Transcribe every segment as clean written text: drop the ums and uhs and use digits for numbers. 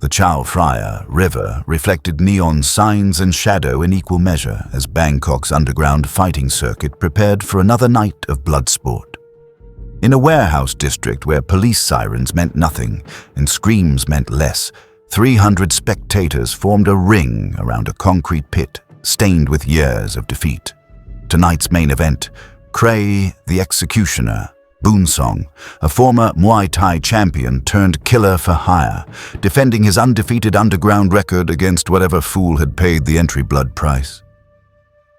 The Chao Phraya River reflected neon signs and shadow in equal measure as Bangkok's underground fighting circuit prepared for another night of blood sport. In a warehouse district where police sirens meant nothing and screams meant less, 300 spectators formed a ring around a concrete pit stained with years of defeat. Tonight's main event, Cray the Executioner, Boonsong, a former Muay Thai champion turned killer for hire, defending his undefeated underground record against whatever fool had paid the entry blood price.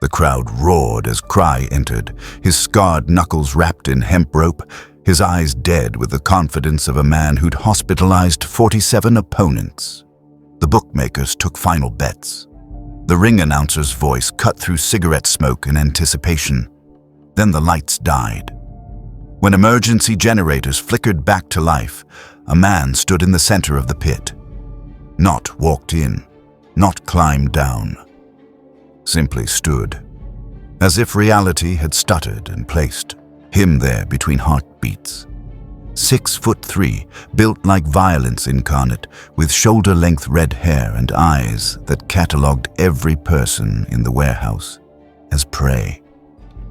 The crowd roared as Cry entered, his scarred knuckles wrapped in hemp rope, his eyes dead with the confidence of a man who'd hospitalized 47 opponents. The bookmakers took final bets. The ring announcer's voice cut through cigarette smoke in anticipation. Then the lights died. When emergency generators flickered back to life, a man stood in the center of the pit. Not walked in, not climbed down. Simply stood, as if reality had stuttered and placed him there between heartbeats. 6'3", built like violence incarnate, with shoulder-length red hair and eyes that catalogued every person in the warehouse as prey.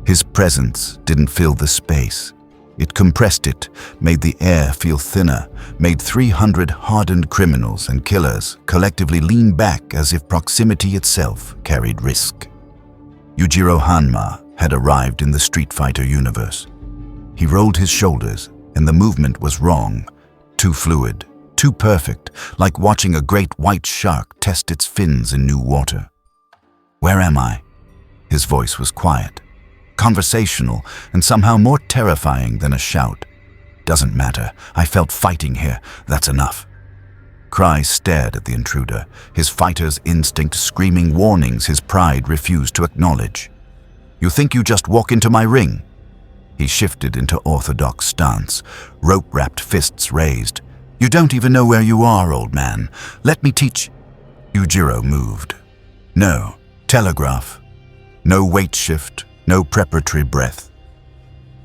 His presence didn't fill the space. It compressed it, made the air feel thinner, made 300 hardened criminals and killers collectively lean back as if proximity itself carried risk. Yujiro Hanma had arrived in the Street Fighter universe. He rolled his shoulders, and the movement was wrong, too fluid, too perfect, like watching a great white shark test its fins in new water. "Where am I?" His voice was quiet, conversational, and somehow more terrifying than a shout. "Doesn't matter. I felt fighting here. That's enough." Cry stared at the intruder, his fighter's instinct screaming warnings his pride refused to acknowledge. "You think you just walk into my ring?" He shifted into orthodox stance, rope-wrapped fists raised. "You don't even know where you are, old man. Let me teach." Yujiro moved. No telegraph. No weight shift. No preparatory breath.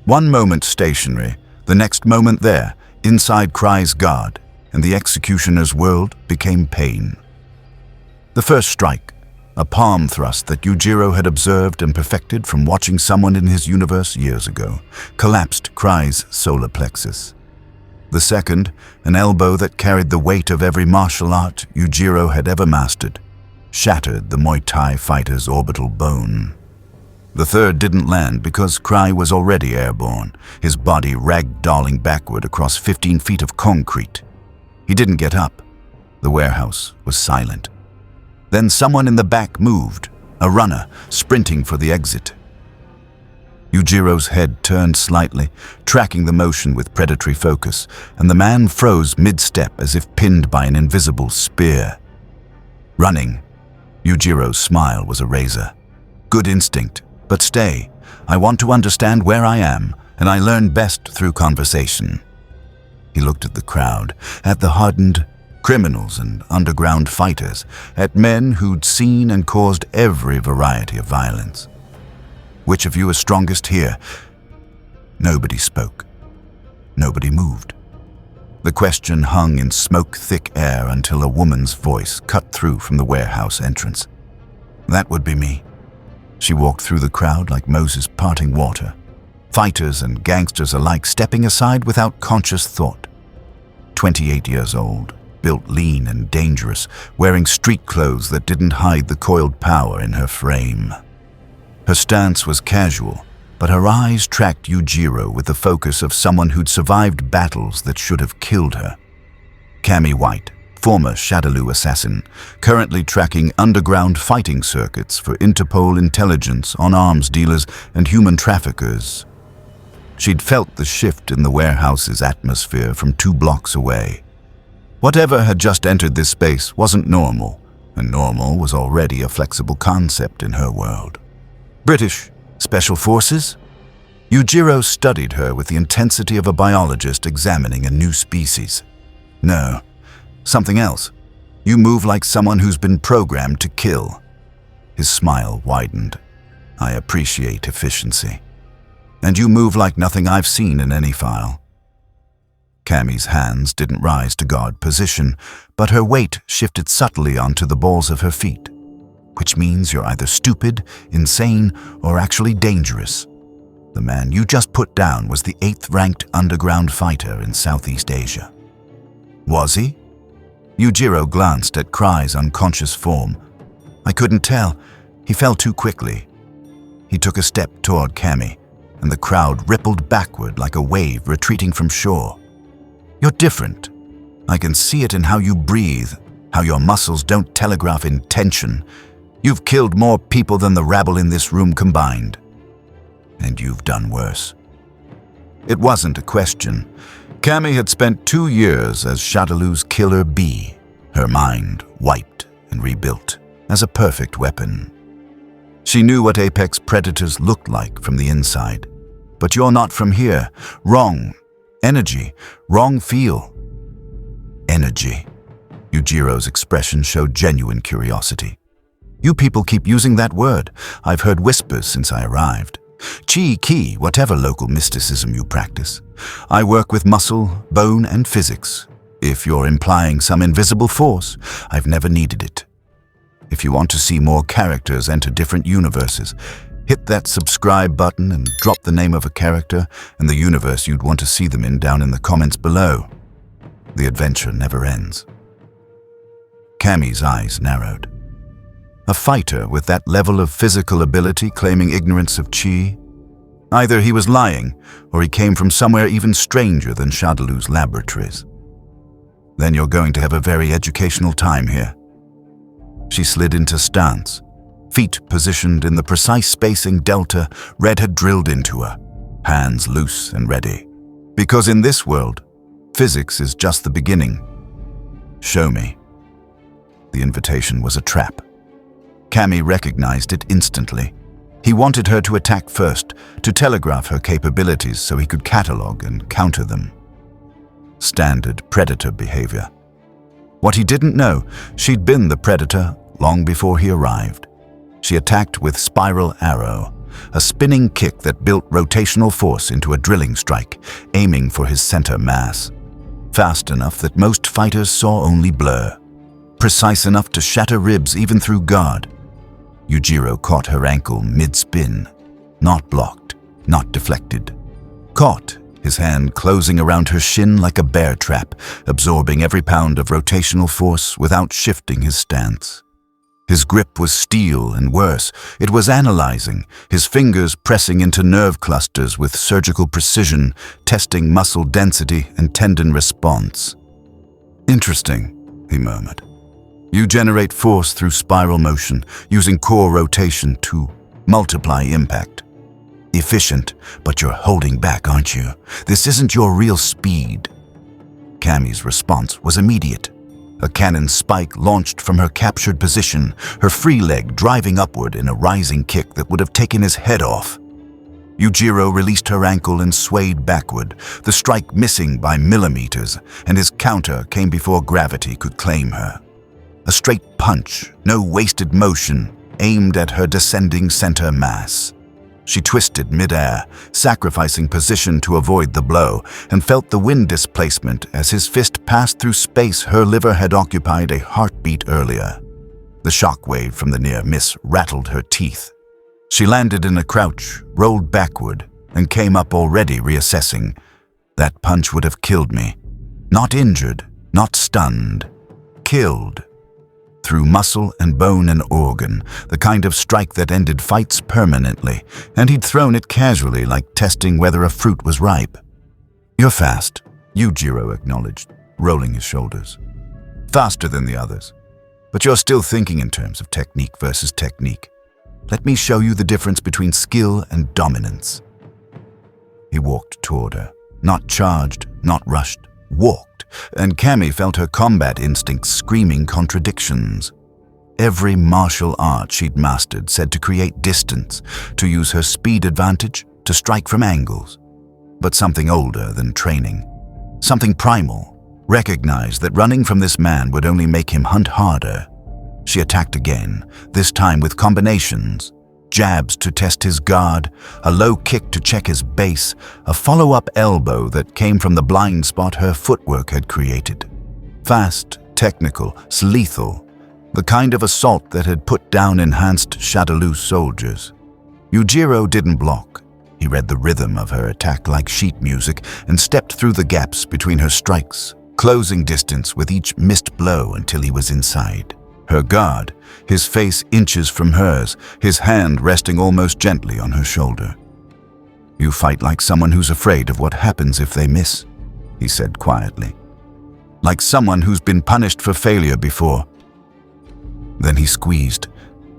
One moment stationary, the next moment there, inside Cry's guard, and the executioner's world became pain. The first strike, a palm thrust that Yujiro had observed and perfected from watching someone in his universe years ago, collapsed Cry's solar plexus. The second, an elbow that carried the weight of every martial art Yujiro had ever mastered, shattered the Muay Thai fighter's orbital bone. The third didn't land because Cry was already airborne, his body ragdolling backward across 15 feet of concrete. He didn't get up. The warehouse was silent. Then someone in the back moved, a runner, sprinting for the exit. Yujiro's head turned slightly, tracking the motion with predatory focus, and the man froze mid-step as if pinned by an invisible spear. Running. Yujiro's smile was a razor. Good instinct. But stay, I want to understand where I am, and I learn best through conversation. He looked at the crowd, at the hardened criminals and underground fighters, at men who'd seen and caused every variety of violence. "Which of you is strongest here?" Nobody spoke. Nobody moved. The question hung in smoke-thick air until a woman's voice cut through from the warehouse entrance. "That would be me." She walked through the crowd like Moses parting water, fighters and gangsters alike stepping aside without conscious thought. 28 years old, built lean and dangerous, wearing street clothes that didn't hide the coiled power in her frame. Her stance was casual, but her eyes tracked Yujiro with the focus of someone who'd survived battles that should have killed her. Cammy White, former Shadaloo assassin, currently tracking underground fighting circuits for Interpol intelligence on arms dealers and human traffickers. She'd felt the shift in the warehouse's atmosphere from 2 blocks away. Whatever had just entered this space wasn't normal, and normal was already a flexible concept in her world. "British Special Forces?" Yujiro studied her with the intensity of a biologist examining a new species. "No. Something else. You move like someone who's been programmed to kill." His smile widened. "I appreciate efficiency. And you move like nothing I've seen in any file." Cammy's hands didn't rise to guard position, but her weight shifted subtly onto the balls of her feet, which means you're either stupid, insane, or actually dangerous. The man you just put down was the 8th-ranked underground fighter in Southeast Asia. Was he? Yujiro glanced at Cry's unconscious form. I couldn't tell. He fell too quickly. He took a step toward Cammy, and the crowd rippled backward like a wave retreating from shore. You're different. I can see it in how you breathe, how your muscles don't telegraph intention. You've killed more people than the rabble in this room combined. And you've done worse. It wasn't a question. Cammy had spent 2 years as Shadaloo's killer bee, her mind wiped and rebuilt as a perfect weapon. She knew what apex predators looked like from the inside. But you're not from here. Wrong. Energy. Wrong feel. Energy. Yujiro's expression showed genuine curiosity. You people keep using that word. I've heard whispers since I arrived. Chi-Ki, whatever local mysticism you practice. I work with muscle, bone, and physics. If you're implying some invisible force, I've never needed it. If you want to see more characters enter different universes, hit that subscribe button and drop the name of a character and the universe you'd want to see them in down in the comments below. The adventure never ends. Cammy's eyes narrowed. A fighter with that level of physical ability claiming ignorance of chi? Either he was lying, or he came from somewhere even stranger than Shadaloo's laboratories. Then you're going to have a very educational time here. She slid into stance, feet positioned in the precise spacing delta Red had drilled into her, hands loose and ready. Because in this world, physics is just the beginning. Show me. The invitation was a trap. Cammy recognized it instantly. He wanted her to attack first, to telegraph her capabilities so he could catalog and counter them. Standard predator behavior. What he didn't know, she'd been the predator long before he arrived. She attacked with spiral arrow, a spinning kick that built rotational force into a drilling strike, aiming for his center mass. Fast enough that most fighters saw only blur. Precise enough to shatter ribs even through guard. Yujiro caught her ankle mid-spin, not blocked, not deflected. Caught, his hand closing around her shin like a bear trap, absorbing every pound of rotational force without shifting his stance. His grip was steel and worse, it was analyzing, his fingers pressing into nerve clusters with surgical precision, testing muscle density and tendon response. Interesting, he murmured. You generate force through spiral motion, using core rotation to multiply impact. Efficient, but you're holding back, aren't you? This isn't your real speed. Cammy's response was immediate. A cannon spike launched from her captured position, her free leg driving upward in a rising kick that would have taken his head off. Yujiro released her ankle and swayed backward, the strike missing by millimeters, and his counter came before gravity could claim her. A straight punch, no wasted motion, aimed at her descending center mass. She twisted midair, sacrificing position to avoid the blow, and felt the wind displacement as his fist passed through space her liver had occupied a heartbeat earlier. The shockwave from the near miss rattled her teeth. She landed in a crouch, rolled backward, and came up already reassessing. That punch would have killed me. Not injured, not stunned. Killed. Through muscle and bone and organ, the kind of strike that ended fights permanently, and he'd thrown it casually like testing whether a fruit was ripe. You're fast, Yujiro acknowledged, rolling his shoulders. Faster than the others. But you're still thinking in terms of technique versus technique. Let me show you the difference between skill and dominance. He walked toward her, not charged, not rushed, walked. And Cammy felt her combat instincts screaming contradictions. Every martial art she'd mastered said to create distance, to use her speed advantage, to strike from angles. But something older than training, something primal, recognized that running from this man would only make him hunt harder. She attacked again, this time with combinations, Jabs to test his guard, a low kick to check his base, a follow-up elbow that came from the blind spot her footwork had created. Fast, technical, lethal, the kind of assault that had put down enhanced Shadaloo soldiers. Yujiro didn't block. He read the rhythm of her attack like sheet music and stepped through the gaps between her strikes, closing distance with each missed blow until he was inside. Her guard, his face inches from hers, his hand resting almost gently on her shoulder. "You fight like someone who's afraid of what happens if they miss," he said quietly. "Like someone who's been punished for failure before." Then he squeezed.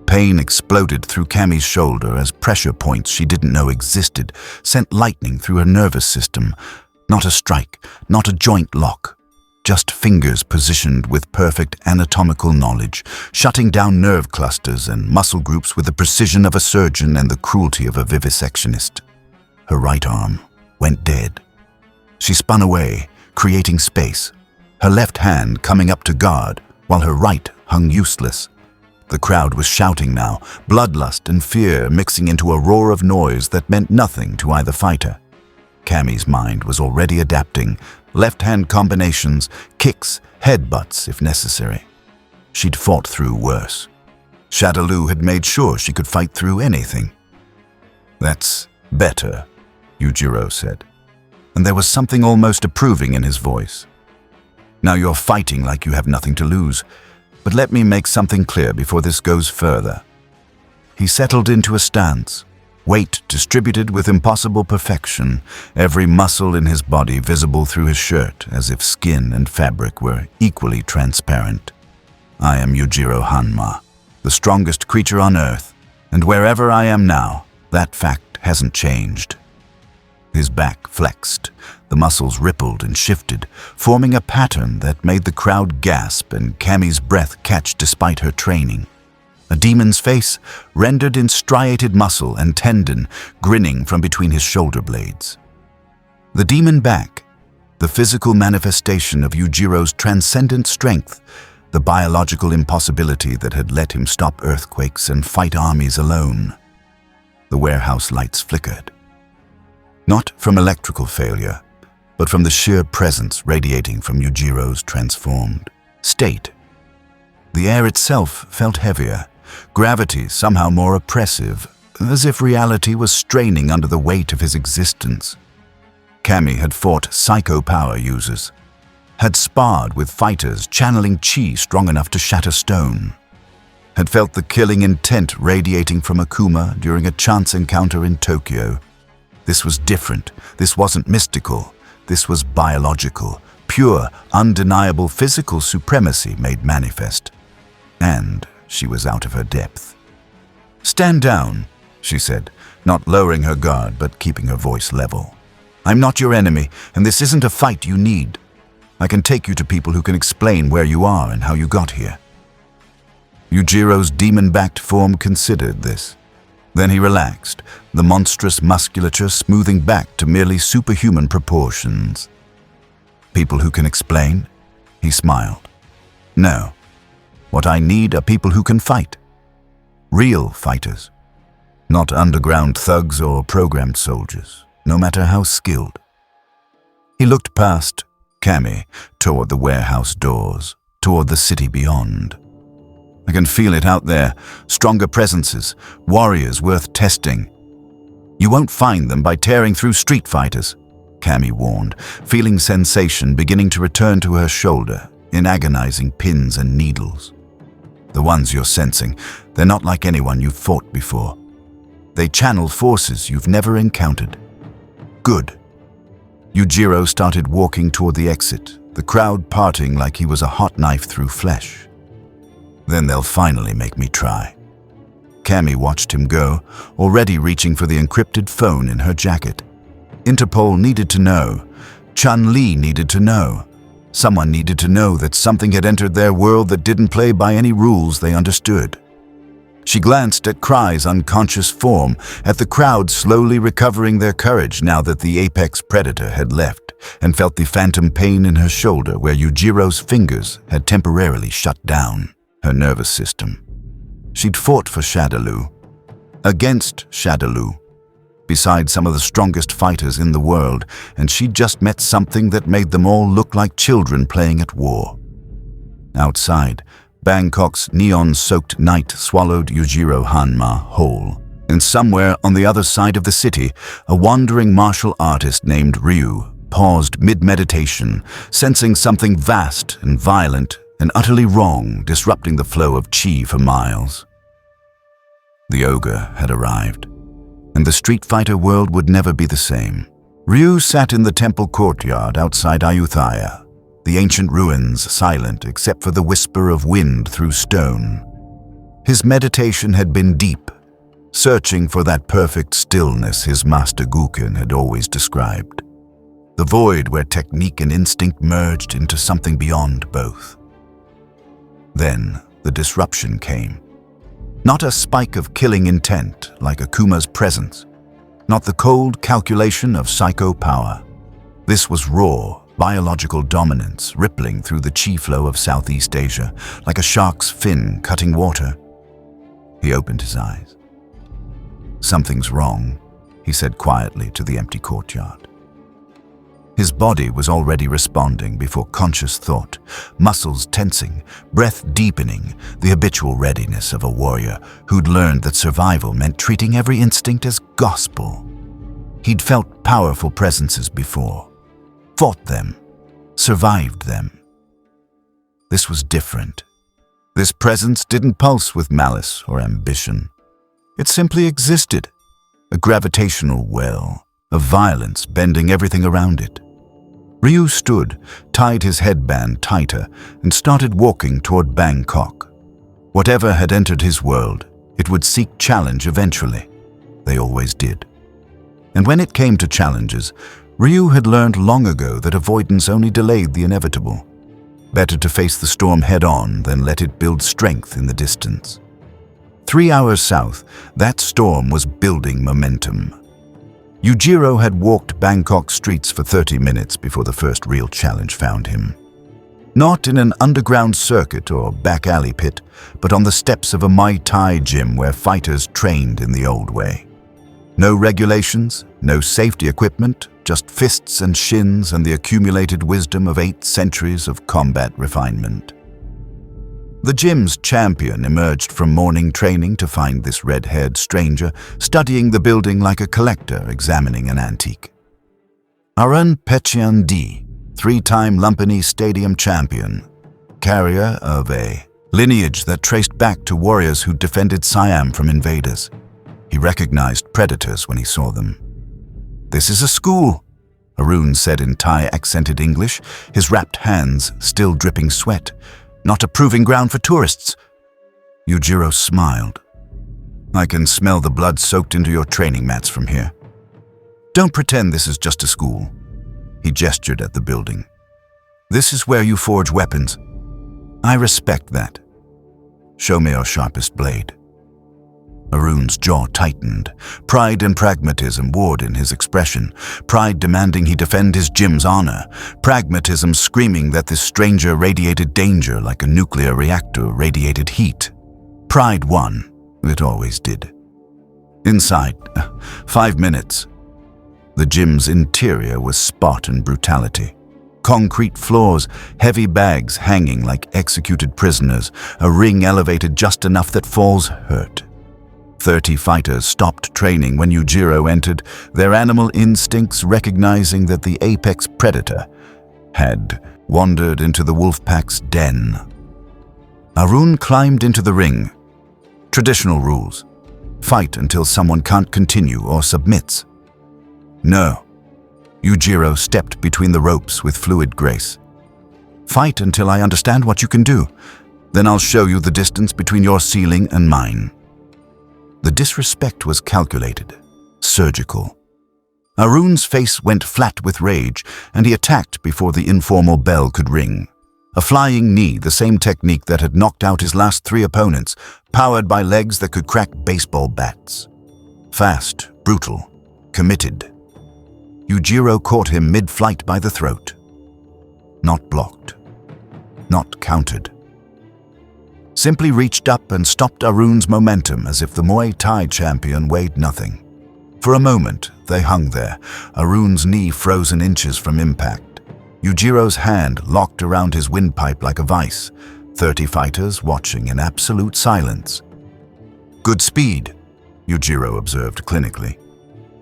Pain exploded through Cammy's shoulder as pressure points she didn't know existed sent lightning through her nervous system. Not a strike, not a joint lock. Just fingers positioned with perfect anatomical knowledge, shutting down nerve clusters and muscle groups with the precision of a surgeon and the cruelty of a vivisectionist. Her right arm went dead. She spun away, creating space, her left hand coming up to guard, while her right hung useless. The crowd was shouting now, bloodlust and fear mixing into a roar of noise that meant nothing to either fighter. Cammy's mind was already adapting, left-hand combinations, kicks, headbutts if necessary. She'd fought through worse. Shadaloo had made sure she could fight through anything. "That's better," Yujiro said, and there was something almost approving in his voice. "Now you're fighting like you have nothing to lose, but let me make something clear before this goes further." He settled into a stance, weight distributed with impossible perfection, every muscle in his body visible through his shirt as if skin and fabric were equally transparent. "I am Yujiro Hanma, the strongest creature on Earth, and wherever I am now, that fact hasn't changed." His back flexed, the muscles rippled and shifted, forming a pattern that made the crowd gasp and Cammy's breath catch despite her training. A demon's face, rendered in striated muscle and tendon, grinning from between his shoulder blades. The demon back, the physical manifestation of Yujiro's transcendent strength, the biological impossibility that had let him stop earthquakes and fight armies alone. The warehouse lights flickered. Not from electrical failure, but from the sheer presence radiating from Yujiro's transformed state. The air itself felt heavier, gravity somehow more oppressive, as if reality was straining under the weight of his existence. Cammy had fought psycho power users, had sparred with fighters channeling chi strong enough to shatter stone, had felt the killing intent radiating from Akuma during a chance encounter in Tokyo. This was different. This wasn't mystical. This was biological, pure, undeniable physical supremacy made manifest. And she was out of her depth. "Stand down," she said, not lowering her guard but keeping her voice level. "I'm not your enemy, and this isn't a fight you need. I can take you to people who can explain where you are and how you got here." Yujiro's demon-backed form considered this. Then he relaxed, the monstrous musculature smoothing back to merely superhuman proportions. "People who can explain?" He smiled. "No. What I need are people who can fight. Real fighters. Not underground thugs or programmed soldiers, no matter how skilled." He looked past Cammy toward the warehouse doors, toward the city beyond. "I can feel it out there, stronger presences, warriors worth testing." "You won't find them by tearing through street fighters," Cammy warned, feeling sensation beginning to return to her shoulder in agonizing pins and needles. "The ones you're sensing, they're not like anyone you've fought before. They channel forces you've never encountered." "Good." Yujiro started walking toward the exit, the crowd parting like he was a hot knife through flesh. "Then they'll finally make me try." Cammy watched him go, already reaching for the encrypted phone in her jacket. Interpol needed to know. Chun-Li needed to know. Someone needed to know that something had entered their world that didn't play by any rules they understood. She glanced at Cry's unconscious form, at the crowd slowly recovering their courage now that the apex predator had left, and felt the phantom pain in her shoulder where Yujiro's fingers had temporarily shut down her nervous system. She'd fought for Shadaloo. against Shadaloo, beside some of the strongest fighters in the world, and she'd just met something that made them all look like children playing at war. Outside, Bangkok's neon-soaked night swallowed Yujiro Hanma whole, and somewhere on the other side of the city, a wandering martial artist named Ryu paused mid-meditation, sensing something vast and violent and utterly wrong disrupting the flow of chi for miles. The Ogre had arrived, and the Street Fighter world would never be the same. Ryu sat in the temple courtyard outside Ayutthaya, the ancient ruins silent except for the whisper of wind through stone. His meditation had been deep, searching for that perfect stillness his master Guken had always described. The void where technique and instinct merged into something beyond both. Then the disruption came. Not a spike of killing intent like Akuma's presence. Not the cold calculation of psycho power. This was raw, biological dominance rippling through the chi flow of Southeast Asia like a shark's fin cutting water. He opened his eyes. "Something's wrong," he said quietly to the empty courtyard. His body was already responding before conscious thought, muscles tensing, breath deepening, the habitual readiness of a warrior who'd learned that survival meant treating every instinct as gospel. He'd felt powerful presences before, fought them, survived them. This was different. This presence didn't pulse with malice or ambition. It simply existed, a gravitational well of violence bending everything around it. Ryu stood, tied his headband tighter, and started walking toward Bangkok. Whatever had entered his world, it would seek challenge eventually. They always did. And when it came to challenges, Ryu had learned long ago that avoidance only delayed the inevitable. Better to face the storm head-on than let it build strength in the distance. 3 hours south, that storm was building momentum. Yujiro had walked Bangkok streets for 30 minutes before the first real challenge found him. Not in an underground circuit or back alley pit, but on the steps of a Muay Thai gym where fighters trained in the old way. No regulations, no safety equipment, just fists and shins and the accumulated wisdom of 8 centuries of combat refinement. The gym's champion emerged from morning training to find this red-haired stranger studying the building like a collector examining an antique. Arun Pechiandi, 3-time Lumpini Stadium champion, carrier of a lineage that traced back to warriors who defended Siam from invaders. He recognized predators when he saw them. "This is a school," Arun said in Thai-accented English, his wrapped hands still dripping sweat. "Not a proving ground for tourists." Yujiro smiled. "I can smell the blood soaked into your training mats from here. Don't pretend this is just a school." He gestured at the building. "This is where you forge weapons. I respect that. Show me your sharpest blade." Arun's jaw tightened. Pride and pragmatism warred in his expression. Pride demanding he defend his gym's honor. Pragmatism screaming that this stranger radiated danger like a nuclear reactor radiated heat. Pride won. It always did. Inside, 5 minutes. The gym's interior was Spartan brutality. Concrete floors, heavy bags hanging like executed prisoners, a ring elevated just enough that falls hurt. 30 fighters stopped training when Yujiro entered, their animal instincts recognizing that the apex predator had wandered into the wolf pack's den. Arun climbed into the ring. Traditional rules. Fight until someone can't continue or submits. No. Yujiro stepped between the ropes with fluid grace. "Fight until I understand what you can do. Then I'll show you the distance between your ceiling and mine." The disrespect was calculated, surgical. Arun's face went flat with rage, and he attacked before the informal bell could ring. A flying knee, the same technique that had knocked out his last 3 opponents, powered by legs that could crack baseball bats. Fast, brutal, committed. Yujiro caught him mid-flight by the throat. Not blocked. Not countered. simply reached up and stopped Arun's momentum as if the Muay Thai champion weighed nothing. For a moment, they hung there, Arun's knee frozen inches from impact. Yujiro's hand locked around his windpipe like a vice, 30 fighters watching in absolute silence. "Good speed," Yujiro observed clinically.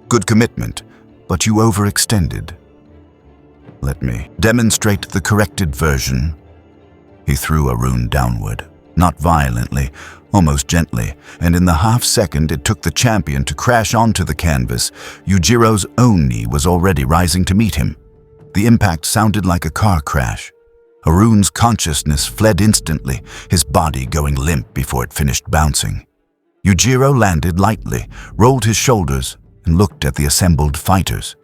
"Good commitment, but you overextended." "Let me demonstrate the corrected version." He threw Arun downward, not violently, almost gently, and in the half-second it took the champion to crash onto the canvas, Yujiro's own knee was already rising to meet him. The impact sounded like a car crash. Arun's consciousness fled instantly, his body going limp before it finished bouncing. Yujiro landed lightly, rolled his shoulders, and looked at the assembled fighters.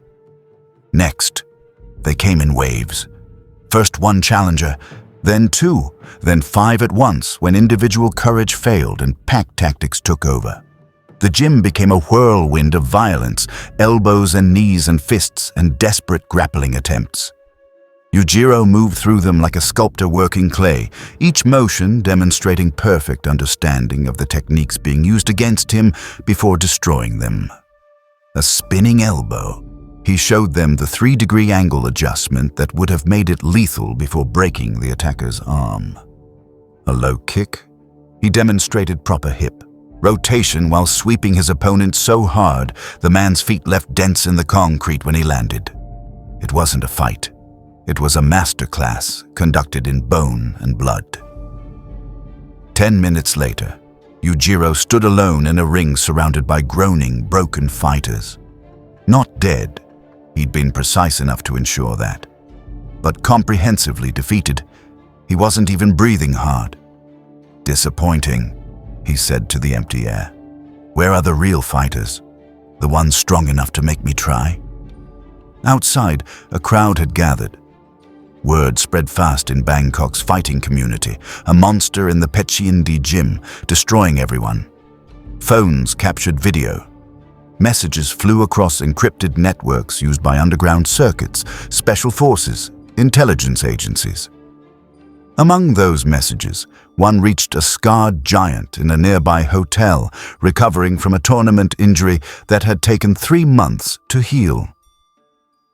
Next, they came in waves. First one challenger, then two, then five at once when individual courage failed and pack tactics took over. The gym became a whirlwind of violence, elbows and knees and fists and desperate grappling attempts. Yujiro moved through them like a sculptor working clay, each motion demonstrating perfect understanding of the techniques being used against him before destroying them. A spinning elbow. He showed them the 3-degree angle adjustment that would have made it lethal before breaking the attacker's arm. A low kick. He demonstrated proper hip rotation while sweeping his opponent so hard the man's feet left dents in the concrete when he landed. It wasn't a fight. It was a masterclass conducted in bone and blood. 10 minutes later, Yujiro stood alone in a ring surrounded by groaning, broken fighters. Not dead. He'd been precise enough to ensure that. But comprehensively defeated. He wasn't even breathing hard. "Disappointing," he said to the empty air. "Where are the real fighters? The ones strong enough to make me try?" Outside, a crowd had gathered. Word spread fast in Bangkok's fighting community, a monster in the Pechindi gym, destroying everyone. Phones captured video. Messages flew across encrypted networks used by underground circuits, special forces, intelligence agencies. Among those messages, one reached a scarred giant in a nearby hotel, recovering from a tournament injury that had taken 3 months to heal.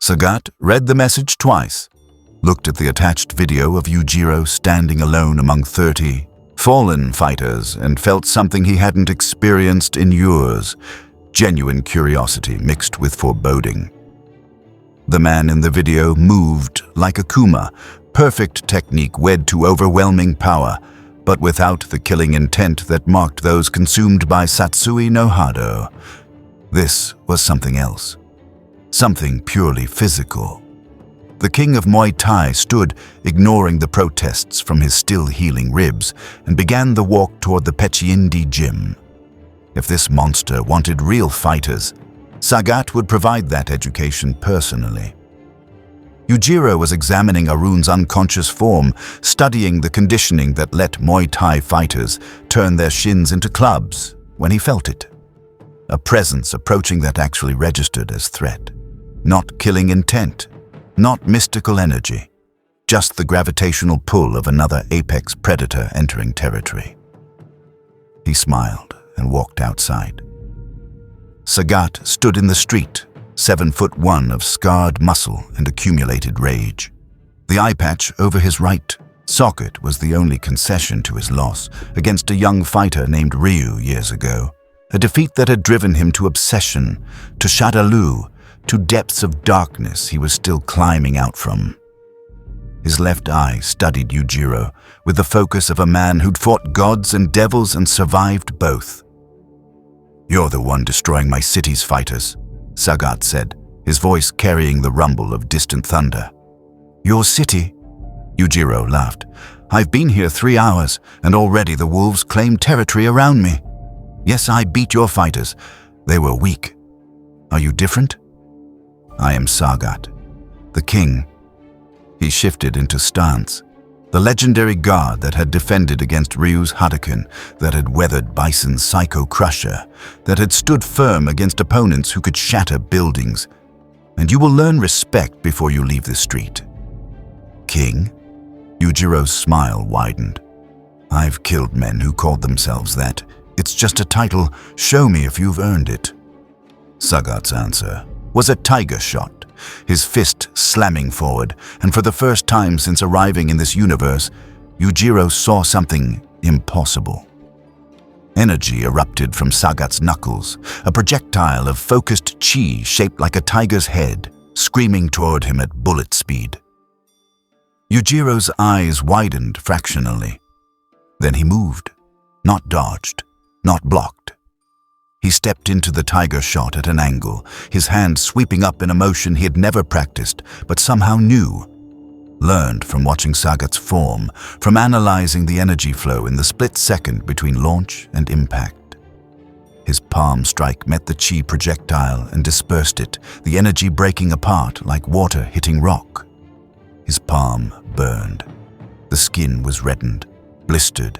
Sagat read the message twice, looked at the attached video of Yujiro standing alone among 30 fallen fighters, and felt something he hadn't experienced in years, genuine curiosity mixed with foreboding. The man in the video moved like a Kuma, perfect technique wed to overwhelming power, but without the killing intent that marked those consumed by Satsui no Hado. This was something else, something purely physical. The king of Muay Thai stood, ignoring the protests from his still healing ribs, and began the walk toward the Pechindi gym. If this monster wanted real fighters, Sagat would provide that education personally. Yujiro was examining Arun's unconscious form, studying the conditioning that let Muay Thai fighters turn their shins into clubs when he felt it. A presence approaching that actually registered as threat. Not killing intent, not mystical energy, just the gravitational pull of another apex predator entering territory. He smiled and walked outside. Sagat stood in the street, 7'1" of scarred muscle and accumulated rage. The eye patch over his right socket was the only concession to his loss against a young fighter named Ryu years ago, a defeat that had driven him to obsession, to Shadaloo, to depths of darkness he was still climbing out from. His left eye studied Yujiro with the focus of a man who'd fought gods and devils and survived both. "You're the one destroying my city's fighters," Sagat said, his voice carrying the rumble of distant thunder. "Your city?" Yujiro laughed. "I've been here 3 hours, and already the wolves claim territory around me. Yes, I beat your fighters. They were weak. Are you different?" "I am Sagat, the king." He shifted into stance. The legendary guard that had defended against Ryu's Hadouken, that had weathered Bison's Psycho Crusher, that had stood firm against opponents who could shatter buildings. "And you will learn respect before you leave this street." "King?" Yujiro's smile widened. I've killed men who called themselves that. It's just a title. Show me if you've earned it." Sagat's answer was a tiger shot, his fist slamming forward, and for the first time since arriving in this universe, Yujiro saw something impossible. Energy erupted from Sagat's knuckles, a projectile of focused chi shaped like a tiger's head, screaming toward him at bullet speed. Yujiro's eyes widened fractionally. Then he moved, not dodged, not blocked. He stepped into the tiger shot at an angle, his hand sweeping up in a motion he had never practiced, but somehow knew. Learned from watching Sagat's form, from analyzing the energy flow in the split second between launch and impact. His palm strike met the chi projectile and dispersed it, the energy breaking apart like water hitting rock. His palm burned. The skin was reddened, blistered.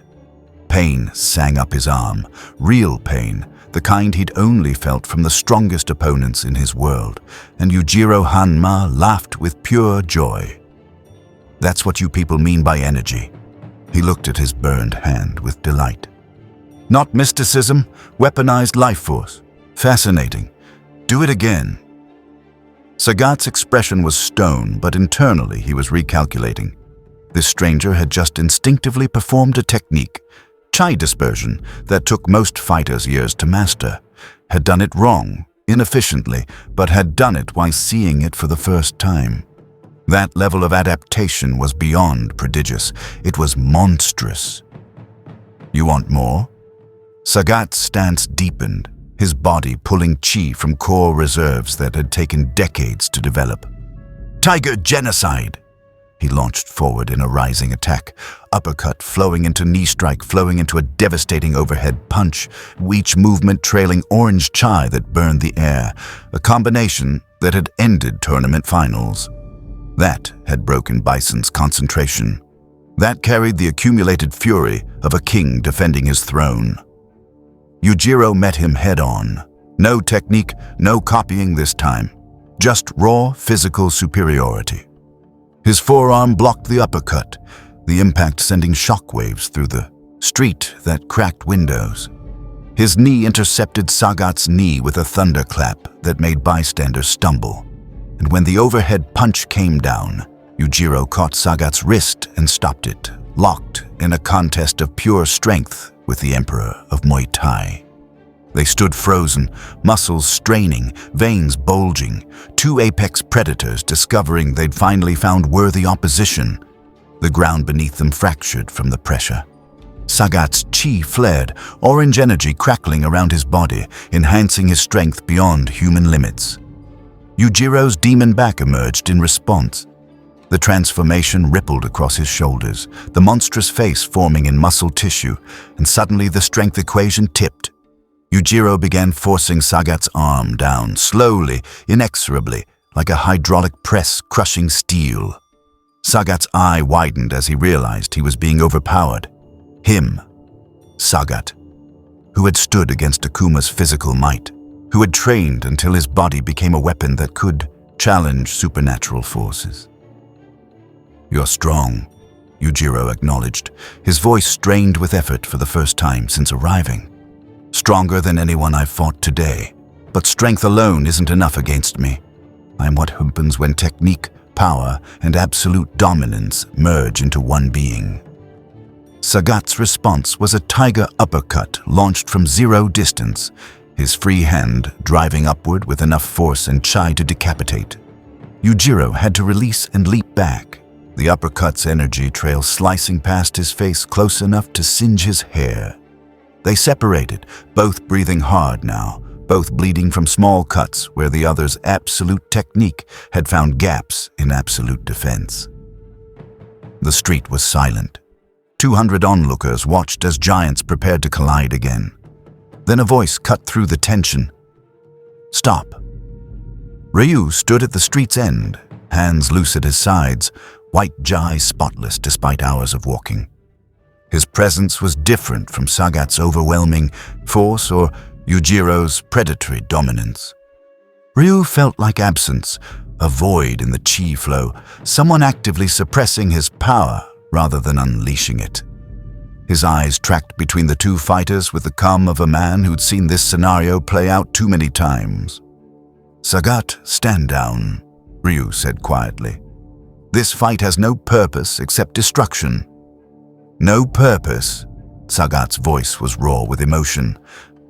Pain sang up his arm, real pain, the kind he'd only felt from the strongest opponents in his world, and Yujiro Hanma laughed with pure joy. "That's what you people mean by energy." He looked at his burned hand with delight. "Not mysticism, weaponized life force. Fascinating. Do it again." Sagat's expression was stone, but internally he was recalculating. This stranger had just instinctively performed a technique, chi dispersion, that took most fighters years to master. Had done it wrong, inefficiently, but had done it while seeing it for the first time. That level of adaptation was beyond prodigious. It was monstrous. "You want more?" Sagat's stance deepened, his body pulling chi from core reserves that had taken decades to develop. "Tiger genocide!" He launched forward in a rising attack, uppercut flowing into knee strike, flowing into a devastating overhead punch, each movement trailing orange chi that burned the air, a combination that had ended tournament finals. That had broken Bison's concentration. That carried the accumulated fury of a king defending his throne. Yujiro met him head-on. No technique, no copying this time. Just raw physical superiority. His forearm blocked the uppercut, the impact sending shockwaves through the street that cracked windows. His knee intercepted Sagat's knee with a thunderclap that made bystanders stumble. And when the overhead punch came down, Yujiro caught Sagat's wrist and stopped it, locked in a contest of pure strength with the Emperor of Muay Thai. They stood frozen, muscles straining, veins bulging, two apex predators discovering they'd finally found worthy opposition. The ground beneath them fractured from the pressure. Sagat's chi flared, orange energy crackling around his body, enhancing his strength beyond human limits. Yujiro's demon back emerged in response. The transformation rippled across his shoulders, the monstrous face forming in muscle tissue, and suddenly the strength equation tipped. Yujiro began forcing Sagat's arm down, slowly, inexorably, like a hydraulic press crushing steel. Sagat's eye widened as he realized he was being overpowered. Him, Sagat, who had stood against Akuma's physical might, who had trained until his body became a weapon that could challenge supernatural forces. "You're strong," Yujiro acknowledged, his voice strained with effort for the first time since arriving. "Stronger than anyone I've fought today, but strength alone isn't enough against me. I'm what happens when technique, power, and absolute dominance merge into one being." Sagat's response was a tiger uppercut launched from zero distance, his free hand driving upward with enough force and chi to decapitate. Yujiro had to release and leap back, the uppercut's energy trail slicing past his face close enough to singe his hair. They separated, both breathing hard now, both bleeding from small cuts where the other's absolute technique had found gaps in absolute defense. The street was silent. 200 onlookers watched as giants prepared to collide again. Then a voice cut through the tension. "Stop." Ryu stood at the street's end, hands loose at his sides, white ji spotless despite hours of walking. His presence was different from Sagat's overwhelming force or Yujiro's predatory dominance. Ryu felt like absence, a void in the chi flow, someone actively suppressing his power rather than unleashing it. His eyes tracked between the two fighters with the calm of a man who'd seen this scenario play out too many times. "Sagat, stand down," Ryu said quietly. "This fight has no purpose except destruction." "No purpose?" Sagat's voice was raw with emotion.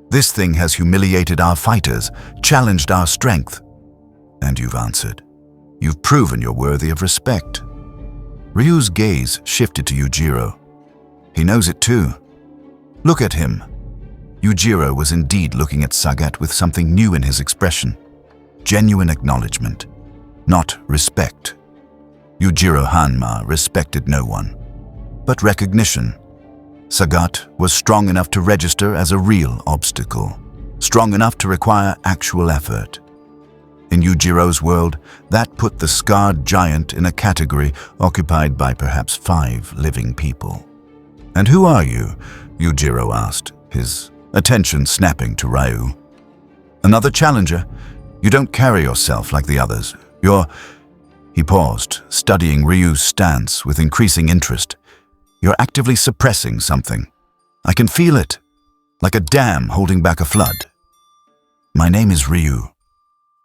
"This thing has humiliated our fighters, challenged our strength. And you've answered. You've proven you're worthy of respect." Ryu's gaze shifted to Yujiro. "He knows it too. Look at him." Yujiro was indeed looking at Sagat with something new in his expression. Genuine acknowledgement, not respect. Yujiro Hanma respected no one, but recognition. Sagat was strong enough to register as a real obstacle, strong enough to require actual effort. In Yujiro's world, that put the scarred giant in a category occupied by perhaps 5 living people. "And who are you?" Yujiro asked, his attention snapping to Ryu. "Another challenger? You don't carry yourself like the others. He paused, studying Ryu's stance with increasing interest. "You're actively suppressing something. I can feel it, like a dam holding back a flood." "My name is Ryu.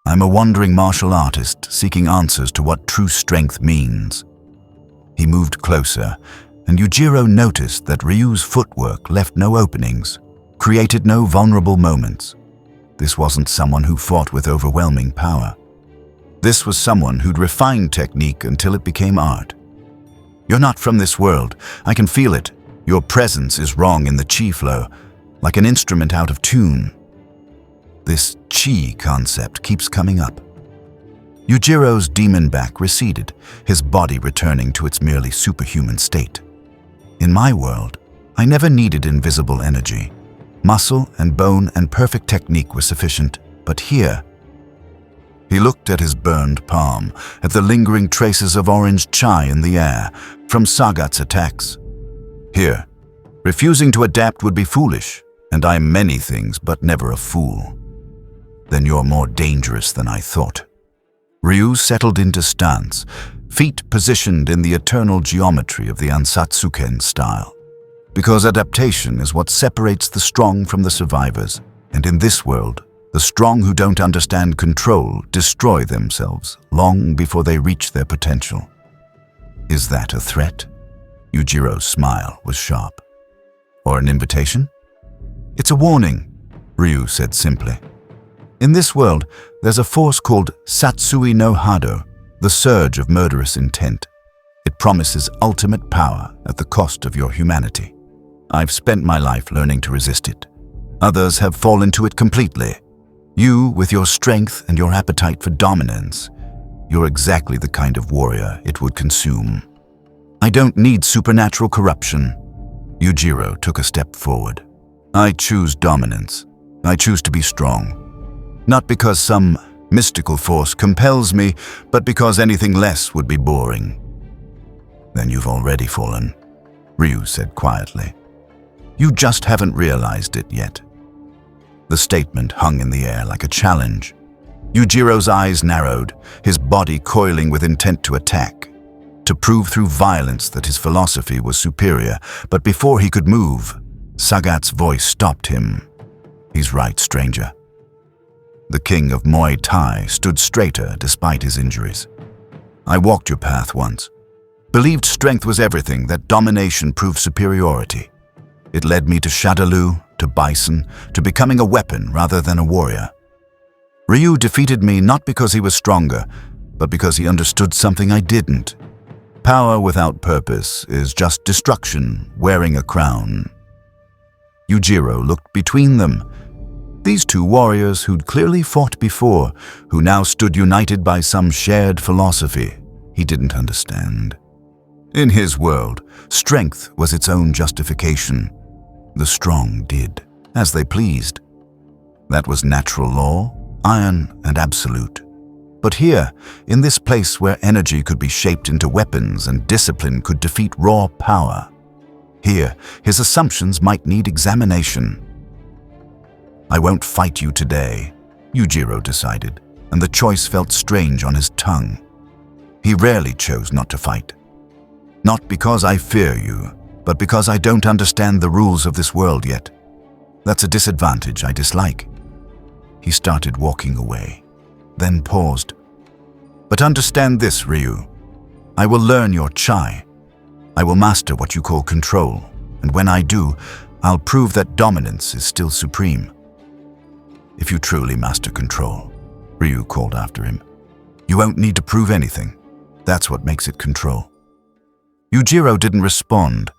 I'm a wandering martial artist seeking answers to what true strength means." He moved closer, and Yujiro noticed that Ryu's footwork left no openings, created no vulnerable moments. This wasn't someone who fought with overwhelming power. This was someone who'd refined technique until it became art. "You're not from this world. I can feel it. Your presence is wrong in the chi flow, like an instrument out of tune." This chi concept keeps coming up. Yujiro's demon back receded, his body returning to its merely superhuman state. "In my world, I never needed invisible energy. Muscle and bone and perfect technique were sufficient, but here..." He looked at his burned palm, at the lingering traces of orange chai in the air from Sagat's attacks. "Here, refusing to adapt would be foolish, and I'm many things but never a fool." "Then you're more dangerous than I thought." Ryu settled into stance, feet positioned in the eternal geometry of the Ansatsuken style. Because adaptation is what separates the strong from the survivors, and in this world, the strong who don't understand control destroy themselves long before they reach their potential. "Is that a threat?" Yujiro's smile was sharp. "Or an invitation?" "It's a warning," Ryu said simply. "In this world, there's a force called Satsui no Hado, the surge of murderous intent. It promises ultimate power at the cost of your humanity. I've spent my life learning to resist it. Others have fallen to it completely. You, with your strength and your appetite for dominance, you're exactly the kind of warrior it would consume." "I don't need supernatural corruption." Yujiro took a step forward. "I choose dominance. I choose to be strong. Not because some mystical force compels me, but because anything less would be boring." "Then you've already fallen," Ryu said quietly. "You just haven't realized it yet." The statement hung in the air like a challenge. Yujiro's eyes narrowed, his body coiling with intent to attack, to prove through violence that his philosophy was superior. But before he could move, Sagat's voice stopped him. "He's right, stranger." The king of Muay Thai stood straighter despite his injuries. "I walked your path once. Believed strength was everything, that domination proved superiority. It led me to Shadaloo, to Bison, to becoming a weapon rather than a warrior. Ryu defeated me not because he was stronger, but because he understood something I didn't. Power without purpose is just destruction wearing a crown." Yujiro looked between them. These two warriors who'd clearly fought before, who now stood united by some shared philosophy he didn't understand. In his world, strength was its own justification. The strong did as they pleased. That was natural law, iron and absolute. But here, in this place where energy could be shaped into weapons and discipline could defeat raw power, here, his assumptions might need examination. "I won't fight you today," Yujiro decided, and the choice felt strange on his tongue. He rarely chose not to fight. "Not because I fear you, but because I don't understand the rules of this world yet. That's a disadvantage I dislike." He started walking away, then paused. "But understand this, Ryu. I will learn your Chai. I will master what you call control, and when I do, I'll prove that dominance is still supreme." "If you truly master control," Ryu called after him, "you won't need to prove anything. That's what makes it control." Yujiro didn't respond,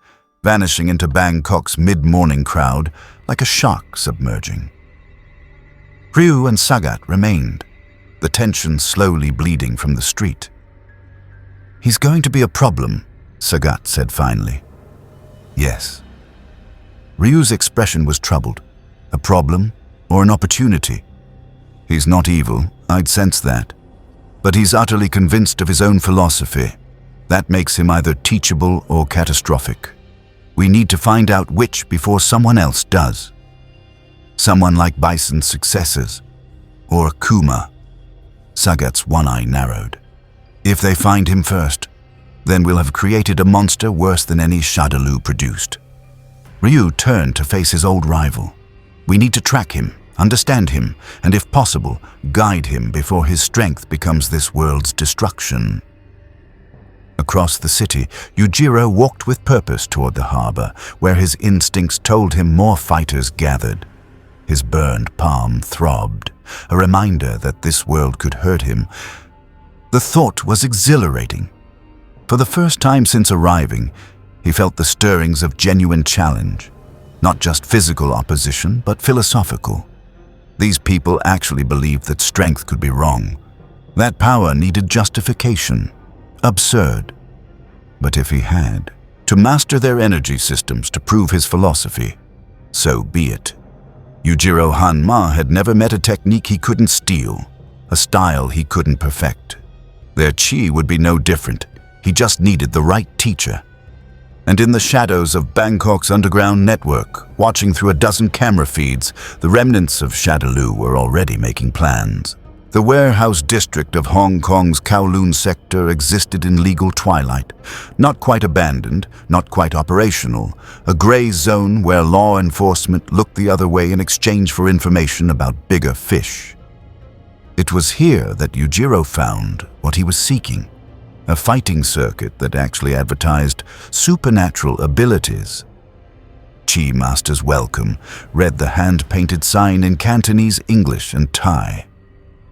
vanishing into Bangkok's mid-morning crowd like a shark submerging. Ryu and Sagat remained, the tension slowly bleeding from the street. "He's going to be a problem," Sagat said finally. "Yes." Ryu's expression was troubled. A problem or an opportunity? "He's not evil, I'd sense that. But he's utterly convinced of his own philosophy. That makes him either teachable or catastrophic. We need to find out which before someone else does. Someone like Bison's successors, or Kuma." Sagat's one eye narrowed. "If they find him first, then we'll have created a monster worse than any Shadaloo produced." Ryu turned to face his old rival. "We need to track him, understand him, and if possible, guide him before his strength becomes this world's destruction." Across the city, Yujiro walked with purpose toward the harbor, where his instincts told him more fighters gathered. His burned palm throbbed, a reminder that this world could hurt him. The thought was exhilarating. For the first time since arriving, he felt the stirrings of genuine challenge. Not just physical opposition, but philosophical. These people actually believed that strength could be wrong. That power needed justification. Absurd. But if he had to master their energy systems to prove his philosophy, so be it. Yujiro Hanma had never met a technique he couldn't steal, a style he couldn't perfect. Their chi would be no different. He just needed the right teacher. And in the shadows of Bangkok's underground network, watching through a dozen camera feeds, the remnants of Shadaloo were already making plans. The warehouse district of Hong Kong's Kowloon sector existed in legal twilight, not quite abandoned, not quite operational, a gray zone where law enforcement looked the other way in exchange for information about bigger fish. It was here that Yujiro found what he was seeking, a fighting circuit that actually advertised supernatural abilities. Chi Masters Welcome read the hand-painted sign in Cantonese, English, and Thai.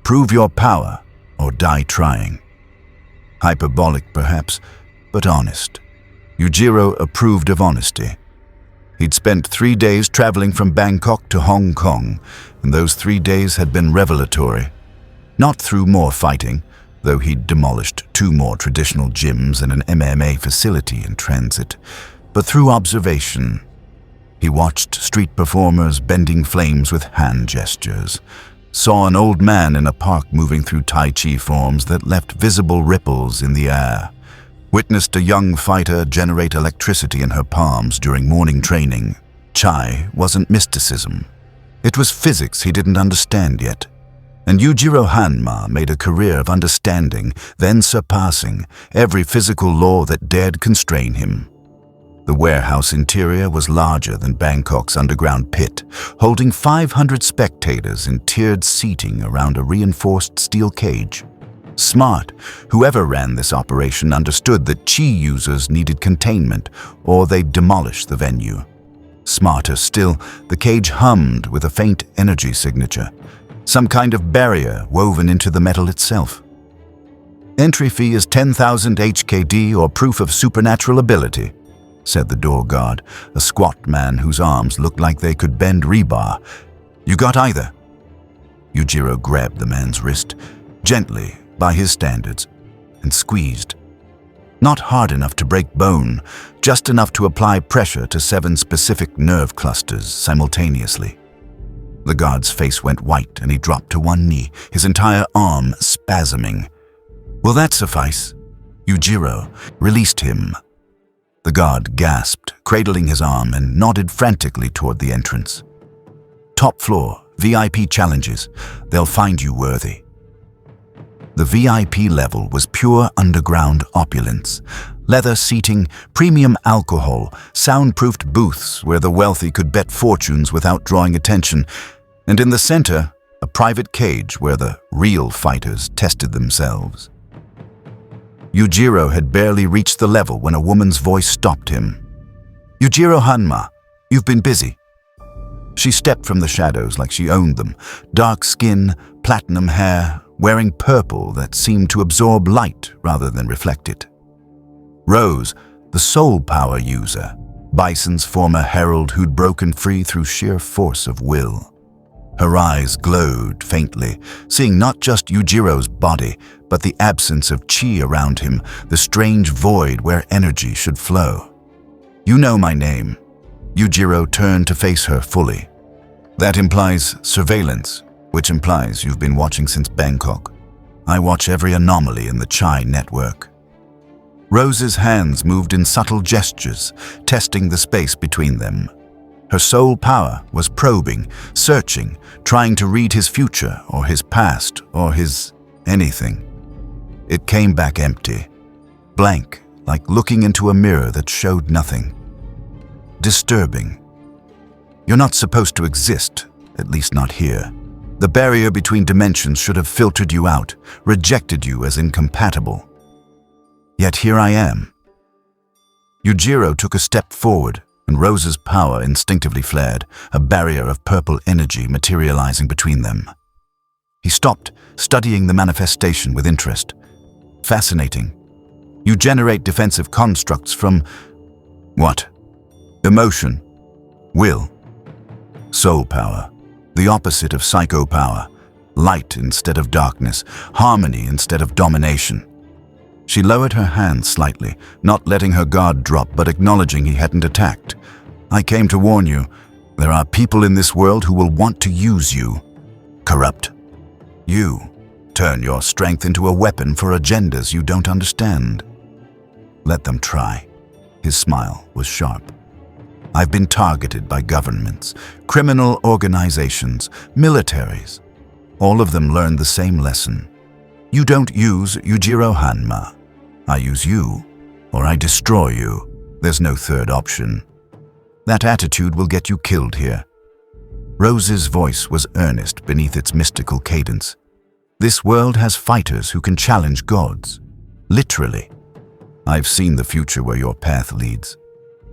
Prove your power or die trying. Hyperbolic perhaps, but honest. Yujiro approved of honesty. He'd spent 3 days traveling from Bangkok to Hong Kong, and those 3 days had been revelatory. Not through more fighting, though he'd demolished 2 more traditional gyms and an MMA facility in transit, but through observation. He watched street performers bending flames with hand gestures, saw an old man in a park moving through Tai Chi forms that left visible ripples in the air, witnessed a young fighter generate electricity in her palms during morning training. Chai wasn't mysticism. It was physics he didn't understand yet. And Yujiro Hanma made a career of understanding, then surpassing, every physical law that dared constrain him. The warehouse interior was larger than Bangkok's underground pit, holding 500 spectators in tiered seating around a reinforced steel cage. Smart, whoever ran this operation understood that Chi users needed containment or they'd demolish the venue. Smarter still, the cage hummed with a faint energy signature, some kind of barrier woven into the metal itself. "Entry fee is 10,000 HKD or proof of supernatural ability," said the door guard, a squat man whose arms looked like they could bend rebar. "You got either?" Yujiro grabbed the man's wrist, gently, by his standards, and squeezed. Not hard enough to break bone, just enough to apply pressure to 7 specific nerve clusters simultaneously. The guard's face went white and he dropped to one knee, his entire arm spasming. "Will that suffice?" Yujiro released him. The guard gasped, cradling his arm, and nodded frantically toward the entrance. "Top floor, VIP challenges. They'll find you worthy." The VIP level was pure underground opulence, Leather seating, premium alcohol, soundproofed booths where the wealthy could bet fortunes without drawing attention, and in the center, a private cage where the real fighters tested themselves. Yujiro had barely reached the level when a woman's voice stopped him. "Yujiro Hanma, you've been busy." She stepped from the shadows like she owned them, dark skin, platinum hair, wearing purple that seemed to absorb light rather than reflect it. Rose, the soul power user, Bison's former herald who'd broken free through sheer force of will. Her eyes glowed faintly, seeing not just Yujiro's body, but the absence of chi around him, the strange void where energy should flow. "You know my name." Yujiro turned to face her fully. "That implies surveillance, which implies you've been watching since Bangkok. I watch every anomaly in the Chai network." Rose's hands moved in subtle gestures, testing the space between them. Her soul power was probing, searching, trying to read his future or his past or his anything. It came back empty, blank, like looking into a mirror that showed nothing. Disturbing. "You're not supposed to exist, at least not here. The barrier between dimensions should have filtered you out, rejected you as incompatible. Yet here I am." Yujiro took a step forward, and Rose's power instinctively flared, a barrier of purple energy materializing between them. He stopped, studying the manifestation with interest. "Fascinating. You generate defensive constructs from what? Emotion, will, soul power, the opposite of psycho power, light instead of darkness, harmony instead of domination." She lowered her hand slightly, not letting her guard drop but acknowledging he hadn't attacked. "I came to warn you, there are people in this world who will want to use you. Corrupt. You turn your strength into a weapon for agendas you don't understand. Let them try." His smile was sharp. "I've been targeted by governments, criminal organizations, militaries. All of them learned the same lesson. You don't use Yujiro Hanma. I use you, or I destroy you. There's no third option. That attitude will get you killed here." Rose's voice was earnest beneath its mystical cadence. "This world has fighters who can challenge gods. Literally. I've seen the future where your path leads.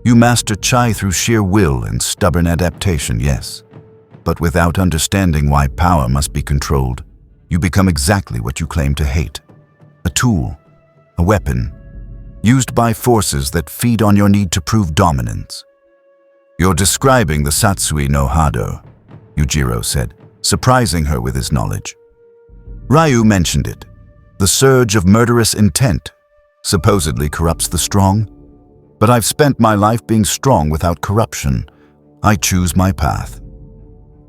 You master Chai through sheer will and stubborn adaptation, yes. But without understanding why power must be controlled, you become exactly what you claim to hate. A tool, a weapon, used by forces that feed on your need to prove dominance." "You're describing the Satsui no Hado," Yujiro said, surprising her with his knowledge. "Ryu mentioned it. The surge of murderous intent supposedly corrupts the strong. But I've spent my life being strong without corruption. I choose my path.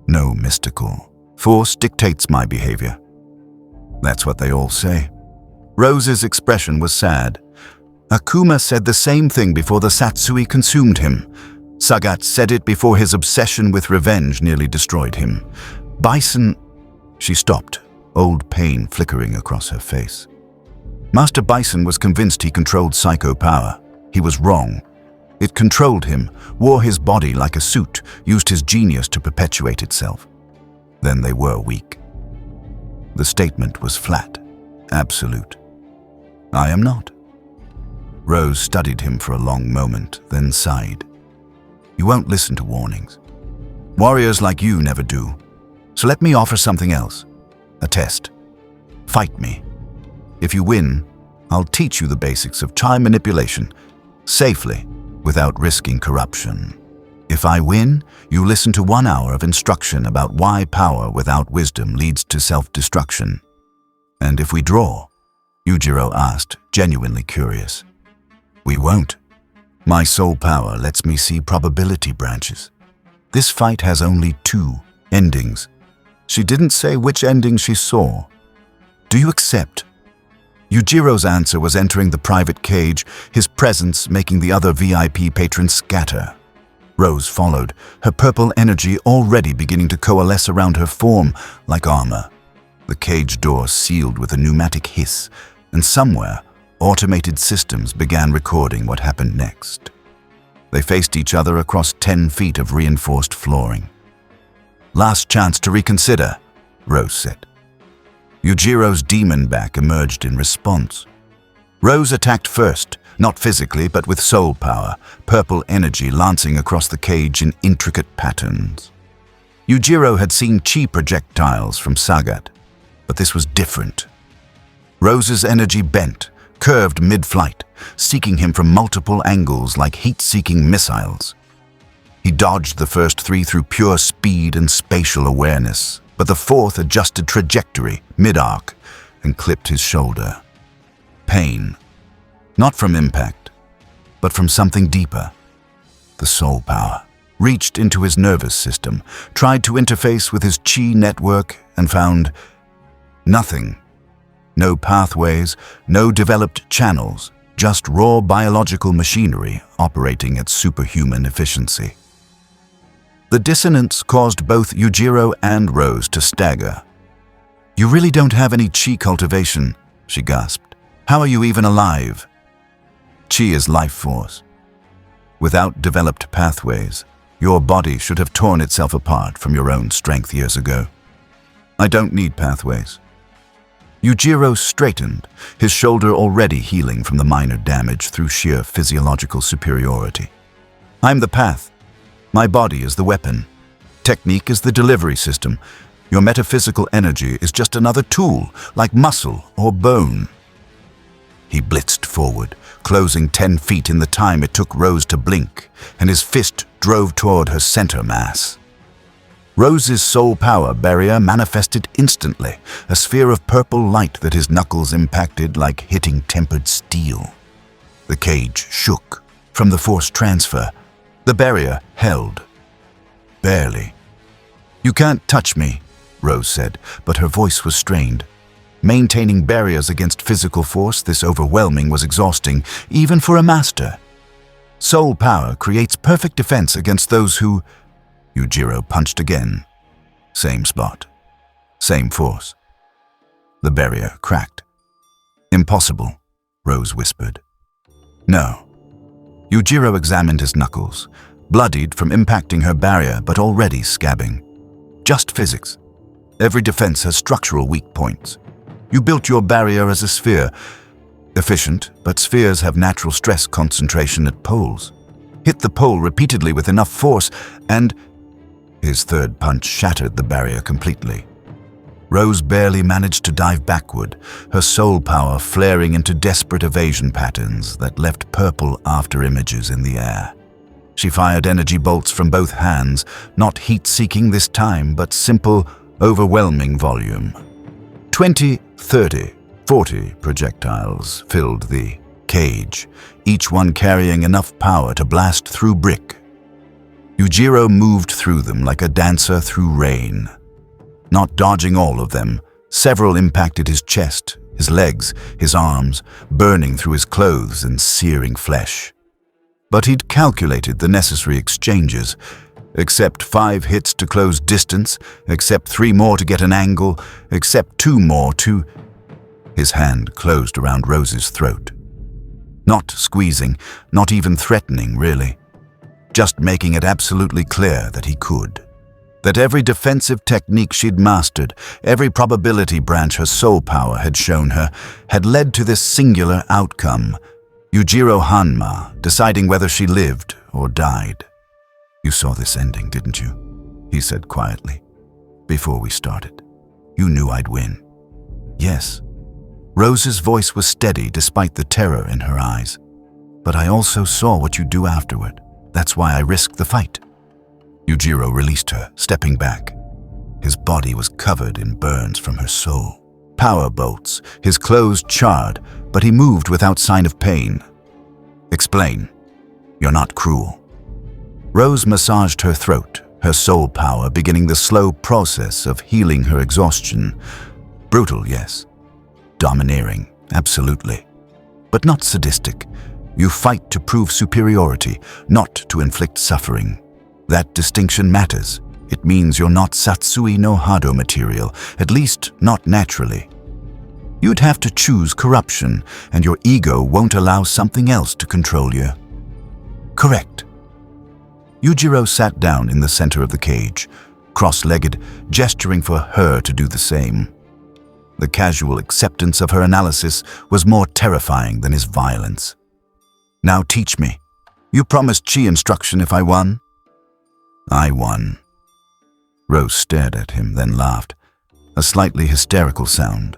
No mystical. Force dictates my behavior." "That's what they all say." Rose's expression was sad. "Akuma said the same thing before the Satsui consumed him. Sagat said it before his obsession with revenge nearly destroyed him. Bison..." She stopped, old pain flickering across her face. "Master Bison was convinced he controlled psycho power. He was wrong. It controlled him, wore his body like a suit, used his genius to perpetuate itself. Then they were weak." The statement was flat, absolute. "I am not." Rose studied him for a long moment, then sighed. "You won't listen to warnings. Warriors like you never do. So let me offer something else. A test. Fight me. If you win, I'll teach you the basics of Chai manipulation, safely, without risking corruption. If I win, you listen to 1 hour of instruction about why power without wisdom leads to self-destruction. And if we draw?" Yujiro asked, genuinely curious. "We won't. My soul power lets me see probability branches. This fight has only 2 endings." She didn't say which ending she saw. "Do you accept?" Yujiro's answer was entering the private cage, his presence making the other VIP patrons scatter. Rose followed, her purple energy already beginning to coalesce around her form like armor. The cage door sealed with a pneumatic hiss, and somewhere, automated systems began recording what happened next. They faced each other across 10 feet of reinforced flooring. "Last chance to reconsider," Rose said. Yujiro's demon back emerged in response. Rose attacked first, not physically but with soul power, purple energy lancing across the cage in intricate patterns. Yujiro had seen chi projectiles from Sagat, but this was different. Rose's energy bent, curved mid-flight, seeking him from multiple angles like heat-seeking missiles. He dodged the first three through pure speed and spatial awareness, but the fourth adjusted trajectory, mid-arc, and clipped his shoulder. Pain, not from impact, but from something deeper. The soul power reached into his nervous system, tried to interface with his chi network, and found nothing. No pathways, no developed channels, just raw biological machinery operating at superhuman efficiency. The dissonance caused both Yujiro and Rose to stagger. "You really don't have any chi cultivation," she gasped. "How are you even alive?" Chi is life force. Without developed pathways, your body should have torn itself apart from your own strength years ago. "I don't need pathways." Yujiro straightened, his shoulder already healing from the minor damage through sheer physiological superiority. "I'm the path. My body is the weapon. Technique is the delivery system. Your metaphysical energy is just another tool, like muscle or bone." He blitzed forward, closing 10 feet in the time it took Rose to blink, and his fist drove toward her center mass. Rose's soul power barrier manifested instantly, a sphere of purple light that his knuckles impacted like hitting tempered steel. The cage shook from the force transfer. The barrier held. Barely. "You can't touch me," Rose said, but her voice was strained. Maintaining barriers against physical force this overwhelming was exhausting, even for a master. Soul power creates perfect defense against those who... Yujiro punched again. Same spot. Same force. The barrier cracked. "Impossible," Rose whispered. "No." Yujiro examined his knuckles, bloodied from impacting her barrier but already scabbing. "Just physics. Every defense has structural weak points. You built your barrier as a sphere. Efficient, but spheres have natural stress concentration at poles. Hit the pole repeatedly with enough force and..." His third punch shattered the barrier completely. Rose barely managed to dive backward, her soul power flaring into desperate evasion patterns that left purple after images in the air. She fired energy bolts from both hands, not heat-seeking this time, but simple, overwhelming volume. 20, 30, 40 projectiles filled the cage, each one carrying enough power to blast through brick. Yujiro moved through them like a dancer through rain. Not dodging all of them, several impacted his chest, his legs, his arms, burning through his clothes and searing flesh. But he'd calculated the necessary exchanges. Accept 5 hits to close distance, accept 3 more to get an angle, accept 2 more to... His hand closed around Rose's throat. Not squeezing, not even threatening, really. Just making it absolutely clear that he could. That every defensive technique she'd mastered, every probability branch her soul power had shown her, had led to this singular outcome. Yujiro Hanma deciding whether she lived or died. "You saw this ending, didn't you?" he said quietly. "Before we started. You knew I'd win." "Yes." Rose's voice was steady despite the terror in her eyes. "But I also saw what you do afterward. That's why I risked the fight." Yujiro released her, stepping back. His body was covered in burns from her soul. Power bolts, his clothes charred, but he moved without sign of pain. "Explain. You're not cruel." Rose massaged her throat, her soul power beginning the slow process of healing her exhaustion. Brutal, yes. Domineering, absolutely. But not sadistic. You fight to prove superiority, not to inflict suffering. That distinction matters. It means you're not Satsui no Hado material, at least not naturally. You'd have to choose corruption, and your ego won't allow something else to control you. Correct. Yujiro sat down in the center of the cage, cross-legged, gesturing for her to do the same. The casual acceptance of her analysis was more terrifying than his violence. Now teach me. You promised chi instruction if I won? I won. Rose stared at him, then laughed, a slightly hysterical sound.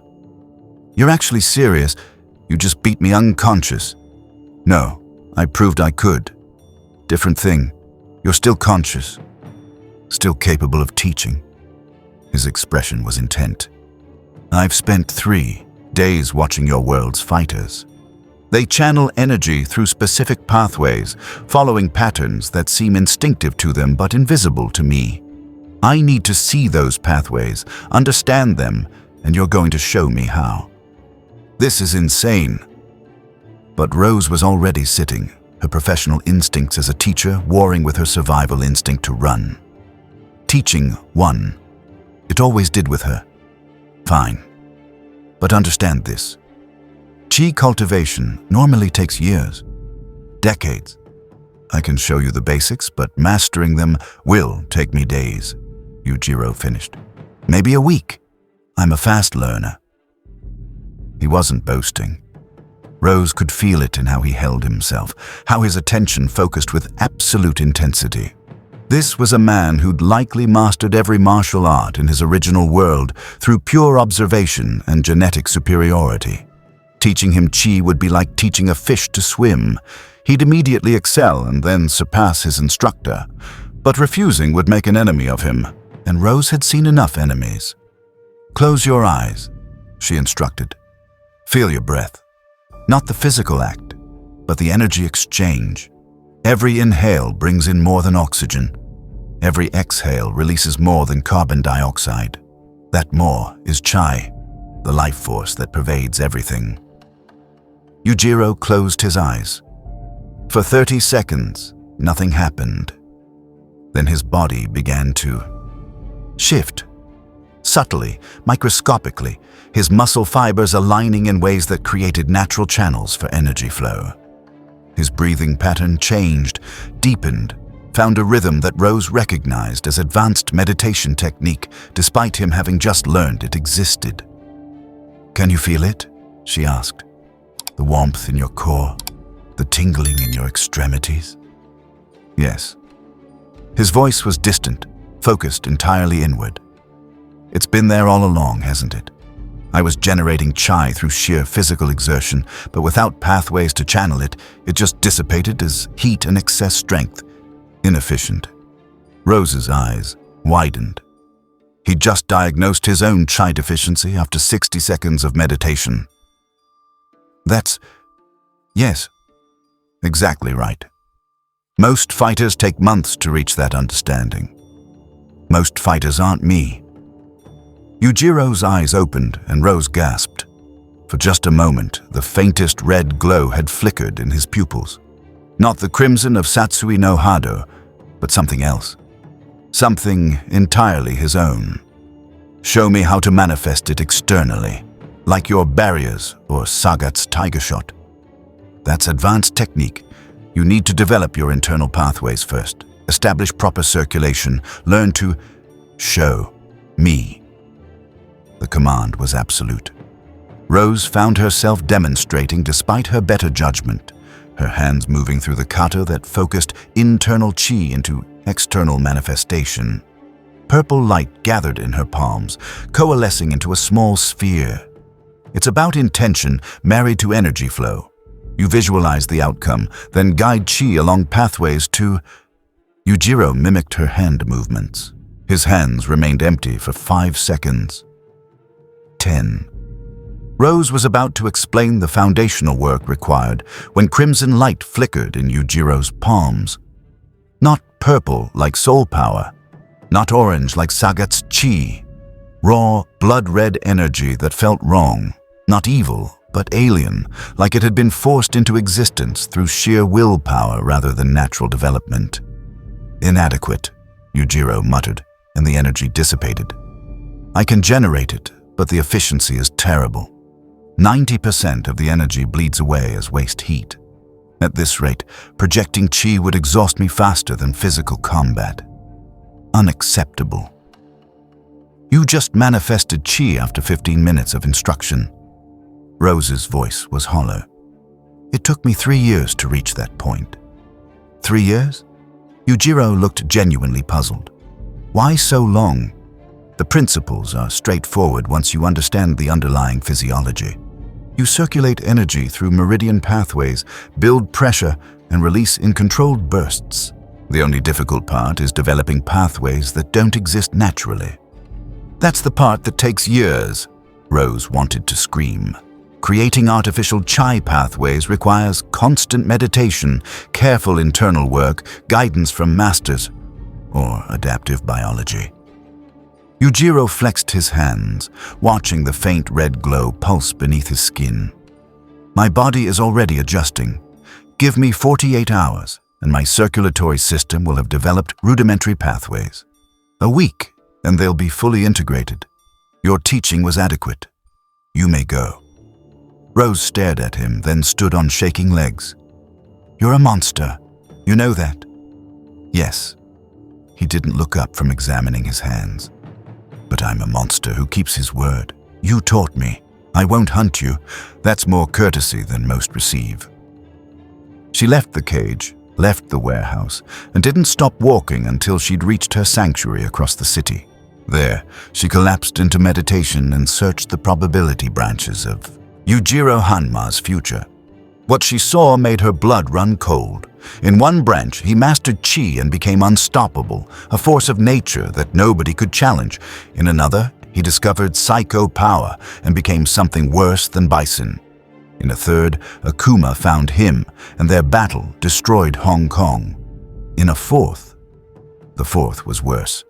You're actually serious? You just beat me unconscious. No, I proved I could. Different thing. You're still conscious. Still capable of teaching. His expression was intent. I've spent 3 days watching your world's fighters. They channel energy through specific pathways, following patterns that seem instinctive to them but invisible to me. I need to see those pathways, understand them, and you're going to show me how. This is insane. But Rose was already sitting, her professional instincts as a teacher warring with her survival instinct to run. Teaching won. It always did with her. Fine. But understand this. Chi cultivation normally takes years, decades. I can show you the basics, but mastering them will take me days, Yujiro finished. Maybe a week. I'm a fast learner. He wasn't boasting. Rose could feel it in how he held himself, how his attention focused with absolute intensity. This was a man who'd likely mastered every martial art in his original world through pure observation and genetic superiority. Teaching him chi would be like teaching a fish to swim. He'd immediately excel and then surpass his instructor. But refusing would make an enemy of him, and Rose had seen enough enemies. Close your eyes, she instructed. Feel your breath. Not the physical act, but the energy exchange. Every inhale brings in more than oxygen. Every exhale releases more than carbon dioxide. That more is chi, the life force that pervades everything. Yujiro closed his eyes. For 30 seconds, nothing happened. Then his body began to shift. Subtly, microscopically, his muscle fibers aligning in ways that created natural channels for energy flow. His breathing pattern changed, deepened, found a rhythm that Rose recognized as advanced meditation technique, despite him having just learned it existed. Can you feel it? She asked. The warmth in your core, the tingling in your extremities? Yes. His voice was distant, focused entirely inward. It's been there all along, hasn't it? I was generating chi through sheer physical exertion, but without pathways to channel it, it just dissipated as heat and excess strength. Inefficient. Rose's eyes widened. He'd just diagnosed his own chi deficiency after 60 seconds of meditation. Yes, exactly right. Most fighters take months to reach that understanding. Most fighters aren't me. Yujiro's eyes opened and Rose gasped. For just a moment, the faintest red glow had flickered in his pupils. Not the crimson of Satsui no Hado, but something else. Something entirely his own. Show me how to manifest it externally, like your barriers or Sagat's tiger shot. That's advanced technique. You need to develop your internal pathways first, establish proper circulation, learn to show me. The command was absolute. Rose found herself demonstrating despite her better judgment, her hands moving through the kata that focused internal chi into external manifestation. Purple light gathered in her palms, coalescing into a small sphere. It's about intention married to energy flow. You visualize the outcome, then guide chi along pathways to... Yujiro mimicked her hand movements. His hands remained empty for 5 seconds. 10. Rose was about to explain the foundational work required when crimson light flickered in Yujiro's palms. Not purple like soul power, not orange like Sagat's chi. Raw, blood-red energy that felt wrong, not evil, but alien, like it had been forced into existence through sheer willpower rather than natural development. Inadequate, Yujiro muttered, and the energy dissipated. I can generate it, but the efficiency is terrible. 90% of the energy bleeds away as waste heat. At this rate, projecting chi would exhaust me faster than physical combat. Unacceptable. You just manifested chi after 15 minutes of instruction. Rose's voice was hollow. It took me 3 years to reach that point. 3 years? Yujiro looked genuinely puzzled. Why so long? The principles are straightforward once you understand the underlying physiology. You circulate energy through meridian pathways, build pressure, and release in controlled bursts. The only difficult part is developing pathways that don't exist naturally. That's the part that takes years, Rose wanted to scream. Creating artificial chi pathways requires constant meditation, careful internal work, guidance from masters, or adaptive biology. Yujiro flexed his hands, watching the faint red glow pulse beneath his skin. My body is already adjusting. Give me 48 hours, and my circulatory system will have developed rudimentary pathways. A week, and they'll be fully integrated. Your teaching was adequate. You may go. Rose stared at him, then stood on shaking legs. You're a monster. You know that? Yes. He didn't look up from examining his hands. But I'm a monster who keeps his word. You taught me. I won't hunt you. That's more courtesy than most receive. She left the cage, left the warehouse, and didn't stop walking until she'd reached her sanctuary across the city. There, she collapsed into meditation and searched the probability branches of Yujiro Hanma's future. What she saw made her blood run cold. In one branch, he mastered chi and became unstoppable, a force of nature that nobody could challenge. In another, he discovered psycho power and became something worse than bison. In a third, Akuma found him, and their battle destroyed Hong Kong. In a fourth, the fourth was worse.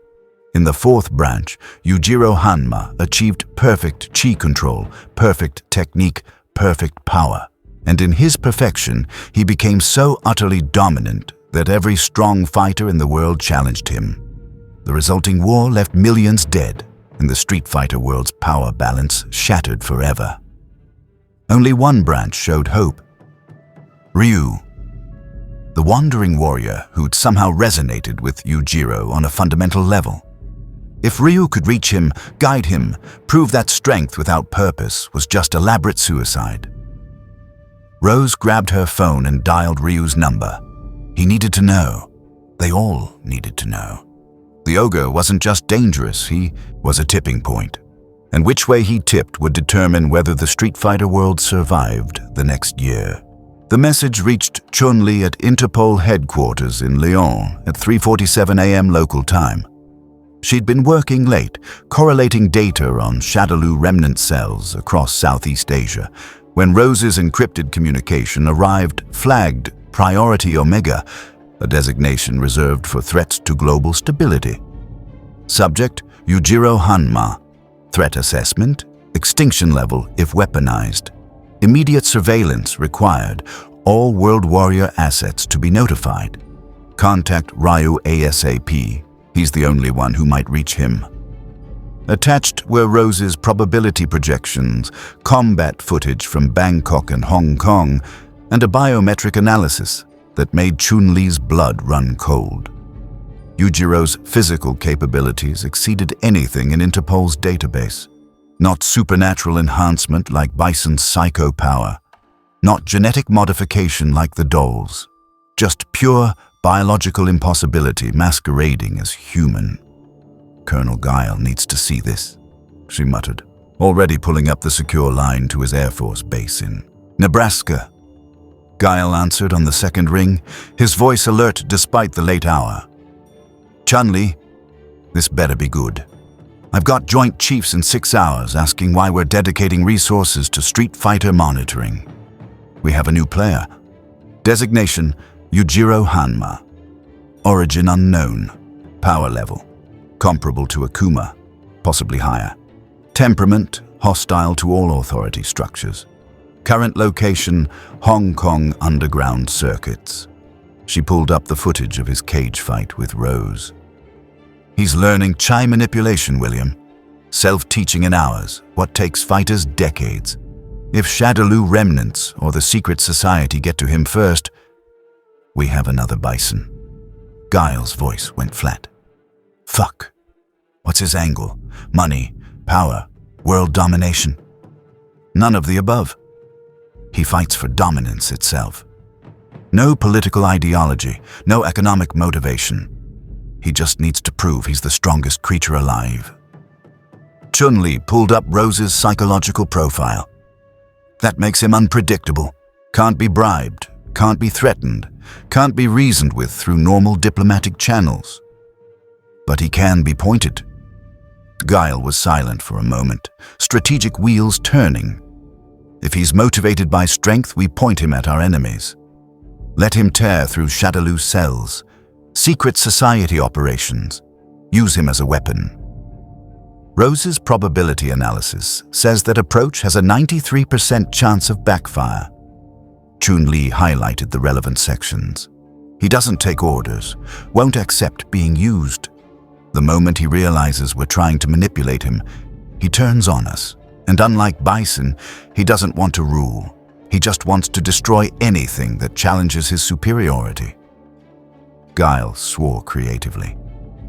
In the fourth branch, Yujiro Hanma achieved perfect chi control, perfect technique, perfect power. And in his perfection, he became so utterly dominant that every strong fighter in the world challenged him. The resulting war left millions dead, and the Street Fighter world's power balance shattered forever. Only one branch showed hope. Ryu, the wandering warrior who'd somehow resonated with Yujiro on a fundamental level. If Ryu could reach him, guide him, prove that strength without purpose was just elaborate suicide. Rose grabbed her phone and dialed Ryu's number. He needed to know. They all needed to know. The ogre wasn't just dangerous, he was a tipping point. And which way he tipped would determine whether the Street Fighter world survived the next year. The message reached Chun-Li at Interpol headquarters in Lyon at 3:47 a.m. local time. She'd been working late, correlating data on Shadaloo remnant cells across Southeast Asia, when Rose's encrypted communication arrived flagged Priority Omega, a designation reserved for threats to global stability. Subject, Yujiro Hanma. Threat assessment, extinction level if weaponized. Immediate surveillance required, all World Warrior assets to be notified. Contact Ryu ASAP. He's the only one who might reach him. Attached were Rose's probability projections, combat footage from Bangkok and Hong Kong, and a biometric analysis that made Chun-Li's blood run cold. Yujiro's physical capabilities exceeded anything in Interpol's database. Not supernatural enhancement like Bison's psycho power, not genetic modification like the dolls, just pure biological impossibility masquerading as human. Colonel Gill needs to see this, she muttered, already pulling up the secure line to his Air Force base in Nebraska. Gill answered on the second ring, his voice alert despite the late hour. Chun-Li, this better be good. I've got Joint Chiefs in 6 hours asking why we're dedicating resources to Street Fighter monitoring. We have a new player. Designation, Yujiro Hanma. Origin unknown. Power level. Comparable to Akuma, possibly higher. Temperament, hostile to all authority structures. Current location, Hong Kong underground circuits. She pulled up the footage of his cage fight with Rose. He's learning chi manipulation, William. Self-teaching in hours, what takes fighters decades. If Shadowloo remnants or the secret society get to him first, we have another Bison. Guile's voice went flat. Fuck. What's his angle? Money, power, world domination? None of the above. He fights for dominance itself. No political ideology, no economic motivation. He just needs to prove he's the strongest creature alive. Chun-Li pulled up Rose's psychological profile. That makes him unpredictable. Can't be bribed, can't be threatened, can't be reasoned with through normal diplomatic channels. But he can be pointed. Gill was silent for a moment, strategic wheels turning. If he's motivated by strength, we point him at our enemies. Let him tear through Shadowloo cells, secret society operations. Use him as a weapon. Rose's probability analysis says that approach has a 93% chance of backfire. Chun-Li highlighted the relevant sections. He doesn't take orders, won't accept being used. The moment he realizes we're trying to manipulate him, he turns on us. And unlike Bison, he doesn't want to rule. He just wants to destroy anything that challenges his superiority. Gill swore creatively.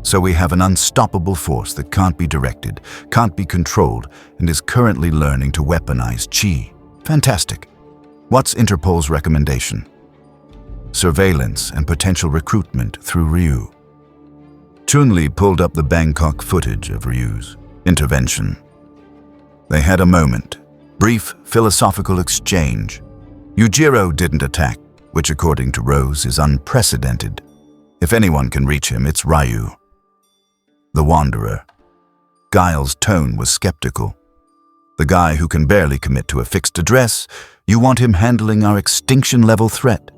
So we have an unstoppable force that can't be directed, can't be controlled, and is currently learning to weaponize Chi. Fantastic. What's Interpol's recommendation? Surveillance and potential recruitment through Ryu. Chun-Li pulled up the Bangkok footage of Ryu's intervention. They had a moment, brief philosophical exchange. Yujiro didn't attack, which according to Rose is unprecedented. If anyone can reach him, it's Ryu. The Wanderer. Gill's tone was skeptical. The guy who can barely commit to a fixed address, you want him handling our extinction-level threat.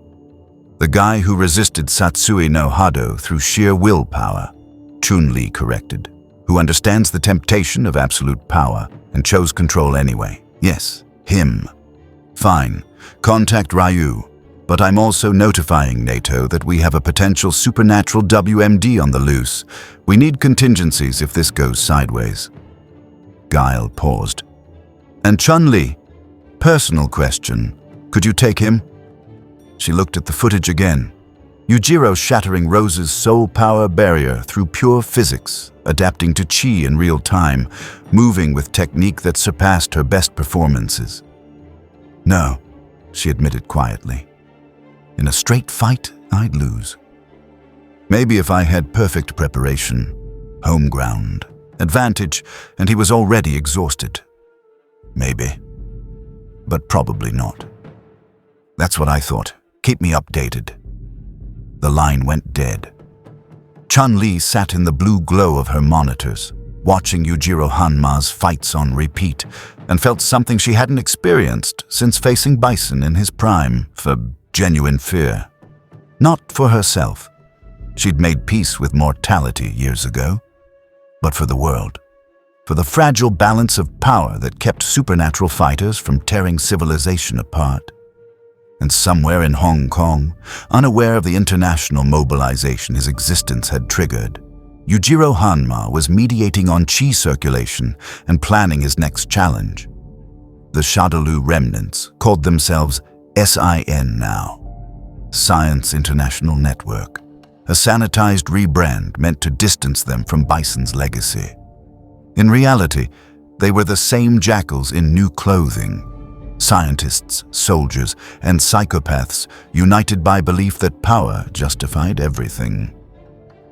The guy who resisted Satsui no Hado through sheer willpower, Chun-Li corrected, who understands the temptation of absolute power and chose control anyway. Yes, him. Fine, contact Ryu, but I'm also notifying NATO that we have a potential supernatural WMD on the loose. We need contingencies if this goes sideways. Gill paused. And Chun-Li, personal question, could you take him? She looked at the footage again. Yujiro shattering Rose's soul power barrier through pure physics, adapting to Chi in real time, moving with technique that surpassed her best performances. No, she admitted quietly. In a straight fight, I'd lose. Maybe if I had perfect preparation, home ground, advantage, and he was already exhausted. Maybe. But probably not. That's what I thought. Keep me updated. The line went dead. Chun-Li sat in the blue glow of her monitors, watching Yujiro Hanma's fights on repeat, and felt something she hadn't experienced since facing Bison in his prime for genuine fear. Not for herself. She'd made peace with mortality years ago, but for the world. For the fragile balance of power that kept supernatural fighters from tearing civilization apart. And somewhere in Hong Kong, unaware of the international mobilization his existence had triggered, Yujiro Hanma was mediating on Chi circulation and planning his next challenge. The Shadowloo remnants called themselves S.I.N. now. Science International Network, a sanitized rebrand meant to distance them from Bison's legacy. In reality, they were the same jackals in new clothing. Scientists, soldiers, and psychopaths united by belief that power justified everything.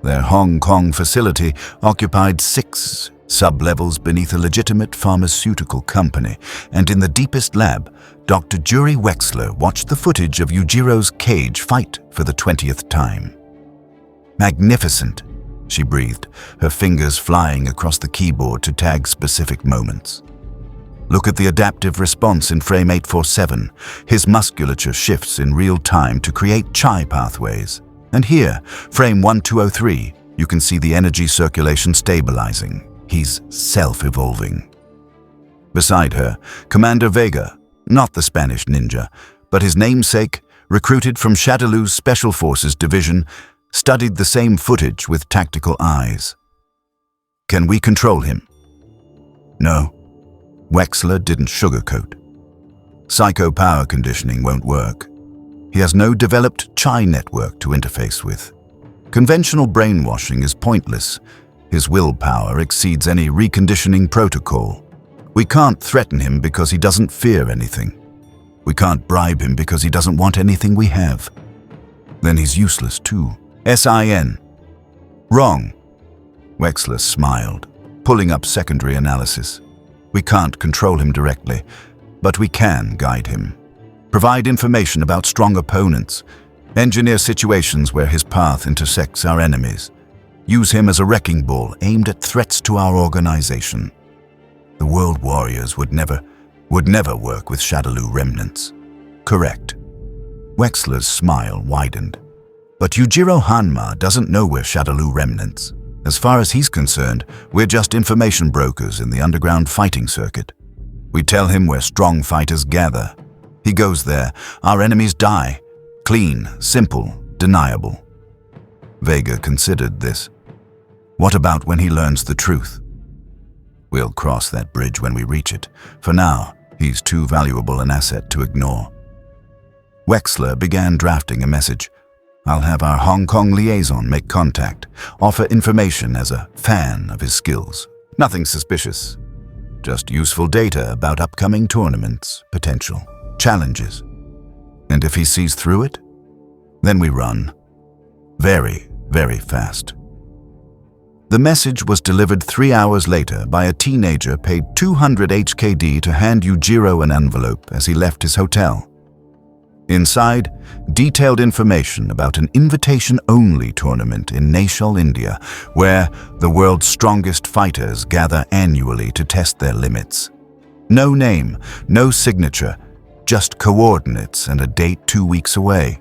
Their Hong Kong facility occupied 6 sub-levels beneath a legitimate pharmaceutical company, and in the deepest lab, Dr. Jury Wexler watched the footage of Yujiro's cage fight for the 20th time. Magnificent, she breathed, her fingers flying across the keyboard to tag specific moments. Look at the adaptive response in frame 847. His musculature shifts in real time to create Chi pathways. And here, frame 1203, you can see the energy circulation stabilizing. He's self-evolving. Beside her, Commander Vega, not the Spanish ninja, but his namesake, recruited from Shadowloo's Special Forces Division, studied the same footage with tactical eyes. Can we control him? No. Wexler didn't sugarcoat. Psycho power conditioning won't work. He has no developed chi network to interface with. Conventional brainwashing is pointless. His willpower exceeds any reconditioning protocol. We can't threaten him because he doesn't fear anything. We can't bribe him because he doesn't want anything we have. Then he's useless too. S.I.N. Wrong. Wexler smiled, pulling up secondary analysis. We can't control him directly, but we can guide him. Provide information about strong opponents. Engineer situations where his path intersects our enemies. Use him as a wrecking ball aimed at threats to our organization. The World Warriors would never work with Shadaloo remnants. Correct. Wexler's smile widened. But Yujiro Hanma doesn't know we're Shadaloo remnants. As far as he's concerned, we're just information brokers in the underground fighting circuit. We tell him where strong fighters gather. He goes there, our enemies die. Clean, simple, deniable. Vega considered this. What about when he learns the truth? We'll cross that bridge when we reach it. For now, he's too valuable an asset to ignore. Wexler began drafting a message. I'll have our Hong Kong liaison make contact, offer information as a fan of his skills. Nothing suspicious. Just useful data about upcoming tournaments, potential, challenges. And if he sees through it, then we run. Very, very fast. The message was delivered 3 hours later by a teenager paid 200 HKD to hand Yujiro an envelope as he left his hotel. Inside, detailed information about an invitation-only tournament in Naishal, India, where the world's strongest fighters gather annually to test their limits. No name, no signature, just coordinates and a date 2 weeks away.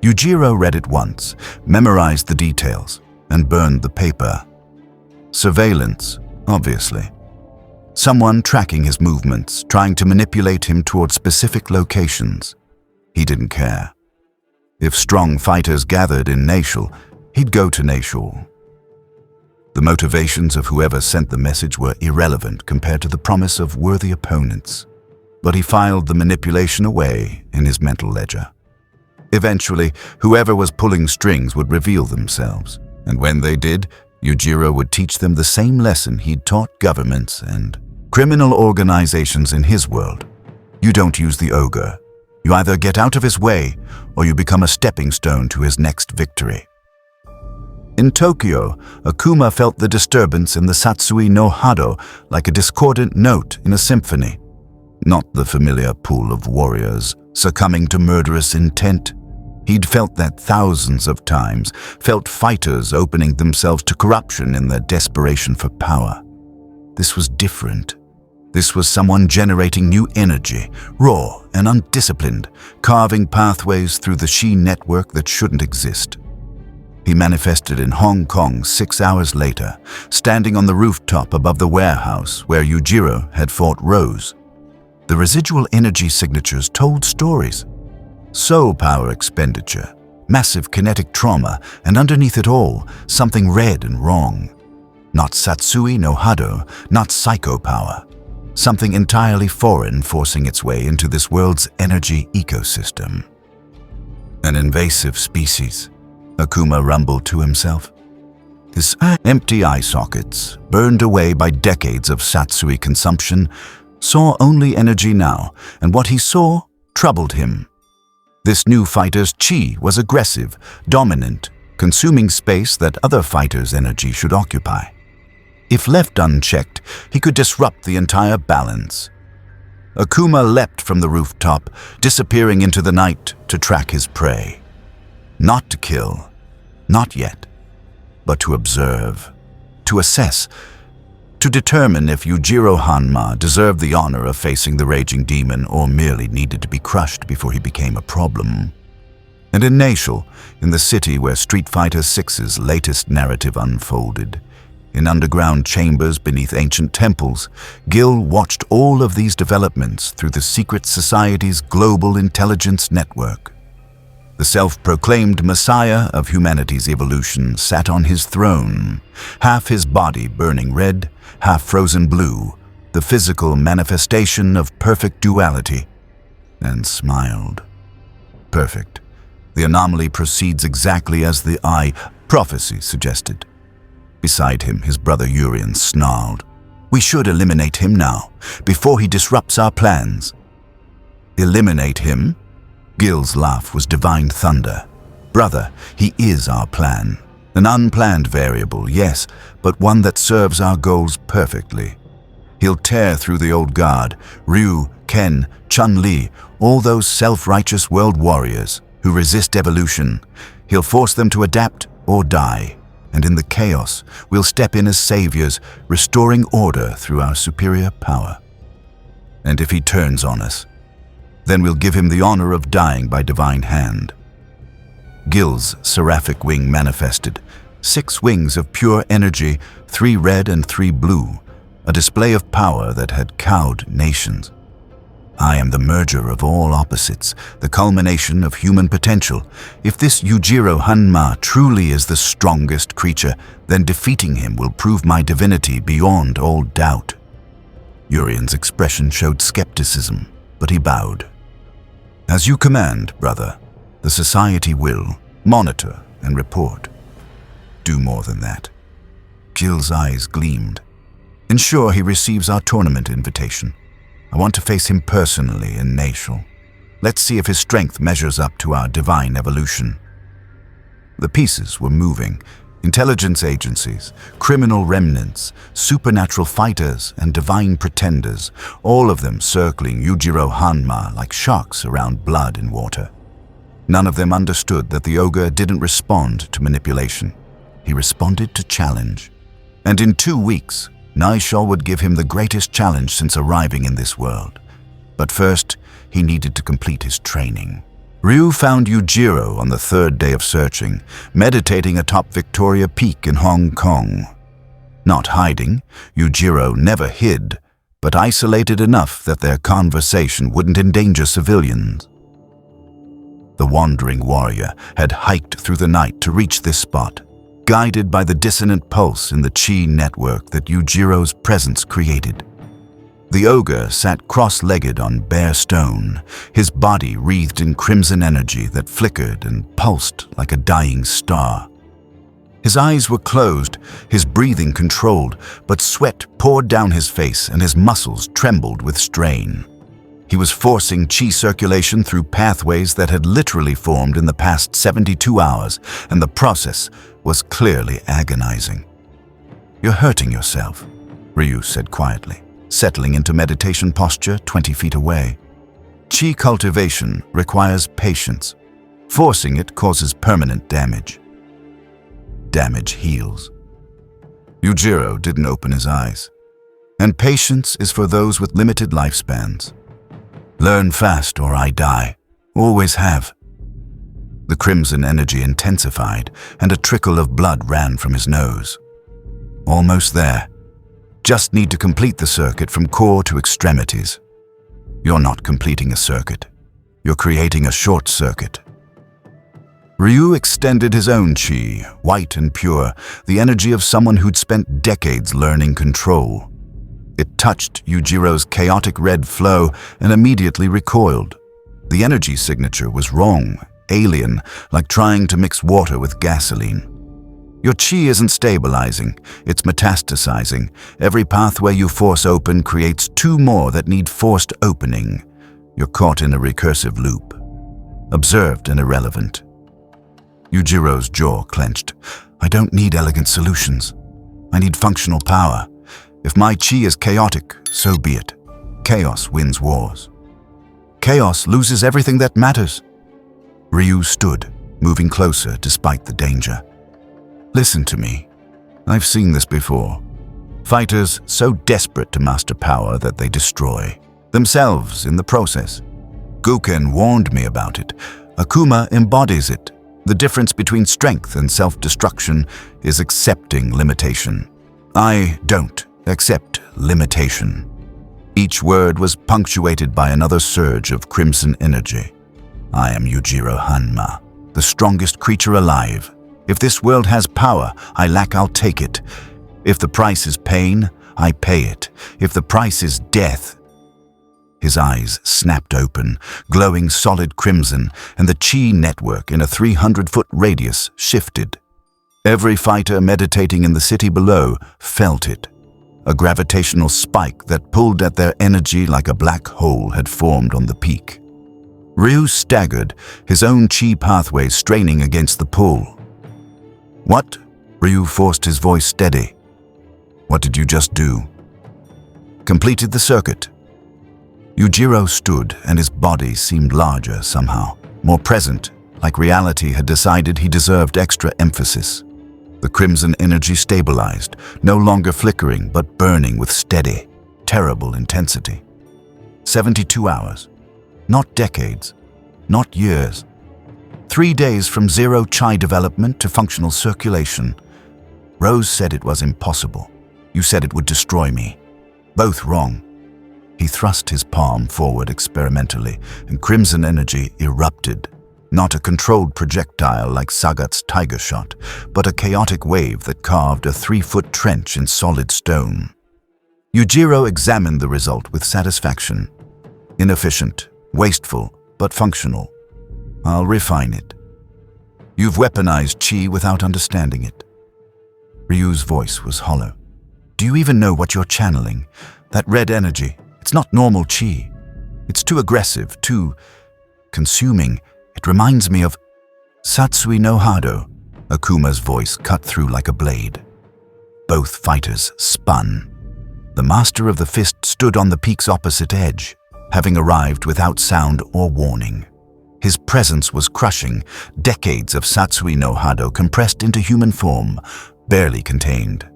Yujiro read it once, memorized the details, and burned the paper. Surveillance, obviously. Someone tracking his movements, trying to manipulate him toward specific locations. He didn't care. If strong fighters gathered in Naishal, he'd go to Naishal. The motivations of whoever sent the message were irrelevant compared to the promise of worthy opponents, but he filed the manipulation away in his mental ledger. Eventually, whoever was pulling strings would reveal themselves, and when they did, Yujiro would teach them the same lesson he'd taught governments and criminal organizations in his world. You don't use the Ogre. You either get out of his way, or you become a stepping stone to his next victory. In Tokyo, Akuma felt the disturbance in the Satsui no Hado like a discordant note in a symphony. Not the familiar pool of warriors succumbing to murderous intent. He'd felt that thousands of times, felt fighters opening themselves to corruption in their desperation for power. This was different. This was someone generating new energy, raw and undisciplined, carving pathways through the S.I.N network that shouldn't exist. He manifested in Hong Kong 6 hours later, standing on the rooftop above the warehouse where Yujiro had fought Rose. The residual energy signatures told stories. Soul power expenditure, massive kinetic trauma, and underneath it all, something red and wrong. Not Satsui no Hado, not psycho power. Something entirely foreign forcing its way into this world's energy ecosystem. An invasive species, Akuma rumbled to himself. His empty eye sockets, burned away by decades of Satsui consumption, saw only energy now, and what he saw troubled him. This new fighter's chi was aggressive, dominant, consuming space that other fighters' energy should occupy. If left unchecked, he could disrupt the entire balance. Akuma leapt from the rooftop, disappearing into the night to track his prey. Not to kill, not yet, but to observe, to assess, to determine if Yujiro Hanma deserved the honor of facing the raging demon or merely needed to be crushed before he became a problem. And in Naishal, in the city where Street Fighter VI's latest narrative unfolded, in underground chambers beneath ancient temples, Gill watched all of these developments through the secret society's global intelligence network. The self-proclaimed messiah of humanity's evolution sat on his throne, half his body burning red, half frozen blue, the physical manifestation of perfect duality. and smiled. Perfect. The anomaly proceeds exactly as the eye prophecy suggested. Beside him, his brother Urian snarled. We should eliminate him now, before he disrupts our plans. Eliminate him? Gill's laugh was divine thunder. Brother, he is our plan. An unplanned variable, yes, but one that serves our goals perfectly. He'll tear through the old guard, Ryu, Ken, Chun-Li, all those self-righteous world warriors who resist evolution. He'll force them to adapt or die. And in the chaos, we'll step in as saviors, restoring order through our superior power. And if he turns on us, then we'll give him the honor of dying by divine hand. Gill's seraphic wing manifested, 6 wings of pure energy, 3 red and 3 blue, a display of power that had cowed nations. I am the merger of all opposites, the culmination of human potential. If this Yujiro Hanma truly is the strongest creature, then defeating him will prove my divinity beyond all doubt. Urian's expression showed skepticism, but he bowed. As you command, brother, the society will monitor and report. Do more than that. Gill's eyes gleamed. Ensure he receives our tournament invitation. I want to face him personally in Nashal. Let's see if his strength measures up to our divine evolution. The pieces were moving. Intelligence agencies, criminal remnants, supernatural fighters, and divine pretenders, all of them circling Yujiro Hanma like sharks around blood in water. None of them understood that the ogre didn't respond to manipulation. He responded to challenge. And in 2 weeks, Nashal would give him the greatest challenge since arriving in this world. But first, he needed to complete his training. Ryu found Yujiro on the 3rd day of searching, meditating atop Victoria Peak in Hong Kong. Not hiding, Yujiro never hid, but isolated enough that their conversation wouldn't endanger civilians. The wandering warrior had hiked through the night to reach this spot, guided by the dissonant pulse in the chi network that Yujiro's presence created. The ogre sat cross-legged on bare stone, his body wreathed in crimson energy that flickered and pulsed like a dying star. His eyes were closed, his breathing controlled, but sweat poured down his face and his muscles trembled with strain. He was forcing chi circulation through pathways that had literally formed in the past 72 hours, and the process was clearly agonizing. You're hurting yourself, Ryu said quietly, settling into meditation posture 20 feet away. Chi cultivation requires patience. Forcing it causes permanent damage. Damage heals. Yujiro didn't open his eyes. And patience is for those with limited lifespans. Learn fast or I die. Always have. The crimson energy intensified, and a trickle of blood ran from his nose. Almost there. Just need to complete the circuit from core to extremities. You're not completing a circuit. You're creating a short circuit. Ryu extended his own chi, white and pure, the energy of someone who'd spent decades learning control. It touched Yujiro's chaotic red flow and immediately recoiled. The energy signature was wrong, alien, like trying to mix water with gasoline. Your chi isn't stabilizing, it's metastasizing. Every pathway you force open creates 2 more that need forced opening. You're caught in a recursive loop. Observed and irrelevant. Yujiro's jaw clenched. I don't need elegant solutions. I need functional power. If my chi is chaotic, so be it. Chaos wins wars. Chaos loses everything that matters. Ryu stood, moving closer despite the danger. Listen to me. I've seen this before. Fighters so desperate to master power that they destroy themselves in the process. Guken warned me about it. Akuma embodies it. The difference between strength and self-destruction is accepting limitation. I don't accept limitation. Each word was punctuated by another surge of crimson energy. I am Yujiro Hanma, the strongest creature alive. If this world has power I lack, I'll take it. If the price is pain, I pay it. If the price is death. His eyes snapped open, glowing solid crimson, and the chi network in a 300-foot radius shifted. Every fighter meditating in the city below felt it. A gravitational spike that pulled at their energy like a black hole had formed on the peak. Ryu staggered, his own chi pathway straining against the pull. "What?" Ryu forced his voice steady. "What did you just do?" "Completed the circuit." Yujiro stood, and his body seemed larger somehow, more present, like reality had decided he deserved extra emphasis. The crimson energy stabilized, no longer flickering but burning with steady, terrible intensity. 72 hours. Not decades. Not years. 3 days from zero chi development to functional circulation. Rose said it was impossible. You said it would destroy me. Both wrong. He thrust his palm forward experimentally, and crimson energy erupted. Not a controlled projectile like Sagat's tiger shot, but a chaotic wave that carved a 3-foot trench in solid stone. Yujiro examined the result with satisfaction. Inefficient, wasteful, but functional. I'll refine it. You've weaponized chi without understanding it. Ryu's voice was hollow. Do you even know what you're channeling? That red energy, it's not normal chi. It's too aggressive, too consuming. It reminds me of Satsui no Hado. Akuma's voice cut through like a blade. Both fighters spun. The master of the fist stood on the peak's opposite edge, having arrived without sound or warning. His presence was crushing, decades of Satsui no Hado compressed into human form, barely contained.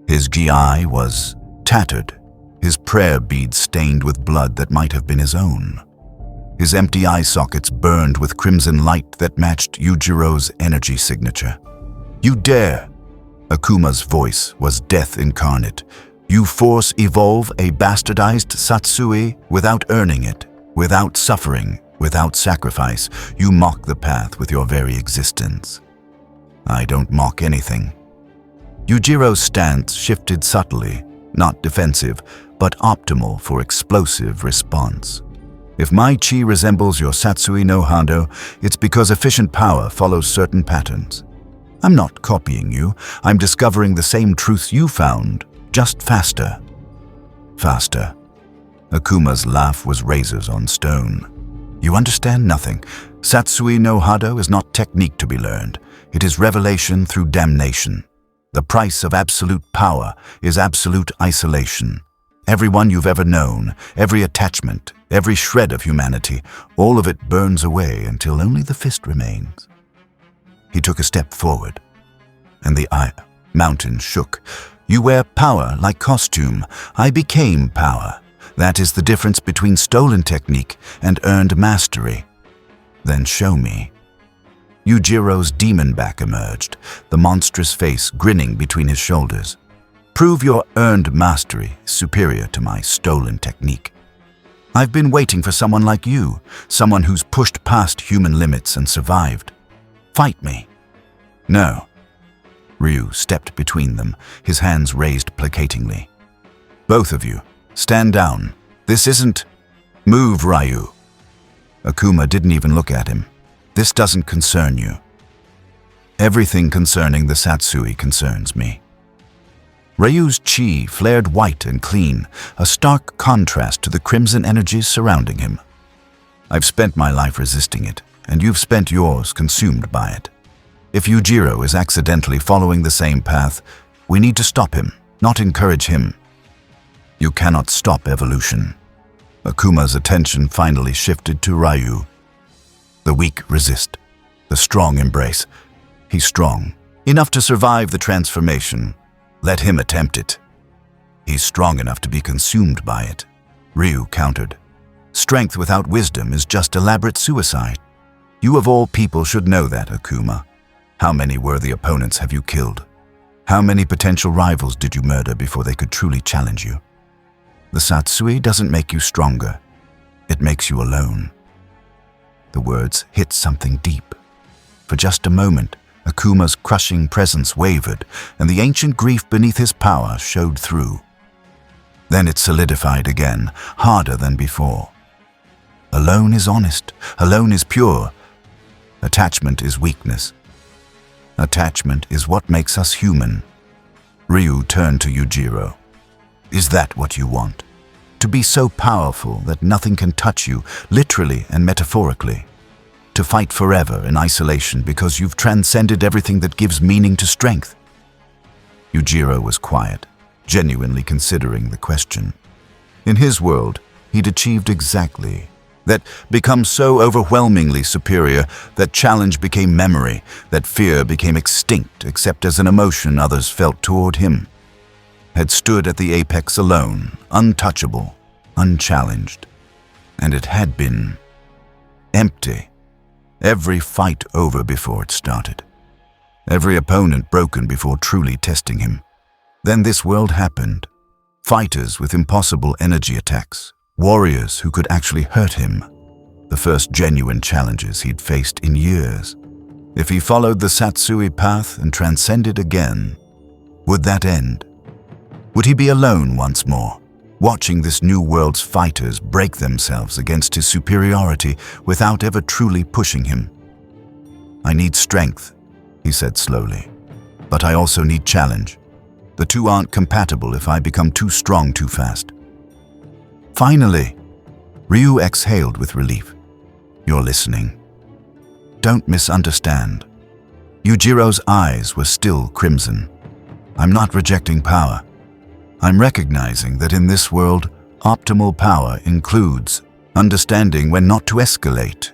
His gi was tattered, his prayer beads stained with blood that might have been his own. His empty eye sockets burned with crimson light that matched Yujiro's energy signature. You dare! Akuma's voice was death incarnate. You force evolve a bastardized Satsui without earning it, without suffering, without sacrifice. You mock the path with your very existence. I don't mock anything. Yujiro's stance shifted subtly, not defensive, but optimal for explosive response. If my chi resembles your Satsui no Hado, it's because efficient power follows certain patterns. I'm not copying you, I'm discovering the same truths you found, just faster. Faster. Akuma's laugh was razors on stone. You understand nothing. Satsui no Hado is not technique to be learned. It is revelation through damnation. The price of absolute power is absolute isolation. Everyone you've ever known, every attachment, every shred of humanity, all of it burns away until only the fist remains. He took a step forward, and the mountain shook. You wear power like costume. I became power. That is the difference between stolen technique and earned mastery. Then show me. Yujiro's demon back emerged, the monstrous face grinning between his shoulders. Prove your earned mastery superior to my stolen technique. I've been waiting for someone like you, someone who's pushed past human limits and survived. Fight me. No. Ryu stepped between them, his hands raised placatingly. Both of you, stand down. This isn't... Move, Ryu. Akuma didn't even look at him. This doesn't concern you. Everything concerning the Satsui concerns me. Ryu's chi flared white and clean, a stark contrast to the crimson energies surrounding him. I've spent my life resisting it, and you've spent yours consumed by it. If Yujiro is accidentally following the same path, we need to stop him, not encourage him. You cannot stop evolution. Akuma's attention finally shifted to Ryu. The weak resist. The strong embrace. He's strong, enough to survive the transformation. Let him attempt it. He's strong enough to be consumed by it. Ryu countered. Strength without wisdom is just elaborate suicide. You of all people should know that, Akuma. How many worthy opponents have you killed? How many potential rivals did you murder before they could truly challenge you? The Satsui doesn't make you stronger. It makes you alone. The words hit something deep. For just a moment, Akuma's crushing presence wavered, and the ancient grief beneath his power showed through. Then it solidified again, harder than before. Alone is honest. Alone is pure. Attachment is weakness. Attachment is what makes us human. Ryu turned to Yujiro. Is that what you want? To be so powerful that nothing can touch you, literally and metaphorically? To fight forever in isolation because you've transcended everything that gives meaning to strength? Yujiro was quiet, genuinely considering the question. In his world, he'd achieved exactly that, become so overwhelmingly superior that challenge became memory, that fear became extinct except as an emotion others felt toward him. Had stood at the apex alone, untouchable, unchallenged. And it had been empty. Every fight over before it started. Every opponent broken before truly testing him. Then this world happened. Fighters with impossible energy attacks. Warriors who could actually hurt him. The first genuine challenges he'd faced in years. If he followed the Satsui path and transcended again, would that end? Would he be alone once more, watching this new world's fighters break themselves against his superiority without ever truly pushing him? I need strength, he said slowly, but I also need challenge. The two aren't compatible if I become too strong too fast. Finally, Ryu exhaled with relief. You're listening. Don't misunderstand. Yujiro's eyes were still crimson. I'm not rejecting power. I'm recognizing that in this world, optimal power includes understanding when not to escalate,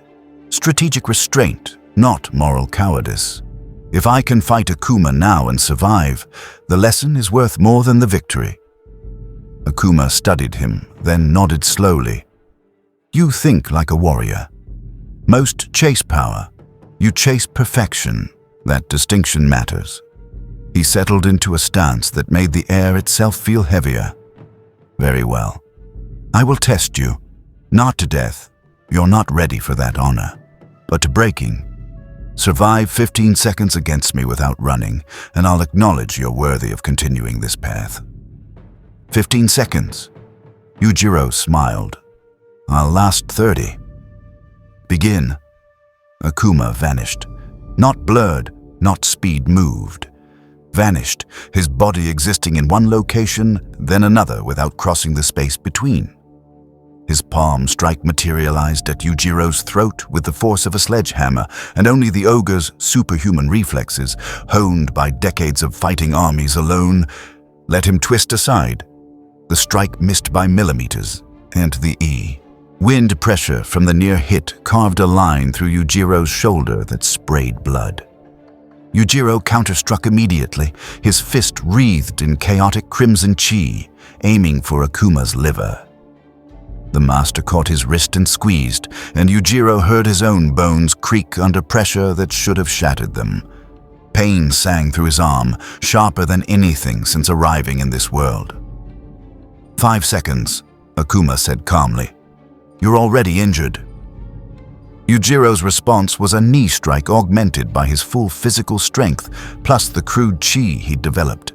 strategic restraint, not moral cowardice. If I can fight Akuma now and survive, the lesson is worth more than the victory. Akuma studied him, then nodded slowly. You think like a warrior. Most chase power. You chase perfection. That distinction matters. He settled into a stance that made the air itself feel heavier. Very well. I will test you. Not to death. You're not ready for that honor. But to breaking. Survive 15 seconds against me without running, and I'll acknowledge you're worthy of continuing this path. 15 seconds. Yujiro smiled. I'll last 30. Begin. Akuma vanished. Not blurred, not speed moved. Vanished, his body existing in one location, then another without crossing the space between. His palm strike materialized at Yujiro's throat with the force of a sledgehammer, and only the ogre's superhuman reflexes, honed by decades of fighting armies alone, let him twist aside. The strike missed by millimeters, and the E. Wind pressure from the near hit carved a line through Yujiro's shoulder that sprayed blood. Yujiro counterstruck immediately, his fist wreathed in chaotic crimson chi, aiming for Akuma's liver. The master caught his wrist and squeezed, and Yujiro heard his own bones creak under pressure that should have shattered them. Pain sang through his arm, sharper than anything since arriving in this world. 5 seconds, Akuma said calmly. You're already injured. Yujiro's response was a knee strike augmented by his full physical strength, plus the crude chi he'd developed.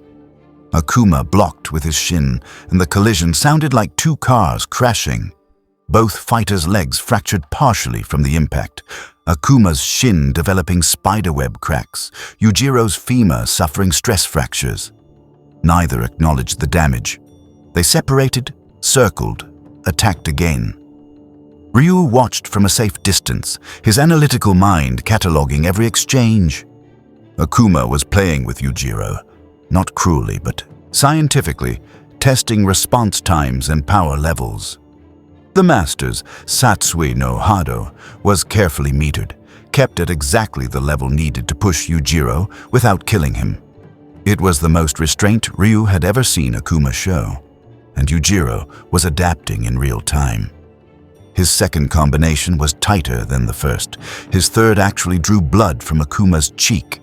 Akuma blocked with his shin, and the collision sounded like two cars crashing. Both fighters' legs fractured partially from the impact, Akuma's shin developing spiderweb cracks, Yujiro's femur suffering stress fractures. Neither acknowledged the damage. They separated, circled, attacked again. Ryu watched from a safe distance, his analytical mind cataloging every exchange. Akuma was playing with Yujiro, not cruelly but scientifically, testing response times and power levels. The master's Satsui no Hado was carefully metered, kept at exactly the level needed to push Yujiro without killing him. It was the most restraint Ryu had ever seen Akuma show, and Yujiro was adapting in real time. His second combination was tighter than the first. His third actually drew blood from Akuma's cheek.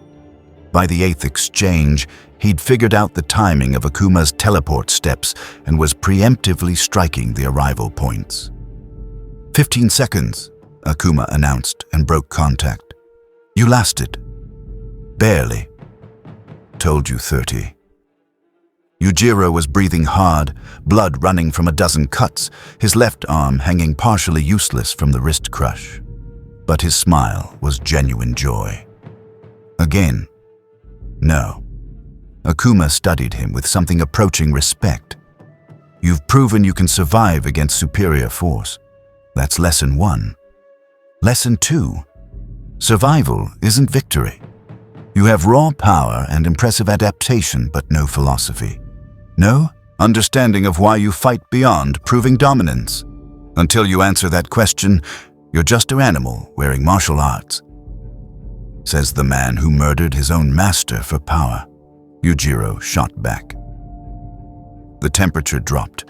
By the 8th exchange, he'd figured out the timing of Akuma's teleport steps and was preemptively striking the arrival points. 15 seconds, Akuma announced and broke contact. You lasted. Barely. Told you 30. Yujiro was breathing hard, blood running from a dozen cuts, his left arm hanging partially useless from the wrist crush. But his smile was genuine joy. Again, no. Akuma studied him with something approaching respect. You've proven you can survive against superior force. That's lesson 1. Lesson 2. Survival isn't victory. You have raw power and impressive adaptation, but no philosophy. No understanding of why you fight beyond proving dominance. Until you answer that question, you're just an animal wearing martial arts. Says the man who murdered his own master for power. Yujiro shot back. The temperature dropped.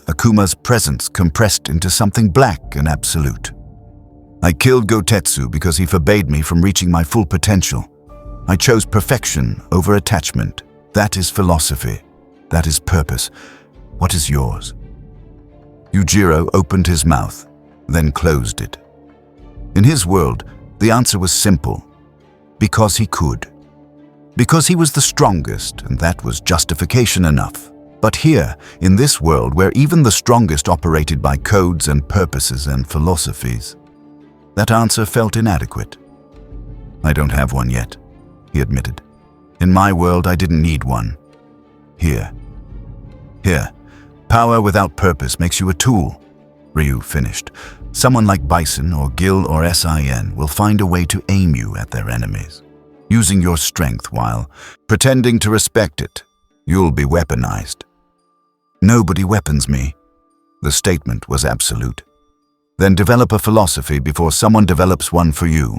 Akuma's presence compressed into something black and absolute. I killed Gotetsu because he forbade me from reaching my full potential. I chose perfection over attachment. That is philosophy. That is purpose. What is yours? Yujiro opened his mouth, then closed it. In his world, the answer was simple. Because he could. Because he was the strongest, and that was justification enough. But here, in this world where even the strongest operated by codes and purposes and philosophies, that answer felt inadequate. I don't have one yet, he admitted. In my world, I didn't need one. Here, power without purpose makes you a tool, Ryu finished. Someone like Bison or Gill or S.I.N. will find a way to aim you at their enemies. Using your strength while pretending to respect it, you'll be weaponized. Nobody weapons me. The statement was absolute. Then develop a philosophy before someone develops one for you.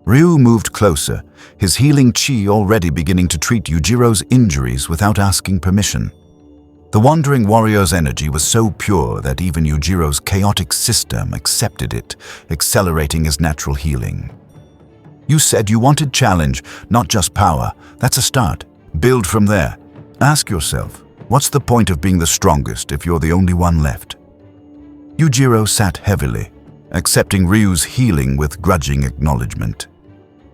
Ryu moved closer, his healing chi already beginning to treat Yujiro's injuries without asking permission. The wandering warrior's energy was so pure that even Yujiro's chaotic system accepted it, accelerating his natural healing. You said you wanted challenge, not just power. That's a start. Build from there. Ask yourself, what's the point of being the strongest if you're the only one left? Yujiro sat heavily, accepting Ryu's healing with grudging acknowledgement.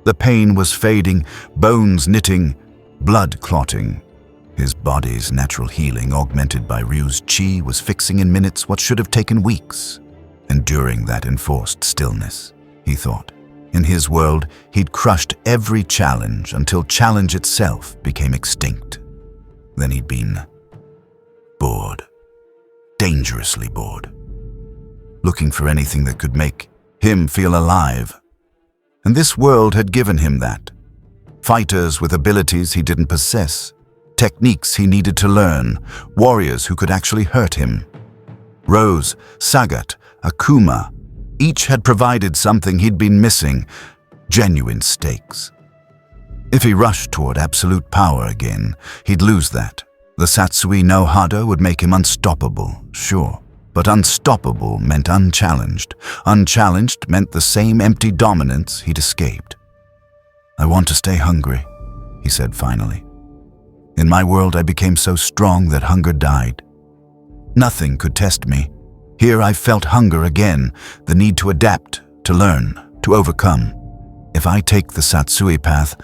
The pain was fading, bones knitting, blood clotting. His body's natural healing, augmented by Ryu's chi, was fixing in minutes what should have taken weeks. Enduring that enforced stillness, he thought. In his world, he'd crushed every challenge until challenge itself became extinct. Then he'd been bored. Dangerously bored. Looking for anything that could make him feel alive. And this world had given him that. Fighters with abilities he didn't possess. Techniques he needed to learn. Warriors who could actually hurt him. Rose, Sagat, Akuma, each had provided something he'd been missing, genuine stakes. If he rushed toward absolute power again, he'd lose that. The Satsui no Hado would make him unstoppable, sure. But unstoppable meant unchallenged. Unchallenged meant the same empty dominance he'd escaped. I want to stay hungry, he said finally. In my world, I became so strong that hunger died. Nothing could test me. Here I felt hunger again, the need to adapt, to learn, to overcome. If I take the Satsui path,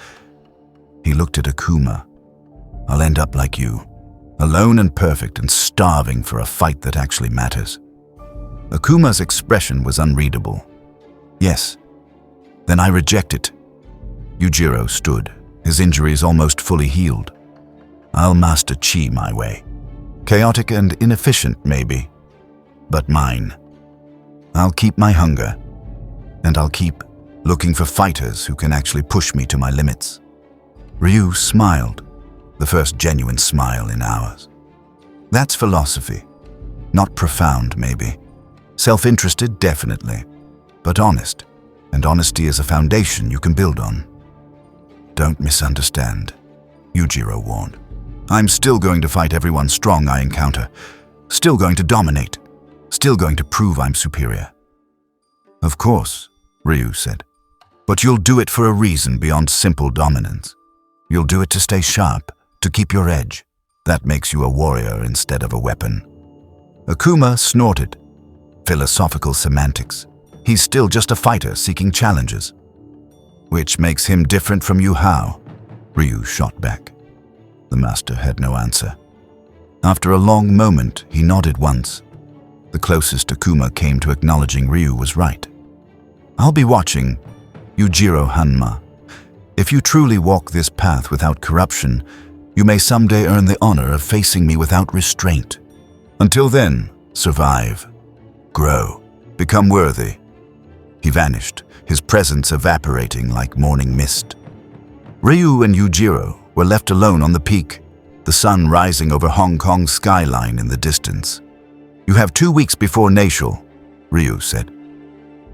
he looked at Akuma. I'll end up like you, alone and perfect and starving for a fight that actually matters. Akuma's expression was unreadable. Yes. Then I reject it. Yujiro stood, his injuries almost fully healed. I'll master chi my way. Chaotic and inefficient, maybe. But mine. I'll keep my hunger, and I'll keep looking for fighters who can actually push me to my limits. Ryu smiled, the first genuine smile in hours. That's philosophy. Not profound, maybe. Self-interested, definitely. But honest, and honesty is a foundation you can build on. Don't misunderstand, Yujiro warned. I'm still going to fight everyone strong I encounter. Still going to dominate. Still going to prove I'm superior. Of course, Ryu said. But you'll do it for a reason beyond simple dominance. You'll do it to stay sharp, to keep your edge. That makes you a warrior instead of a weapon. Akuma snorted. Philosophical semantics. He's still just a fighter seeking challenges. Which makes him different from you how? Ryu shot back. The master had no answer. After a long moment, he nodded once. The closest Akuma came to acknowledging Ryu was right. "I'll be watching, Yujiro Hanma. If you truly walk this path without corruption, you may someday earn the honor of facing me without restraint. Until then, survive, grow, become worthy." He vanished, his presence evaporating like morning mist. Ryu and Yujiro were left alone on the peak, the sun rising over Hong Kong's skyline in the distance. "You have 2 weeks before Nashul," Ryu said.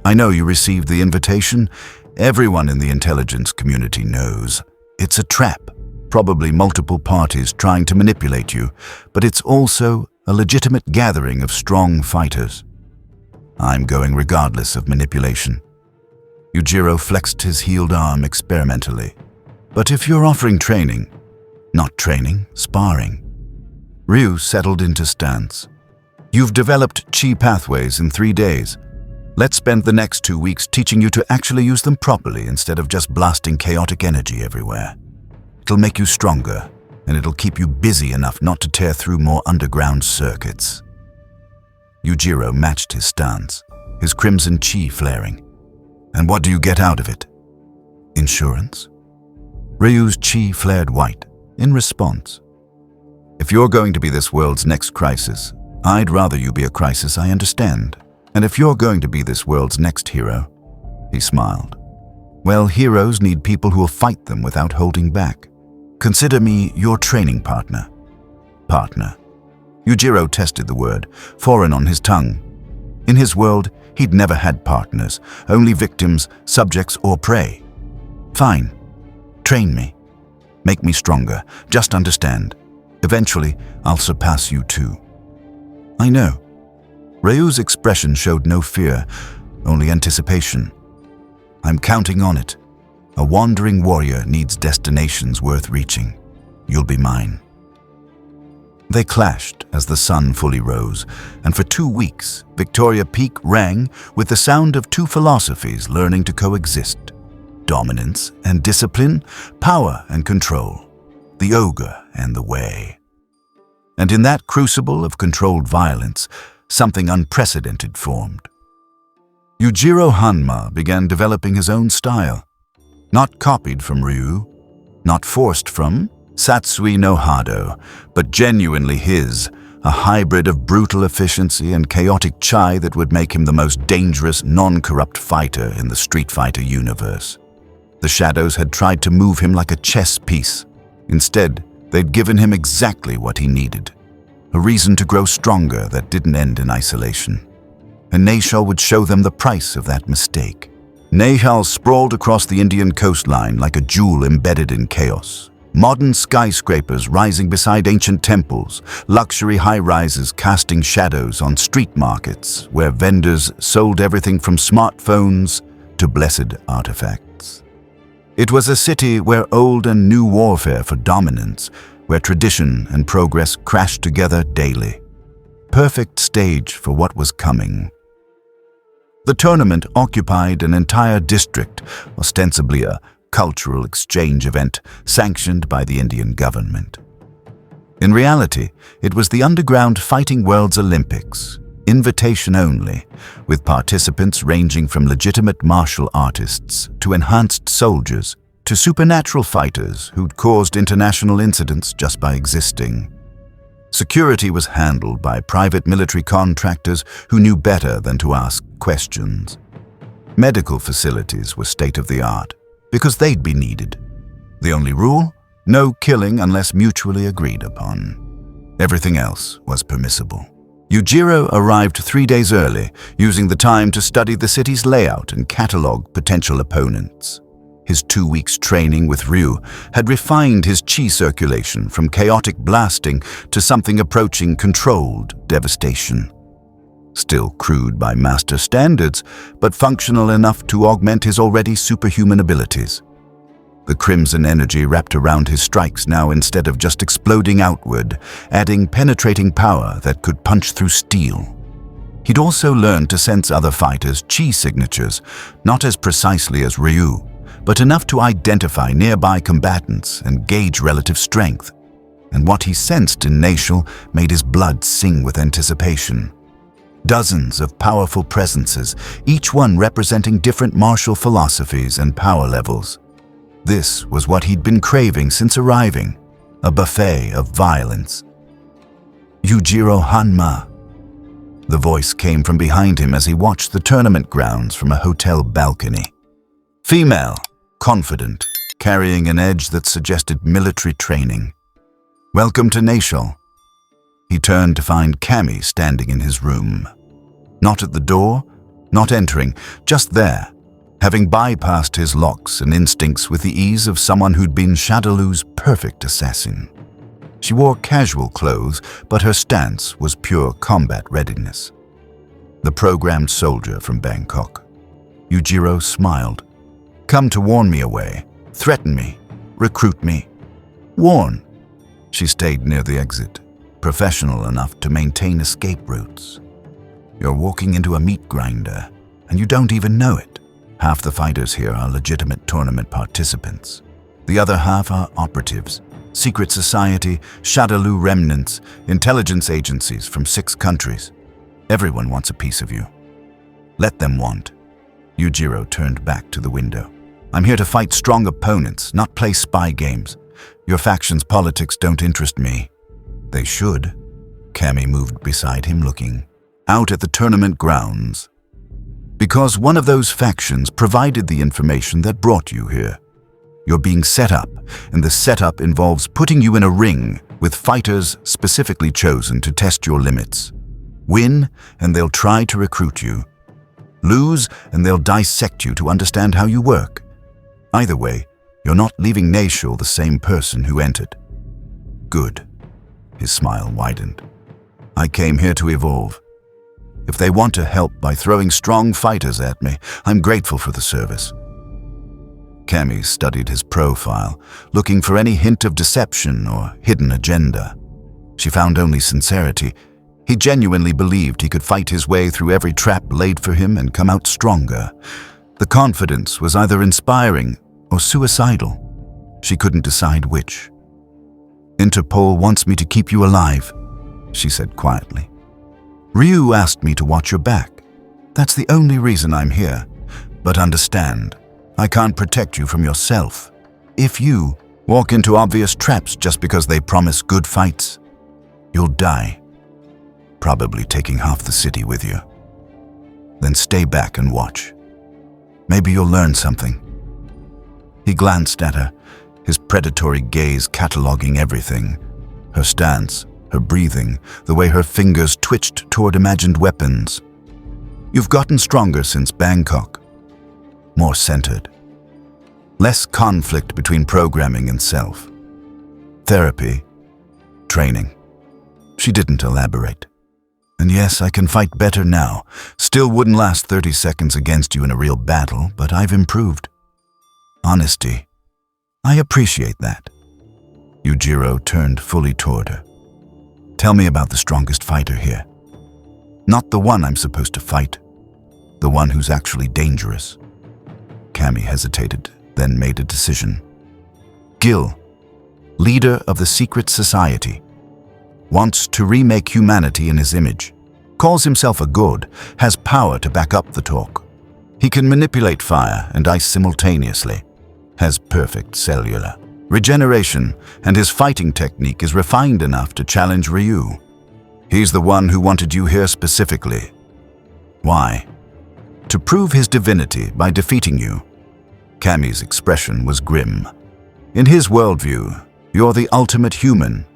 "I know you received the invitation. Everyone in the intelligence community knows. It's a trap, probably multiple parties trying to manipulate you, but it's also a legitimate gathering of strong fighters. I'm going regardless of manipulation." Yujiro flexed his healed arm experimentally. "But if you're offering training—" "Not training, sparring." Ryu settled into stance. "You've developed chi pathways in 3 days. Let's spend the next 2 weeks teaching you to actually use them properly instead of just blasting chaotic energy everywhere. It'll make you stronger, and it'll keep you busy enough not to tear through more underground circuits." Yujiro matched his stance, his crimson chi flaring. "And what do you get out of it?" "Insurance?" Ryu's chi flared white, in response. "If you're going to be this world's next crisis, I'd rather you be a crisis I understand. And if you're going to be this world's next hero," he smiled, "well, heroes need people who will fight them without holding back. Consider me your training partner." Partner. Yujiro tested the word, foreign on his tongue. In his world, he'd never had partners, only victims, subjects, or prey. "Fine. Train me. Make me stronger. Just understand. Eventually, I'll surpass you too." "I know." Ryu's expression showed no fear, only anticipation. "I'm counting on it. A wandering warrior needs destinations worth reaching. You'll be mine." They clashed as the sun fully rose, and for 2 weeks, Victoria Peak rang with the sound of 2 philosophies learning to coexist: dominance and discipline, power and control, the Ogre and the Way. And in that crucible of controlled violence, something unprecedented formed. Yujiro Hanma began developing his own style, not copied from Ryu, not forced from Satsui no Hado, but genuinely his, a hybrid of brutal efficiency and chaotic chi that would make him the most dangerous, non-corrupt fighter in the Street Fighter universe. The shadows had tried to move him like a chess piece. Instead, they'd given him exactly what he needed: a reason to grow stronger that didn't end in isolation. And Nashul would show them the price of that mistake. Nashul sprawled across the Indian coastline like a jewel embedded in chaos. Modern skyscrapers rising beside ancient temples, luxury high-rises casting shadows on street markets where vendors sold everything from smartphones to blessed artifacts. It was a city where old and new warfare for dominance, where tradition and progress crashed together daily. Perfect stage for what was coming. The tournament occupied an entire district, ostensibly a cultural exchange event sanctioned by the Indian government. In reality, it was the underground fighting world's Olympics, invitation only, with participants ranging from legitimate martial artists to enhanced soldiers to supernatural fighters who'd caused international incidents just by existing. Security was handled by private military contractors who knew better than to ask questions. Medical facilities were state-of-the-art, because they'd be needed. The only rule? No killing unless mutually agreed upon. Everything else was permissible. Yujiro arrived 3 days early, using the time to study the city's layout and catalog potential opponents. His 2 weeks training with Ryu had refined his chi circulation from chaotic blasting to something approaching controlled devastation. Still crude by master standards, but functional enough to augment his already superhuman abilities. The crimson energy wrapped around his strikes now instead of just exploding outward, adding penetrating power that could punch through steel. He'd also learned to sense other fighters' chi signatures, not as precisely as Ryu, but enough to identify nearby combatants and gauge relative strength. and what he sensed in Nashel made his blood sing with anticipation. Dozens of powerful presences, each one representing different martial philosophies and power levels. This was what he'd been craving since arriving, a buffet of violence. Yujiro Hanma. The voice came from behind him as he watched the tournament grounds from a hotel balcony. Female, confident, carrying an edge that suggested military training. Welcome to Nashel. He turned to find Cammy standing in his room. Not at the door, not entering, just there, having bypassed his locks and instincts with the ease of someone who'd been Shadowloo's perfect assassin. She wore casual clothes, but her stance was pure combat readiness. The programmed soldier from Bangkok. Yujiro smiled. Come to warn me away, threaten me, recruit me. Warn. She stayed near the exit, professional enough to maintain escape routes. You're walking into a meat grinder, and you don't even know it. Half the fighters here are legitimate tournament participants. The other half are operatives, secret society, Shadowloo remnants, intelligence agencies from 6 countries. Everyone wants a piece of you. Let them want. Yujiro turned back to the window. I'm here to fight strong opponents, not play spy games. Your faction's politics don't interest me. They should. Cammy moved beside him, looking out at the tournament grounds. Because one of those factions provided the information that brought you here. You're being set up, and the setup involves putting you in a ring with fighters specifically chosen to test your limits. Win, and they'll try to recruit you. Lose, and they'll dissect you to understand how you work. Either way, you're not leaving Nashel the same person who entered. Good. His smile widened. I came here to evolve. If they want to help by throwing strong fighters at me, I'm grateful for the service. Cammy studied his profile, looking for any hint of deception or hidden agenda. She found only sincerity. He genuinely believed he could fight his way through every trap laid for him and come out stronger. The confidence was either inspiring or suicidal. She couldn't decide which. Interpol wants me to keep you alive, she said quietly. Ryu asked me to watch your back. That's the only reason I'm here. But understand, I can't protect you from yourself. If you walk into obvious traps just because they promise good fights, you'll die. Probably taking half the city with you. Then stay back and watch. Maybe you'll learn something. He glanced at her, his predatory gaze cataloging everything. Her stance, her breathing, the way her fingers twitched toward imagined weapons. You've gotten stronger since Bangkok. More centered. Less conflict between programming and self. Therapy. Training. She didn't elaborate. And yes, I can fight better now. Still wouldn't last 30 seconds against you in a real battle, but I've improved. Honesty. I appreciate that. Yujiro turned fully toward her. Tell me about the strongest fighter here. Not the one I'm supposed to fight. The one who's actually dangerous. Cammy hesitated, then made a decision. Gill, leader of the secret society. Wants to remake humanity in his image. Calls himself a god, has power to back up the talk. He can manipulate fire and ice simultaneously. Has perfect cellular regeneration, and his fighting technique is refined enough to challenge Ryu. He's the one who wanted you here specifically. Why? To prove his divinity by defeating you. Cammy's expression was grim. In his worldview, you're the ultimate human.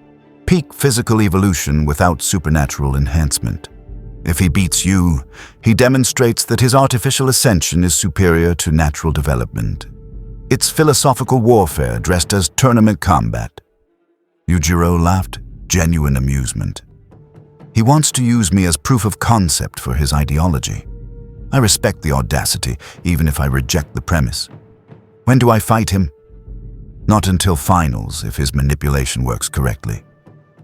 Peak physical evolution without supernatural enhancement. If he beats you, he demonstrates that his artificial ascension is superior to natural development. It's philosophical warfare dressed as tournament combat. Yujiro laughed, genuine amusement. He wants to use me as proof of concept for his ideology. I respect the audacity, even if I reject the premise. When do I fight him? Not until finals, if his manipulation works correctly.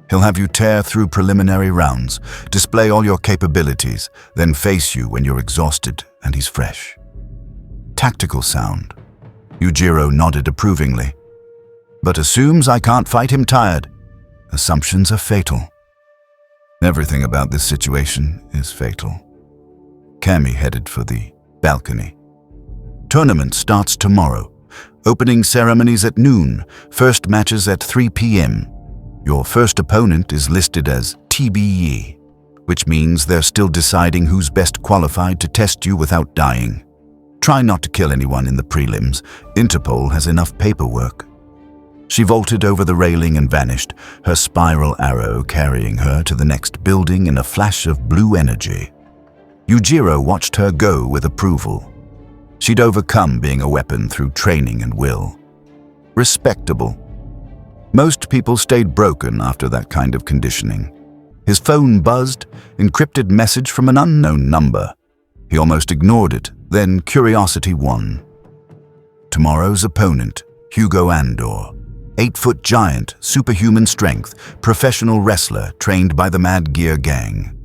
He'll have you tear through preliminary rounds, display all your capabilities, then face you when you're exhausted and he's fresh. Tactical sound. Yujiro nodded approvingly. But assumes I can't fight him tired. Assumptions are fatal. Everything about this situation is fatal. Cammy headed for the balcony. Tournament starts tomorrow. Opening ceremonies at noon, first matches at 3 p.m. Your first opponent is listed as TBE, which means they're still deciding who's best qualified to test you without dying. Try not to kill anyone in the prelims. Interpol has enough paperwork. She vaulted over the railing and vanished, her spiral arrow carrying her to the next building in a flash of blue energy. Yujiro watched her go with approval. She'd overcome being a weapon through training and will. Respectable. Most people stayed broken after that kind of conditioning. His phone buzzed, encrypted message from an unknown number. He almost ignored it, then curiosity won. Tomorrow's opponent, Hugo Andor. 8-foot giant, superhuman strength, professional wrestler trained by the Mad Gear gang.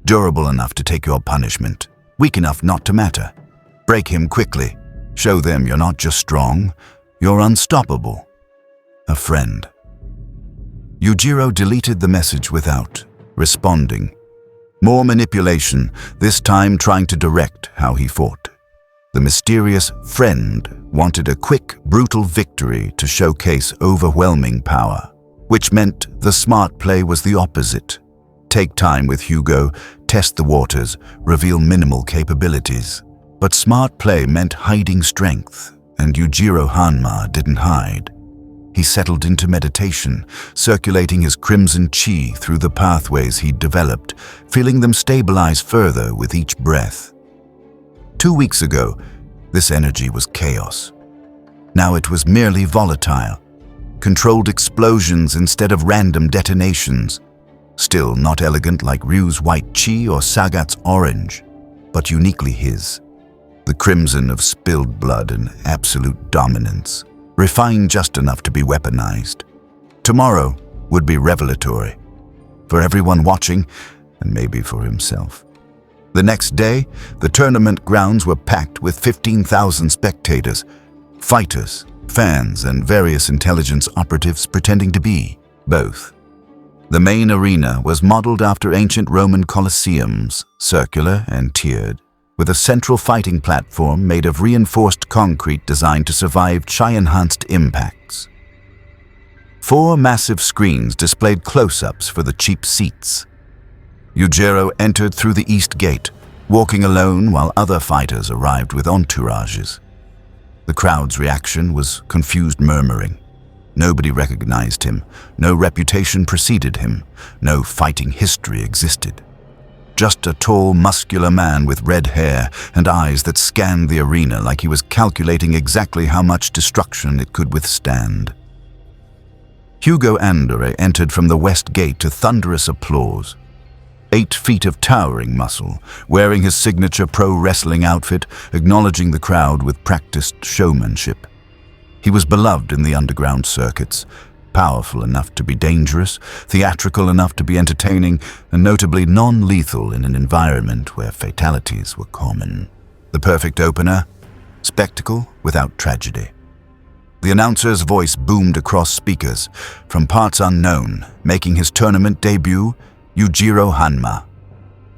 Durable enough to take your punishment, weak enough not to matter. Break him quickly. Show them you're not just strong, you're unstoppable. A friend. Yujiro deleted the message without responding. More manipulation, this time trying to direct how he fought. The mysterious friend wanted a quick, brutal victory to showcase overwhelming power, which meant the smart play was the opposite. Take time with Hugo, test the waters, reveal minimal capabilities. But smart play meant hiding strength, and Yujiro Hanma didn't hide. He settled into meditation, circulating his crimson chi through the pathways he'd developed, feeling them stabilize further with each breath. 2 weeks ago, this energy was chaos. Now it was merely volatile, controlled explosions instead of random detonations. Still not elegant like Ryu's white chi or Sagat's orange, but uniquely his. The crimson of spilled blood and absolute dominance, refined just enough to be weaponized. Tomorrow would be revelatory, for everyone watching and maybe for himself. The next day, the tournament grounds were packed with 15,000 spectators, fighters, fans, and various intelligence operatives pretending to be both. The main arena was modeled after ancient Roman colosseums, circular and tiered, with a central fighting platform made of reinforced concrete designed to survive chi-enhanced impacts. 4 massive screens displayed close-ups for the cheap seats. Yujiro entered through the east gate, walking alone while other fighters arrived with entourages. The crowd's reaction was confused murmuring. Nobody recognized him, no reputation preceded him, no fighting history existed. Just a tall, muscular man with red hair and eyes that scanned the arena like he was calculating exactly how much destruction it could withstand. Hugo Andor entered from the west gate to thunderous applause. 8 feet of towering muscle, wearing his signature pro wrestling outfit, acknowledging the crowd with practiced showmanship. He was beloved in the underground circuits, powerful enough to be dangerous, theatrical enough to be entertaining, and notably non-lethal in an environment where fatalities were common. The perfect opener, spectacle without tragedy. The announcer's voice boomed across speakers, from parts unknown, making his tournament debut Yujiro Hanma.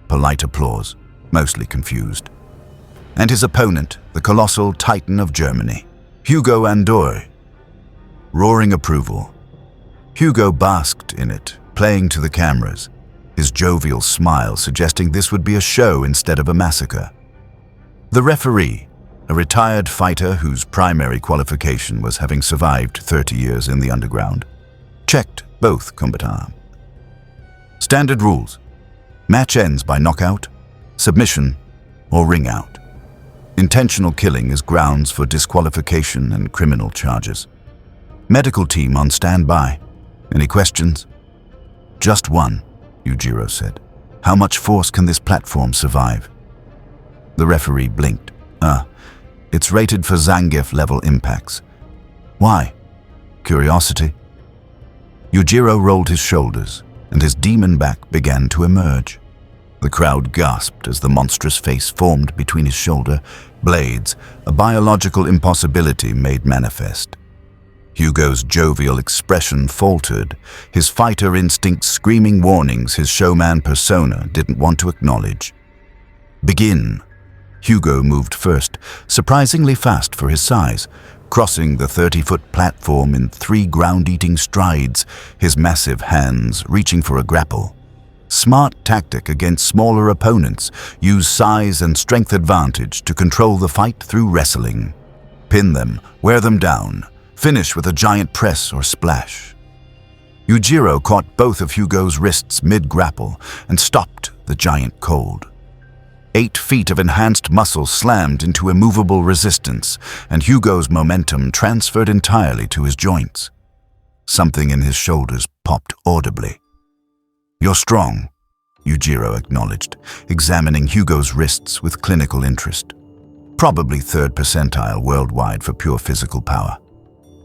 Polite applause, mostly confused. And his opponent, the colossal titan of Germany, Hugo Andor. Roaring approval. Hugo basked in it, playing to the cameras, his jovial smile suggesting this would be a show instead of a massacre. The referee, a retired fighter whose primary qualification was having survived 30 years in the underground, checked both combatants. Standard rules. Match ends by knockout, submission, or ring out. Intentional killing is grounds for disqualification and criminal charges. Medical team on standby. Any questions? Just one, Yujiro said. How much force can this platform survive? The referee blinked. It's rated for Zangief-level impacts. Why? Curiosity? Yujiro rolled his shoulders, and his demon back began to emerge. The crowd gasped as the monstrous face formed between his shoulder blades, a biological impossibility made manifest. Hugo's jovial expression faltered, his fighter instinct screaming warnings his showman persona didn't want to acknowledge. Begin. Hugo moved first, surprisingly fast for his size, crossing the 30-foot platform in 3 ground-eating strides, his massive hands reaching for a grapple. Smart tactic against smaller opponents, use size and strength advantage to control the fight through wrestling. Pin them, wear them down, finish with a giant press or splash. Yujiro caught both of Hugo's wrists mid-grapple and stopped the giant cold. 8 feet of enhanced muscle slammed into immovable resistance, and Hugo's momentum transferred entirely to his joints. Something in his shoulders popped audibly. "You're strong," Yujiro acknowledged, examining Hugo's wrists with clinical interest. "Probably 3rd percentile worldwide for pure physical power.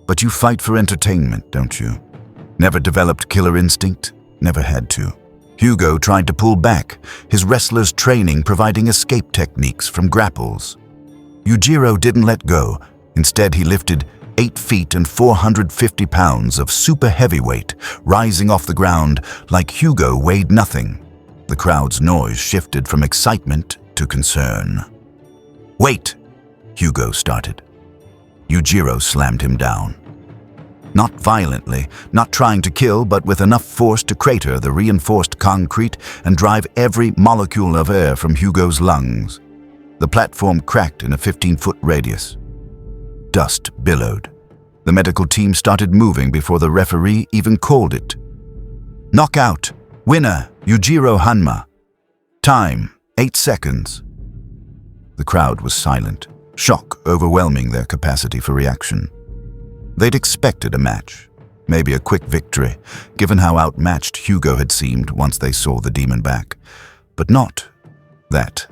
But you fight for entertainment, don't you? Never developed killer instinct? Never had to." Hugo tried to pull back, his wrestler's training providing escape techniques from grapples. Yujiro didn't let go. Instead, he lifted 8 feet and 450 pounds of super heavyweight, rising off the ground like Hugo weighed nothing. The crowd's noise shifted from excitement to concern. "Wait!" Hugo started. Yujiro slammed him down. Not violently, not trying to kill, but with enough force to crater the reinforced concrete and drive every molecule of air from Hugo's lungs. The platform cracked in a 15-foot radius. Dust billowed. The medical team started moving before the referee even called it. "Knockout! Winner, Yujiro Hanma. Time, 8 seconds." The crowd was silent, shock overwhelming their capacity for reaction. They'd expected a match, maybe a quick victory, given how outmatched Hugo had seemed once they saw the demon back. But not that.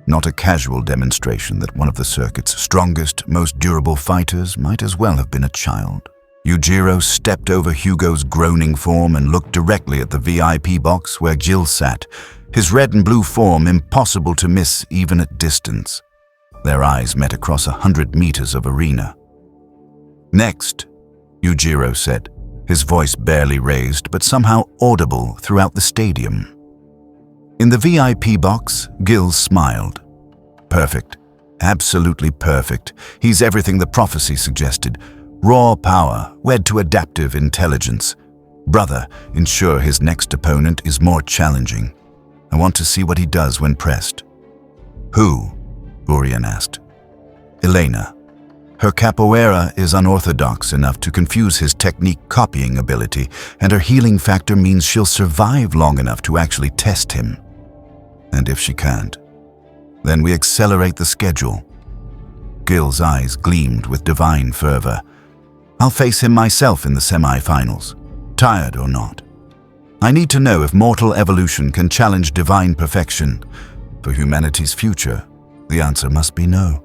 Not a casual demonstration that one of the circuit's strongest, most durable fighters might as well have been a child. Yujiro stepped over Hugo's groaning form and looked directly at the VIP box where Gill sat, his red and blue form impossible to miss even at distance. Their eyes met across 100 meters of arena. "Next," Yujiro said, his voice barely raised but somehow audible throughout the stadium. In the VIP box, Gill smiled. "Perfect. Absolutely perfect. He's everything the prophecy suggested. Raw power, wed to adaptive intelligence. Brother, ensure his next opponent is more challenging. I want to see what he does when pressed." "Who?" Urian asked. "Elena. Her capoeira is unorthodox enough to confuse his technique copying ability, and her healing factor means she'll survive long enough to actually test him. And if she can't, then we accelerate the schedule." Gill's eyes gleamed with divine fervor. "I'll face him myself in the semi-finals, tired or not. I need to know if mortal evolution can challenge divine perfection. For humanity's future, the answer must be no."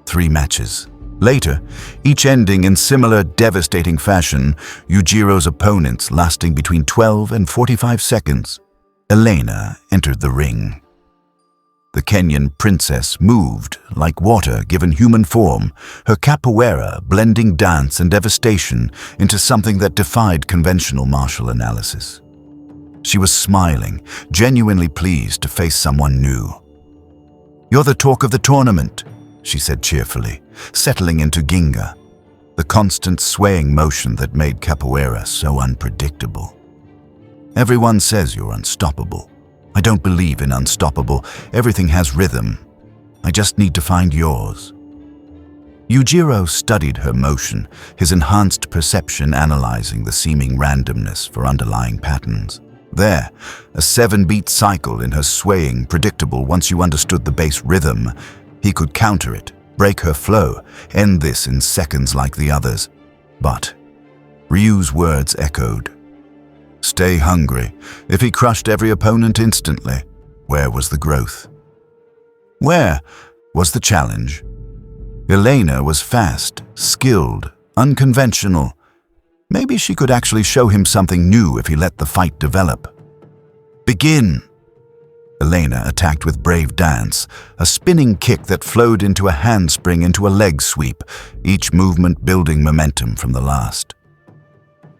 3 matches. Later, each ending in similar devastating fashion, Yujiro's opponents lasting between 12 and 45 seconds. Elena entered the ring. The Kenyan princess moved like water given human form, her capoeira blending dance and devastation into something that defied conventional martial analysis. She was smiling, genuinely pleased to face someone new. "You're the talk of the tournament," she said cheerfully, settling into ginga, the constant swaying motion that made capoeira so unpredictable. "Everyone says you're unstoppable. I don't believe in unstoppable. Everything has rhythm. I just need to find yours." Yujiro studied her motion, his enhanced perception analyzing the seeming randomness for underlying patterns. There, a 7-beat cycle in her swaying, predictable once you understood the base rhythm. He could counter it, break her flow, end this in seconds like the others. But Ryu's words echoed. Stay hungry. If he crushed every opponent instantly, where was the growth? Where was the challenge? Elena was fast, skilled, unconventional. Maybe she could actually show him something new if he let the fight develop. Begin! Elena attacked with brave dance, a spinning kick that flowed into a handspring into a leg sweep, each movement building momentum from the last.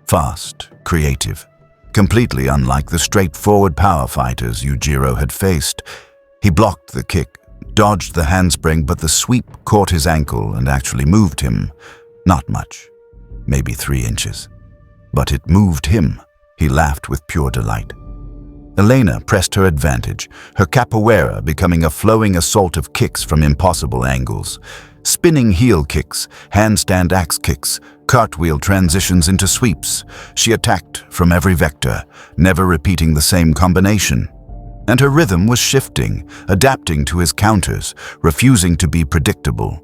Fast, creative, completely unlike the straightforward power fighters Yujiro had faced. He blocked the kick, dodged the handspring, but the sweep caught his ankle and actually moved him. Not much, maybe 3 inches. But it moved him. He laughed with pure delight. Elena pressed her advantage, her capoeira becoming a flowing assault of kicks from impossible angles. Spinning heel kicks, handstand axe kicks, cartwheel transitions into sweeps. She attacked from every vector, never repeating the same combination. And her rhythm was shifting, adapting to his counters, refusing to be predictable.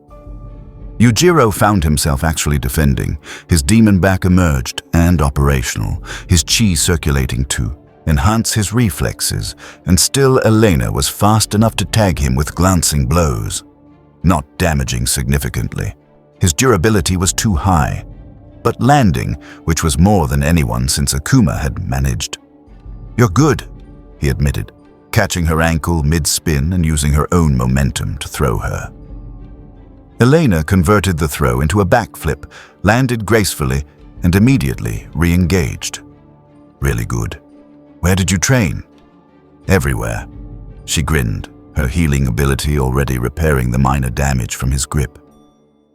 Yujiro found himself actually defending. His demon back emerged and operational, his chi circulating to enhance his reflexes, and still Elena was fast enough to tag him with glancing blows. Not damaging significantly. His durability was too high, but landing, which was more than anyone since Akuma had managed. "You're good," he admitted, catching her ankle mid-spin and using her own momentum to throw her. Elena converted the throw into a backflip, landed gracefully, and immediately re-engaged. "Really good. Where did you train?" "Everywhere." She grinned, her healing ability already repairing the minor damage from his grip.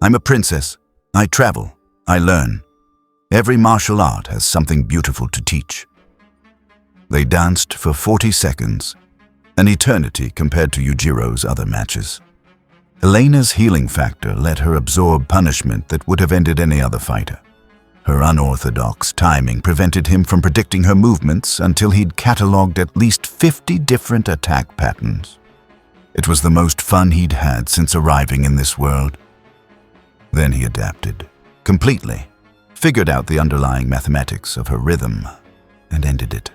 "I'm a princess. I travel. I learn. Every martial art has something beautiful to teach." They danced for 40 seconds, an eternity compared to Yujiro's other matches. Elena's healing factor let her absorb punishment that would have ended any other fighter. Her unorthodox timing prevented him from predicting her movements until he'd catalogued at least 50 different attack patterns. It was the most fun he'd had since arriving in this world. Then he adapted, completely, figured out the underlying mathematics of her rhythm, and ended it.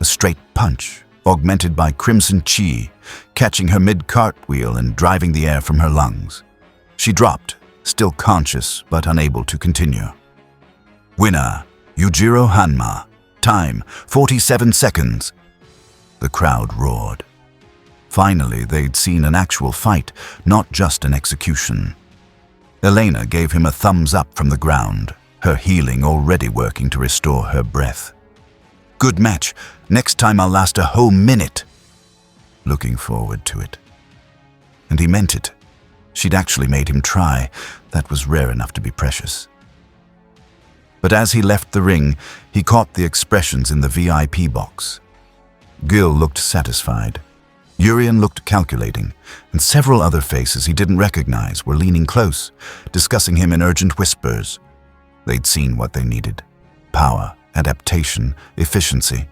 A straight punch, augmented by crimson chi, catching her mid-cartwheel and driving the air from her lungs. She dropped, still conscious but unable to continue. "Winner, Yujiro Hanma. Time, 47 seconds. The crowd roared. Finally, they'd seen an actual fight, not just an execution. Elena gave him a thumbs up from the ground, her healing already working to restore her breath. "Good match. Next time I'll last a whole minute." Looking forward to it. And he meant it. She'd actually made him try. That was rare enough to be precious. But as he left the ring, he caught the expressions in the VIP box. Gill looked satisfied. Urian looked calculating, and several other faces he didn't recognize were leaning close, discussing him in urgent whispers. They'd seen what they needed. Power, adaptation, efficiency.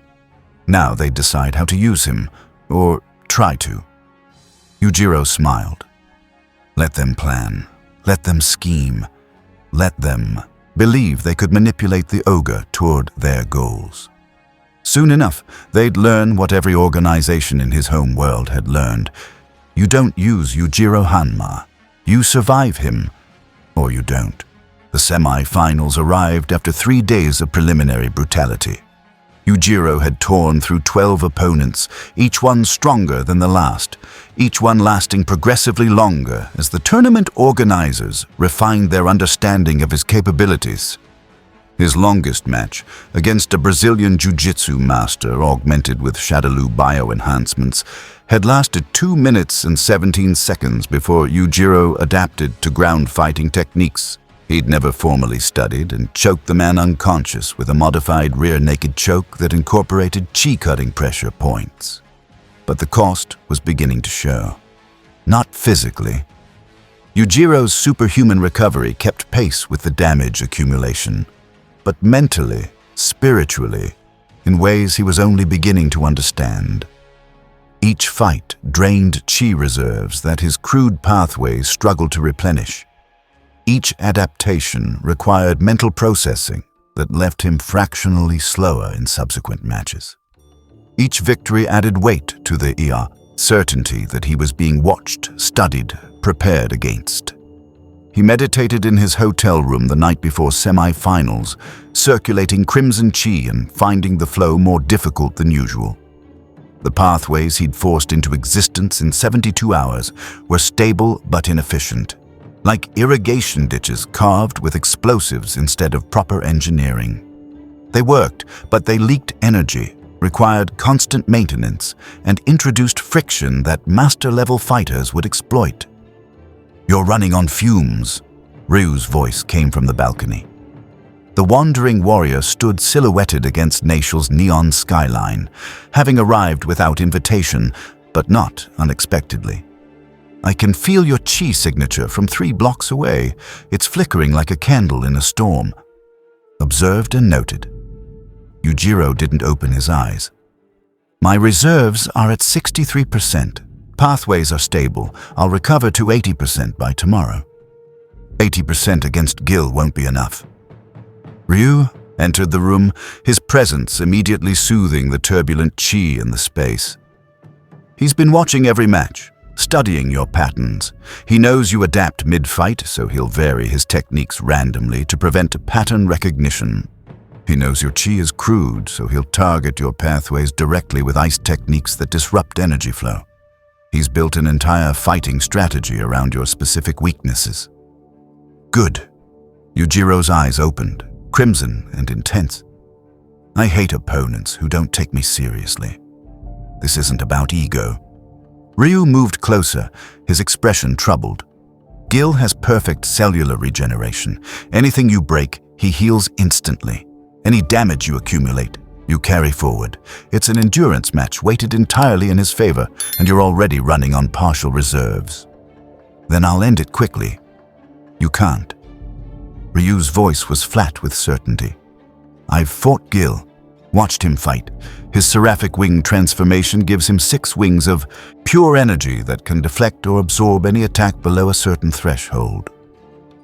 Now they'd decide how to use him, or try to. Yujiro smiled. Let them plan. Let them scheme. Let them believe they could manipulate the Ogre toward their goals. Soon enough, they'd learn what every organization in his home world had learned. You don't use Yujiro Hanma. You survive him, or you don't. The semi-finals arrived after 3 days of preliminary brutality. Yujiro had torn through 12 opponents, each one stronger than the last, each one lasting progressively longer as the tournament organizers refined their understanding of his capabilities. His longest match, against a Brazilian jiu-jitsu master augmented with Shadaloo bio-enhancements, had lasted 2 minutes and 17 seconds before Yujiro adapted to ground fighting techniques he'd never formally studied and choked the man unconscious with a modified rear naked choke that incorporated chi-cutting pressure points. But the cost was beginning to show. Not physically. Yujiro's superhuman recovery kept pace with the damage accumulation, but mentally, spiritually, in ways he was only beginning to understand. Each fight drained chi reserves that his crude pathways struggled to replenish. Each adaptation required mental processing that left him fractionally slower in subsequent matches. Each victory added weight to the certainty that he was being watched, studied, prepared against. He meditated in his hotel room the night before semi-finals, circulating crimson chi and finding the flow more difficult than usual. The pathways he'd forced into existence in 72 hours were stable but inefficient, like irrigation ditches carved with explosives instead of proper engineering. They worked, but they leaked energy, required constant maintenance, and introduced friction that master-level fighters would exploit. "You're running on fumes," Ryu's voice came from the balcony. The wandering warrior stood silhouetted against Nacial's neon skyline, having arrived without invitation, but not unexpectedly. "I can feel your chi signature from 3 blocks away. It's flickering like a candle in a storm." Observed and noted. Yujiro didn't open his eyes. "My reserves are at 63%. Pathways are stable. I'll recover to 80% by tomorrow." 80% against Gill won't be enough. Ryu entered the room, his presence immediately soothing the turbulent chi in the space. "He's been watching every match, studying your patterns. He knows you adapt mid-fight, so he'll vary his techniques randomly to prevent pattern recognition. He knows your chi is crude, so he'll target your pathways directly with ice techniques that disrupt energy flow. He's built an entire fighting strategy around your specific weaknesses." "Good." Yujiro's eyes opened, crimson and intense. "I hate opponents who don't take me seriously. This isn't about ego." Ryu moved closer, his expression troubled. "Gill has perfect cellular regeneration. Anything you break, he heals instantly. Any damage you accumulate, you carry forward. It's an endurance match weighted entirely in his favor, and you're already running on partial reserves." "Then I'll end it quickly." "You can't." Ryu's voice was flat with certainty. "I've fought Gill, watched him fight. His seraphic wing transformation gives him 6 wings of pure energy that can deflect or absorb any attack below a certain threshold.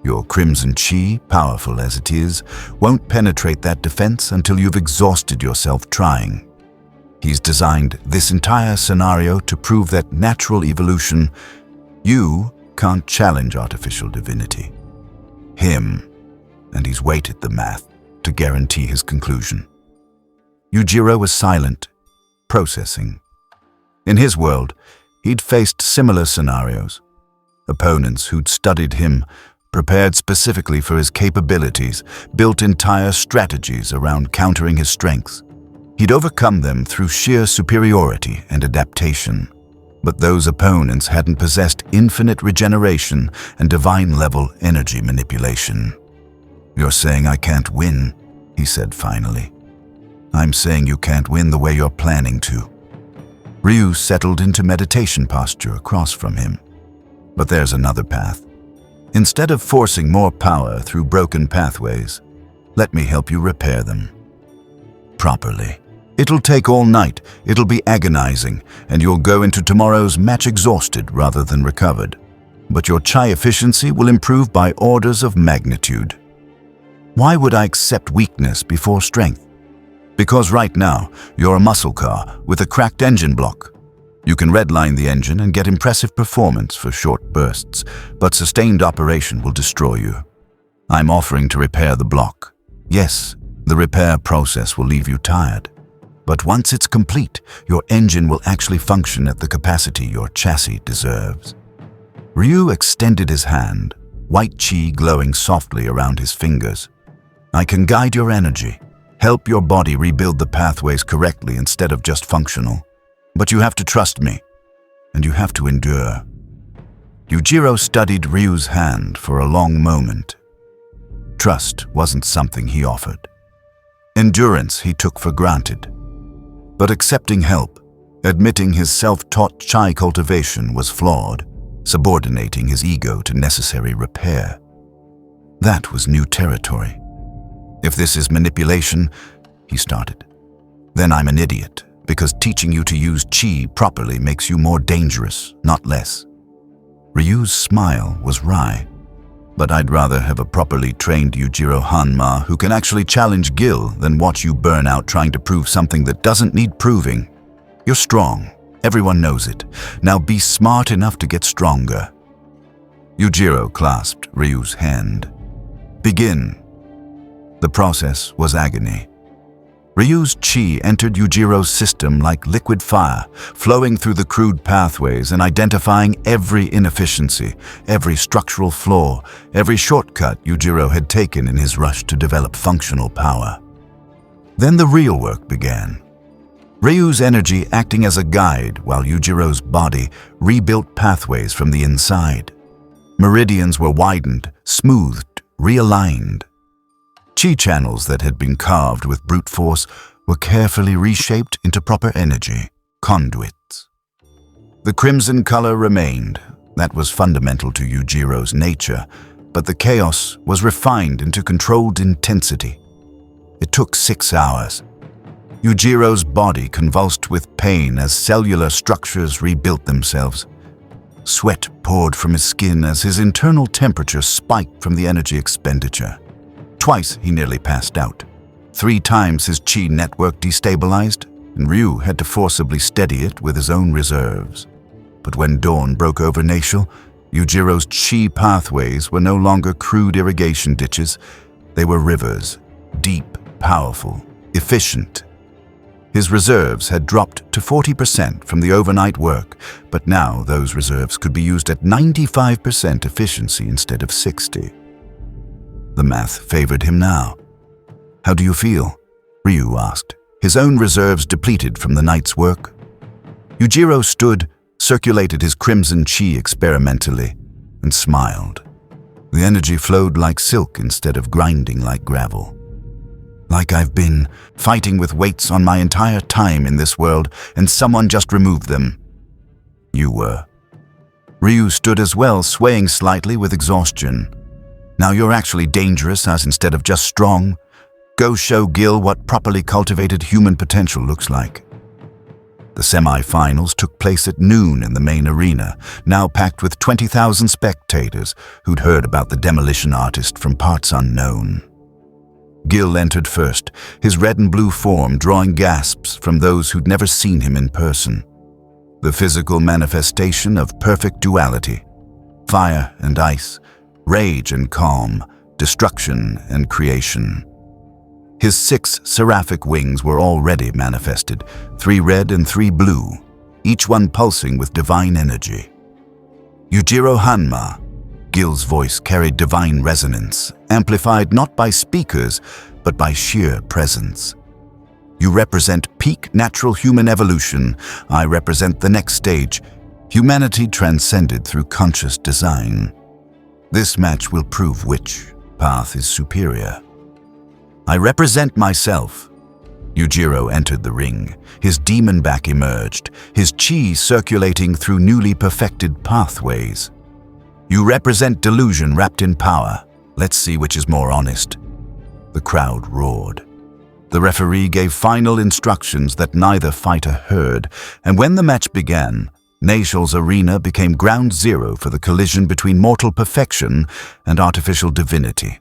Your crimson chi, powerful as it is, won't penetrate that defense until you've exhausted yourself trying. He's designed this entire scenario to prove that natural evolution, you can't challenge artificial divinity. Him. And he's weighted the math to guarantee his conclusion." Yujiro was silent, processing. In his world, he'd faced similar scenarios. Opponents who'd studied him, prepared specifically for his capabilities, built entire strategies around countering his strengths. He'd overcome them through sheer superiority and adaptation. But those opponents hadn't possessed infinite regeneration and divine-level energy manipulation. "You're saying I can't win," he said finally. "I'm saying you can't win the way you're planning to." Ryu settled into meditation posture across from him. "But there's another path. Instead of forcing more power through broken pathways, let me help you repair them. Properly. It'll take all night, it'll be agonizing, and you'll go into tomorrow's match exhausted rather than recovered. But your chi efficiency will improve by orders of magnitude." "Why would I accept weakness before strength?" "Because right now, you're a muscle car with a cracked engine block. You can redline the engine and get impressive performance for short bursts, but sustained operation will destroy you. I'm offering to repair the block. Yes, the repair process will leave you tired. But once it's complete, your engine will actually function at the capacity your chassis deserves." Ryu extended his hand, white chi glowing softly around his fingers. "I can guide your energy, help your body rebuild the pathways correctly instead of just functional. But you have to trust me, and you have to endure." Yujiro studied Ryu's hand for a long moment. Trust wasn't something he offered. Endurance he took for granted. But accepting help, admitting his self-taught chi cultivation was flawed, subordinating his ego to necessary repair. That was new territory. "If this is manipulation," he started, "then I'm an idiot, because teaching you to use chi properly makes you more dangerous, not less." Ryu's smile was wry. "But I'd rather have a properly trained Yujiro Hanma who can actually challenge Gill than watch you burn out trying to prove something that doesn't need proving. You're strong. Everyone knows it. Now be smart enough to get stronger." Yujiro clasped Ryu's hand. "Begin." The process was agony. Ryu's chi entered Yujiro's system like liquid fire, flowing through the crude pathways and identifying every inefficiency, every structural flaw, every shortcut Yujiro had taken in his rush to develop functional power. Then the real work began. Ryu's energy acting as a guide while Yujiro's body rebuilt pathways from the inside. Meridians were widened, smoothed, realigned. Chi channels that had been carved with brute force were carefully reshaped into proper energy, conduits. The crimson color remained. That was fundamental to Yujiro's nature, but the chaos was refined into controlled intensity. It took 6 hours. Yujiro's body convulsed with pain as cellular structures rebuilt themselves. Sweat poured from his skin as his internal temperature spiked from the energy expenditure. Twice he nearly passed out. 3 times his chi network destabilized, and Ryu had to forcibly steady it with his own reserves. But when dawn broke over Nashil, Yujiro's chi pathways were no longer crude irrigation ditches. They were rivers, deep, powerful, efficient. His reserves had dropped to 40% from the overnight work, but now those reserves could be used at 95% efficiency instead of 60%. The math favored him now. "How do you feel?" Ryu asked, his own reserves depleted from the night's work. Yujiro stood, circulated his crimson chi experimentally, and smiled. The energy flowed like silk instead of grinding like gravel. "Like I've been fighting with weights on my entire time in this world, and someone just removed them." "You were." Ryu stood as well, swaying slightly with exhaustion. "Now you're actually dangerous as instead of just strong. Go show Gill what properly cultivated human potential looks like." The semi-finals took place at noon in the main arena, now packed with 20,000 spectators who'd heard about the demolition artist from parts unknown. Gill entered first, his red and blue form drawing gasps from those who'd never seen him in person. The physical manifestation of perfect duality. Fire and ice, rage and calm, destruction and creation. His 6 seraphic wings were already manifested, 3 red and 3 blue, each one pulsing with divine energy. Yujiro Hanma. Gill's voice carried divine resonance, amplified not by speakers, but by sheer presence. "You represent peak natural human evolution. I represent the next stage, humanity transcended through conscious design. This match will prove which path is superior." "I represent myself." Yujiro entered the ring. His demon back emerged, his chi circulating through newly perfected pathways. "You represent delusion wrapped in power. Let's see which is more honest." The crowd roared. The referee gave final instructions that neither fighter heard, and when the match began, Nashil's arena became ground zero for the collision between mortal perfection and artificial divinity.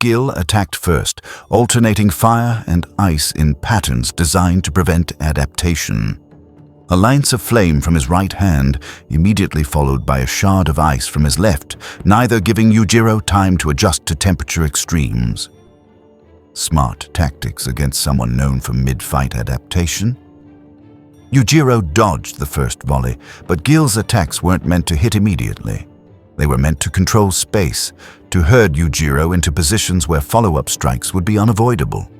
Gill attacked first, alternating fire and ice in patterns designed to prevent adaptation. A lance of flame from his right hand, immediately followed by a shard of ice from his left, neither giving Yujiro time to adjust to temperature extremes. Smart tactics against someone known for mid-fight adaptation. Yujiro dodged the first volley, but Gill's attacks weren't meant to hit immediately. They were meant to control space, to herd Yujiro into positions where follow-up strikes would be unavoidable.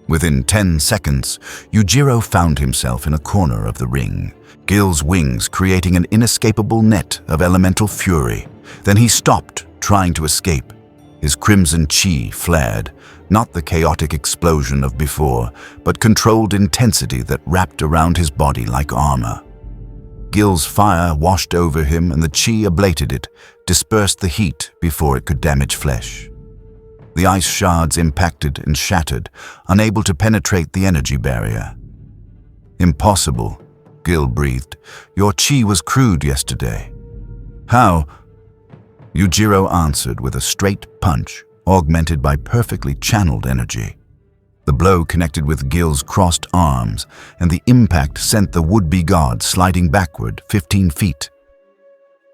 Within 10 seconds, Yujiro found himself in a corner of the ring, Gill's wings creating an inescapable net of elemental fury. Then he stopped, trying to escape. His crimson chi flared, not the chaotic explosion of before, but controlled intensity that wrapped around his body like armor. Gill's fire washed over him and the chi ablated it, dispersed the heat before it could damage flesh. The ice shards impacted and shattered, unable to penetrate the energy barrier. "Impossible," Gill breathed. "Your chi was crude yesterday." "How?" Yujiro answered with a straight punch, augmented by perfectly channeled energy. The blow connected with Gill's crossed arms, and the impact sent the would-be god sliding backward 15 feet.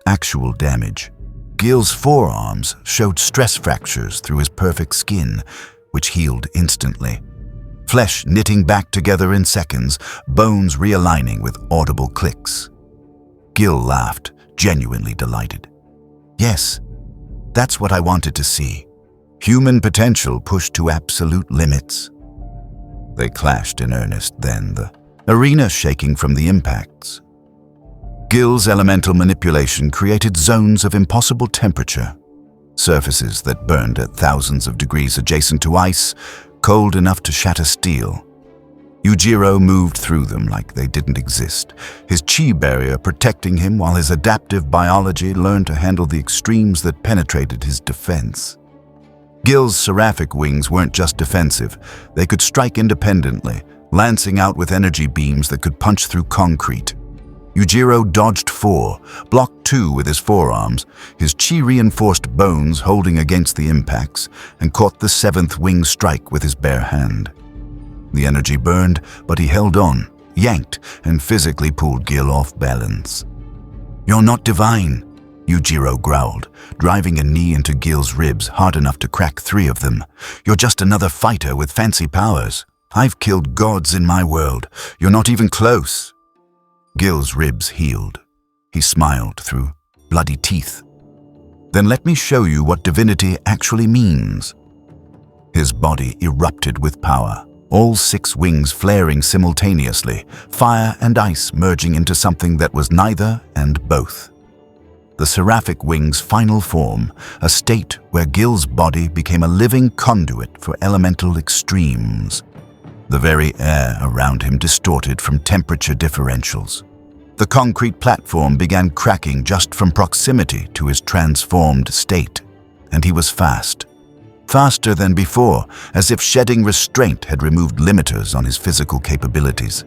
Actual damage. Gill's forearms showed stress fractures through his perfect skin, which healed instantly. flesh knitting back together in seconds, bones realigning with audible clicks. Gill laughed, genuinely delighted. Yes, that's what I wanted to see. Human potential pushed to absolute limits. They clashed in earnest then, the arena shaking from the impacts. Gill's elemental manipulation created zones of impossible temperature, surfaces that burned at thousands of degrees adjacent to ice, cold enough to shatter steel. Yujiro moved through them like they didn't exist, his chi barrier protecting him while his adaptive biology learned to handle the extremes that penetrated his defense. Gill's seraphic wings weren't just defensive, they could strike independently, lancing out with energy beams that could punch through concrete. Yujiro dodged 4, blocked 2 with his forearms, his chi-reinforced bones holding against the impacts, and caught the 7th wing strike with his bare hand. The energy burned, but he held on, yanked, and physically pulled Gill off balance. "You're not divine," Yujiro growled, driving a knee into Gill's ribs hard enough to crack 3 of them. "You're just another fighter with fancy powers. I've killed gods in my world. You're not even close." Gill's ribs healed. He smiled through bloody teeth. "Then let me show you what divinity actually means." His body erupted with power, all 6 wings flaring simultaneously, fire and ice merging into something that was neither and both. The seraphic wing's final form, a state where Gill's body became a living conduit for elemental extremes. The very air around him distorted from temperature differentials. The concrete platform began cracking just from proximity to his transformed state, and he was fast. Faster than before, as if shedding restraint had removed limiters on his physical capabilities.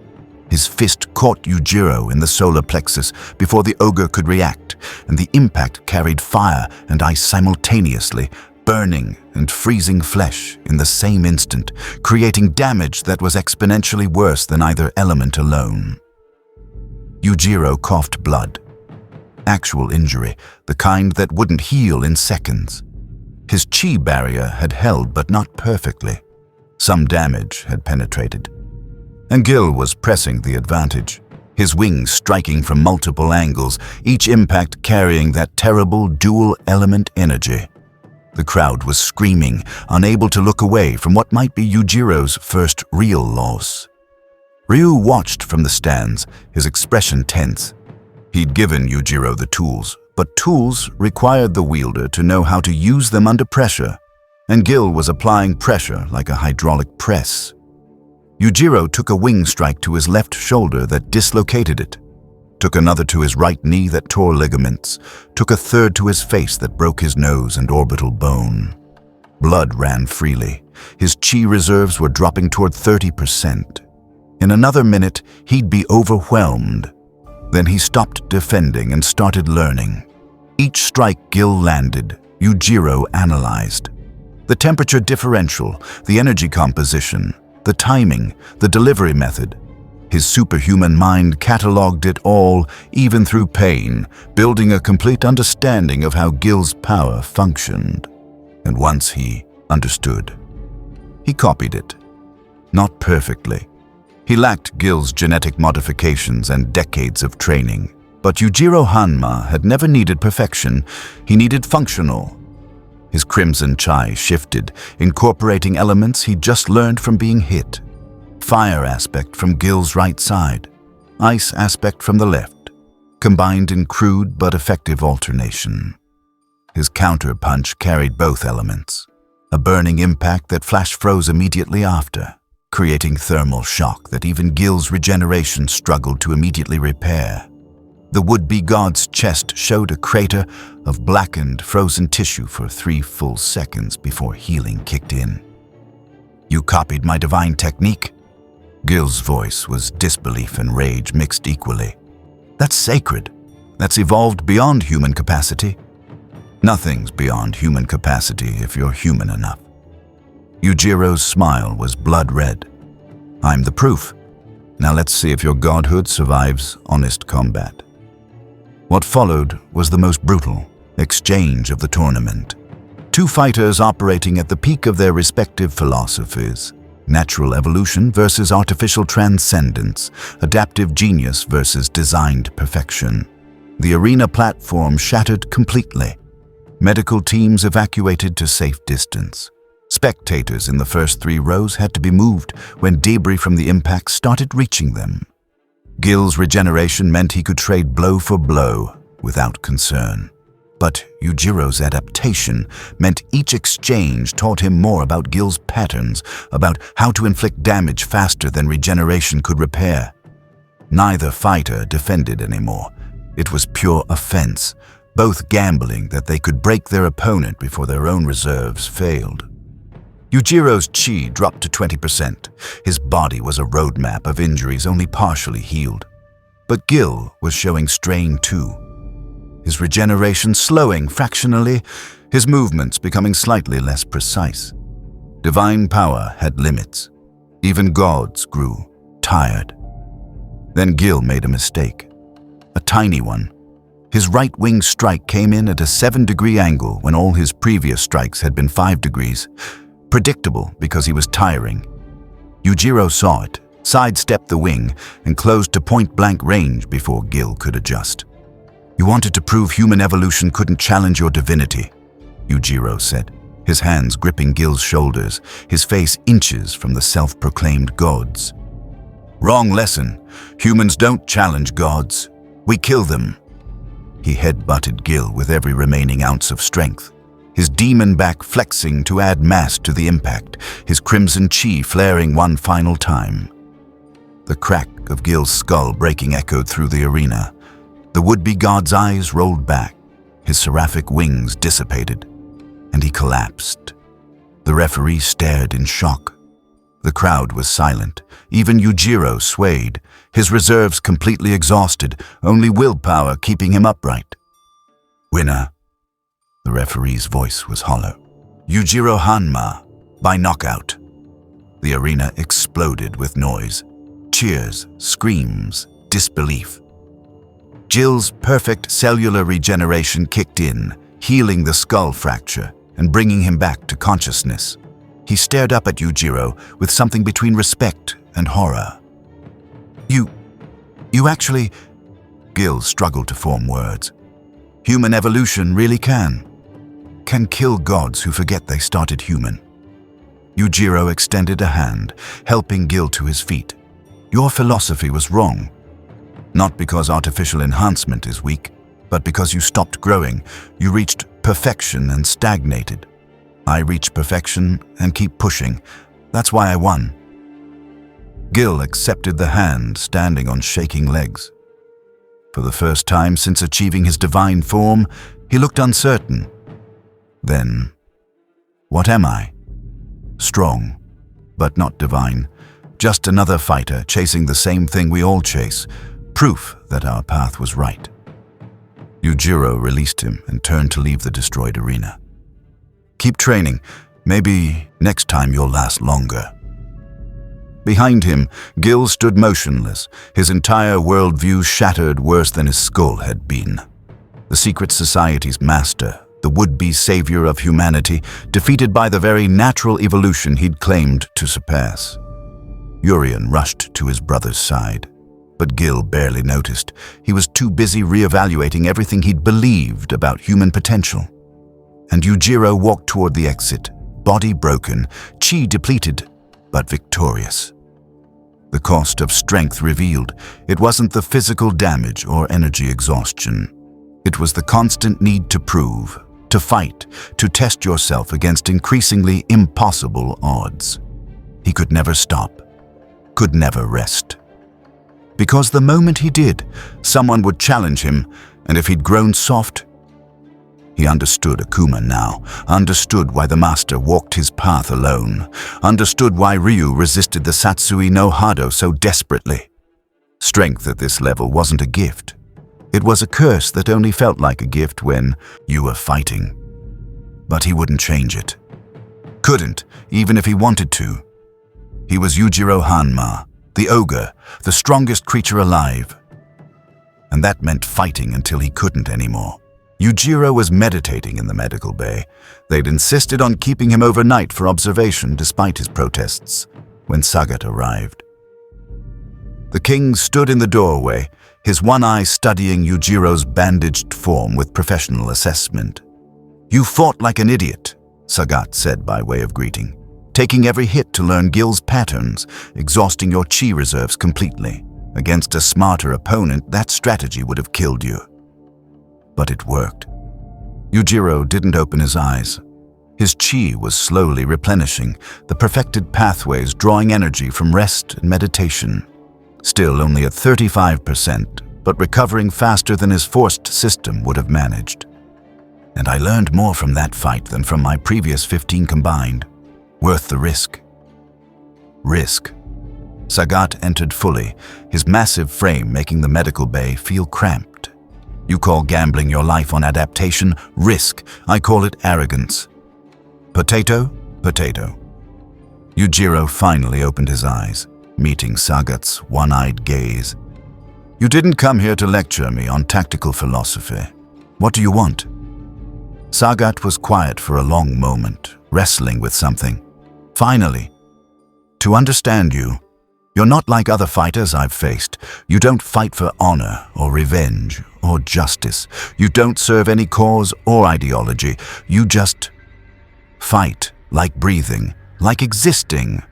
His fist caught Yujiro in the solar plexus before the ogre could react, and the impact carried fire and ice simultaneously, burning and freezing flesh in the same instant, creating damage that was exponentially worse than either element alone. Yujiro coughed blood. Actual injury, the kind that wouldn't heal in seconds. His chi barrier had held, but not perfectly. Some damage had penetrated. And Gill was pressing the advantage, his wings striking from multiple angles, each impact carrying that terrible dual-element energy. The crowd was screaming, unable to look away from what might be Yujiro's first real loss. Ryu watched from the stands, his expression tense. He'd given Yujiro the tools, but tools required the wielder to know how to use them under pressure, and Gill was applying pressure like a hydraulic press. Yujiro took a wing strike to his left shoulder that dislocated it, took another to his right knee that tore ligaments, took a third to his face that broke his nose and orbital bone. Blood ran freely. His chi reserves were dropping toward 30%. In another minute, he'd be overwhelmed. Then he stopped defending and started learning. Each strike Gill landed, Yujiro analyzed. The temperature differential, the energy composition, the timing, the delivery method. His superhuman mind cataloged it all, even through pain, building a complete understanding of how Gill's power functioned. And once he understood, he copied it. Not perfectly. He lacked Gill's genetic modifications and decades of training. But Yujiro Hanma had never needed perfection. He needed functional. His crimson chi shifted, incorporating elements he'd just learned from being hit. Fire aspect from Gill's right side, ice aspect from the left, combined in crude but effective alternation. His counter-punch carried both elements, a burning impact that flash froze immediately after, creating thermal shock that even Gill's regeneration struggled to immediately repair. The would-be god's chest showed a crater of blackened, frozen tissue for 3 full seconds before healing kicked in. "You copied my divine technique?" Gill's voice was disbelief and rage mixed equally. "That's sacred. That's evolved beyond human capacity." "Nothing's beyond human capacity if you're human enough." Yujiro's smile was blood red. "I'm the proof. Now let's see if your godhood survives honest combat." What followed was the most brutal exchange of the tournament. 2 fighters operating at the peak of their respective philosophies, natural evolution versus artificial transcendence, adaptive genius versus designed perfection. The arena platform shattered completely. Medical teams evacuated to safe distance. Spectators in the first 3 rows had to be moved when debris from the impact started reaching them. Gill's regeneration meant he could trade blow for blow without concern. But Yujiro's adaptation meant each exchange taught him more about Gill's patterns, about how to inflict damage faster than regeneration could repair. Neither fighter defended anymore. It was pure offense, both gambling that they could break their opponent before their own reserves failed. Yujiro's chi dropped to 20%. His body was a roadmap of injuries only partially healed. But Gill was showing strain too. His regeneration slowing fractionally, his movements becoming slightly less precise. Divine power had limits. Even gods grew tired. Then Gill made a mistake. A tiny one. His right wing strike came in at a 7-degree angle when all his previous strikes had been 5 degrees. Predictable because he was tiring. Yujiro saw it, sidestepped the wing, and closed to point-blank range before Gill could adjust. "You wanted to prove human evolution couldn't challenge your divinity," Yujiro said, his hands gripping Gill's shoulders, his face inches from the self-proclaimed gods. "Wrong lesson. Humans don't challenge gods. We kill them." He head-butted Gill with every remaining ounce of strength, his demon back flexing to add mass to the impact, his crimson chi flaring one final time. The crack of Gill's skull breaking echoed through the arena. The would-be god's eyes rolled back, his seraphic wings dissipated, and he collapsed. The referee stared in shock. The crowd was silent. Even Yujiro swayed, his reserves completely exhausted, only willpower keeping him upright. "Winner." The referee's voice was hollow. "Yujiro Hanma, by knockout." The arena exploded with noise. Cheers, screams, disbelief. Gill's perfect cellular regeneration kicked in, healing the skull fracture and bringing him back to consciousness. He stared up at Yujiro with something between respect and horror. You actually..." Gill struggled to form words. "Human evolution really can kill gods who forget they started human." Yujiro extended a hand, helping Gill to his feet. "Your philosophy was wrong. Not because artificial enhancement is weak, but because you stopped growing. You reached perfection and stagnated. I reached perfection and keep pushing. That's why I won." Gill accepted the hand, standing on shaking legs. For the first time since achieving his divine form, he looked uncertain. Then, what am I? Strong, but not divine. Just another fighter chasing the same thing we all chase. Proof that our path was right. Yujiro released him and turned to leave the destroyed arena. "Keep training. Maybe next time you'll last longer." Behind him, Gill stood motionless, his entire worldview shattered worse than his skull had been. The secret society's master, the would-be savior of humanity, defeated by the very natural evolution he'd claimed to surpass. Urian rushed to his brother's side. But Gill barely noticed. He was too busy reevaluating everything he'd believed about human potential. And Yujiro walked toward the exit, body broken, chi depleted, but victorious. The cost of strength revealed. It wasn't the physical damage or energy exhaustion. It was the constant need to prove, to fight, to test yourself against increasingly impossible odds. He could never stop, could never rest. Because the moment he did, someone would challenge him, and if he'd grown soft, he understood Akuma now, understood why the master walked his path alone, understood why Ryu resisted the Satsui no Hado so desperately. Strength at this level wasn't a gift. It was a curse that only felt like a gift when you were fighting. But he wouldn't change it. Couldn't, even if he wanted to. He was Yujiro Hanma, the ogre, the strongest creature alive. And that meant fighting until he couldn't anymore. Yujiro was meditating in the medical bay. They'd insisted on keeping him overnight for observation despite his protests. when Sagat arrived. The king stood in the doorway, his one eye studying Yujiro's bandaged form with professional assessment. "You fought like an idiot," Sagat said by way of greeting, "taking every hit to learn Gill's patterns, exhausting your chi reserves completely. Against a smarter opponent, that strategy would have killed you." But it worked. Yujiro didn't open his eyes. His chi was slowly replenishing, the perfected pathways drawing energy from rest and meditation. Still only at 35%, but recovering faster than his forced system would have managed. And I learned more from that fight than from my previous 15 combined. Worth the risk. Risk. Sagat entered fully, his massive frame making the medical bay feel cramped. You call gambling your life on adaptation risk. I call it arrogance. Potato, potato. Yujiro finally opened his eyes, meeting Sagat's one-eyed gaze. "You didn't come here to lecture me on tactical philosophy. What do you want?" Sagat was quiet for a long moment, wrestling with something. Finally, "To understand you, you're not like other fighters I've faced. You don't fight for honor or revenge or justice. You don't serve any cause or ideology. You just fight, like breathing, like existing.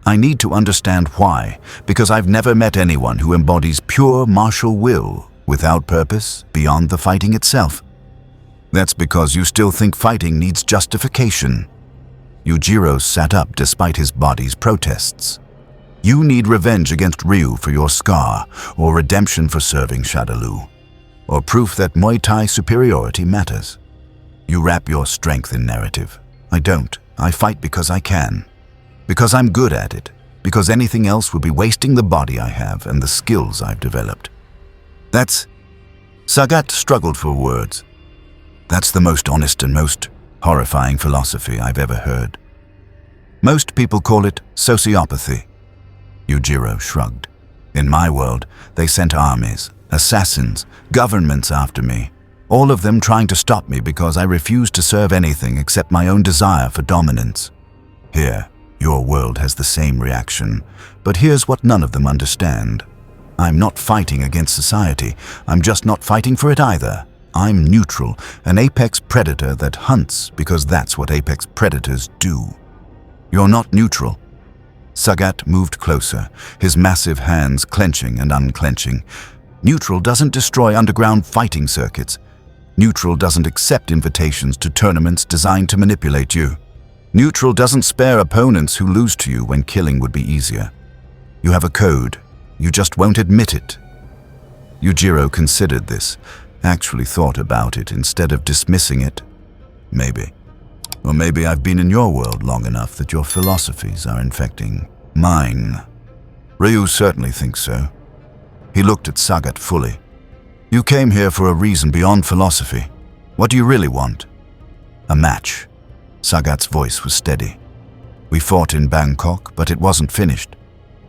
I need to understand why, because I've never met anyone who embodies pure martial will, without purpose, beyond the fighting itself. That's because you still think fighting needs justification." Yujiro sat up despite his body's protests. "You need revenge against Ryu for your scar, or redemption for serving Shadaloo, or proof that Muay Thai superiority matters. You wrap your strength in narrative. I don't. I fight because I can. Because I'm good at it. Because anything else would be wasting the body I have and the skills I've developed. That's..." Sagat struggled for words. "That's the most honest and most horrifying philosophy I've ever heard. Most people call it sociopathy." Yujiro shrugged. "In my world, they sent armies, assassins, governments after me, all of them trying to stop me because I refused to serve anything except my own desire for dominance. Here, your world has the same reaction, but here's what none of them understand. I'm not fighting against society. I'm just not fighting for it either. I'm neutral, an apex predator that hunts because that's what apex predators do. You're not neutral." Sagat moved closer, his massive hands clenching and unclenching. "Neutral doesn't destroy underground fighting circuits. Neutral doesn't accept invitations to tournaments designed to manipulate you. Neutral doesn't spare opponents who lose to you when killing would be easier. You have a code. You just won't admit it." Yujiro considered this, actually thought about it instead of dismissing it. "Maybe. Or maybe I've been in your world long enough that your philosophies are infecting mine. Ryu certainly thinks so." He looked at Sagat fully. "You came here for a reason beyond philosophy. What do you really want?" "A match." Sagat's voice was steady. "We fought in Bangkok, but it wasn't finished.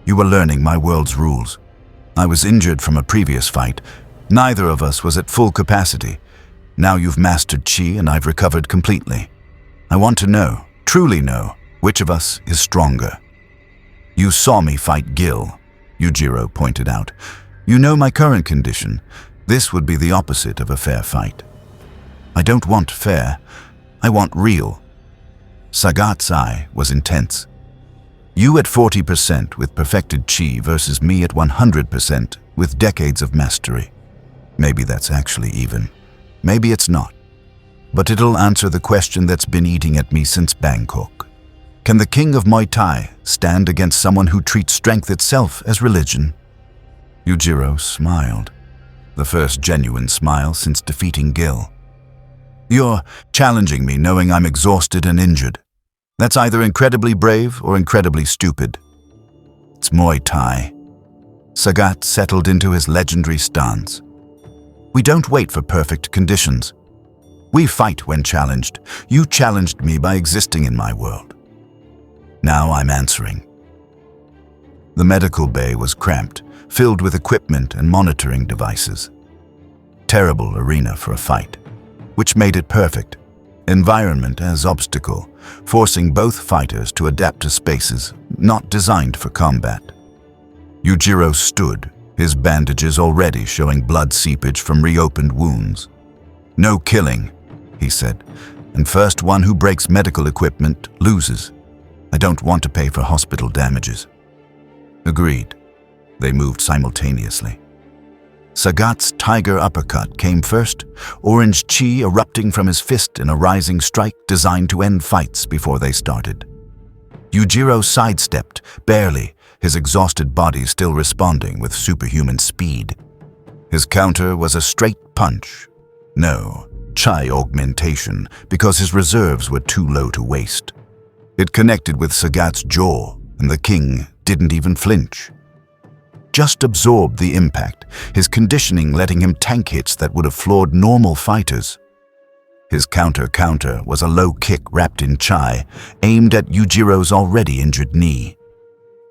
You were learning my world's rules. I was injured from a previous fight. Neither of us was at full capacity. Now you've mastered Chi and I've recovered completely. I want to know, truly know, which of us is stronger." "You saw me fight Gill," Yujiro pointed out. "You know my current condition. This would be the opposite of a fair fight." "I don't want fair. I want real." Sagat's eye was intense. "You at 40% with perfected Chi versus me at 100% with decades of mastery. Maybe that's actually even. Maybe it's not. But it'll answer the question that's been eating at me since Bangkok. Can the king of Muay Thai stand against someone who treats strength itself as religion?" Yujiro smiled. The first genuine smile since defeating Gill. "You're challenging me knowing I'm exhausted and injured. That's either incredibly brave or incredibly stupid. It's Muay Thai." Sagat settled into his legendary stance. "We don't wait for perfect conditions. We fight when challenged. You challenged me by existing in my world. Now I'm answering." The medical bay was cramped, filled with equipment and monitoring devices. Terrible arena for a fight, which made it perfect. environment as obstacle, forcing both fighters to adapt to spaces not designed for combat. Yujiro stood, his bandages already showing blood seepage from reopened wounds. "No killing," he said, "and first one who breaks medical equipment loses. I don't want to pay for hospital damages." Agreed. They moved simultaneously. Sagat's tiger uppercut came first, orange chi erupting from his fist in a rising strike designed to end fights before they started. Yujiro sidestepped, barely, his exhausted body still responding with superhuman speed. His counter was a straight punch. No, chi augmentation, because his reserves were too low to waste. It connected with Sagat's jaw, and the king didn't even flinch. Just absorbed the impact, his conditioning letting him tank hits that would have floored normal fighters. His counter was a low kick wrapped in chi, aimed at Yujiro's already injured knee.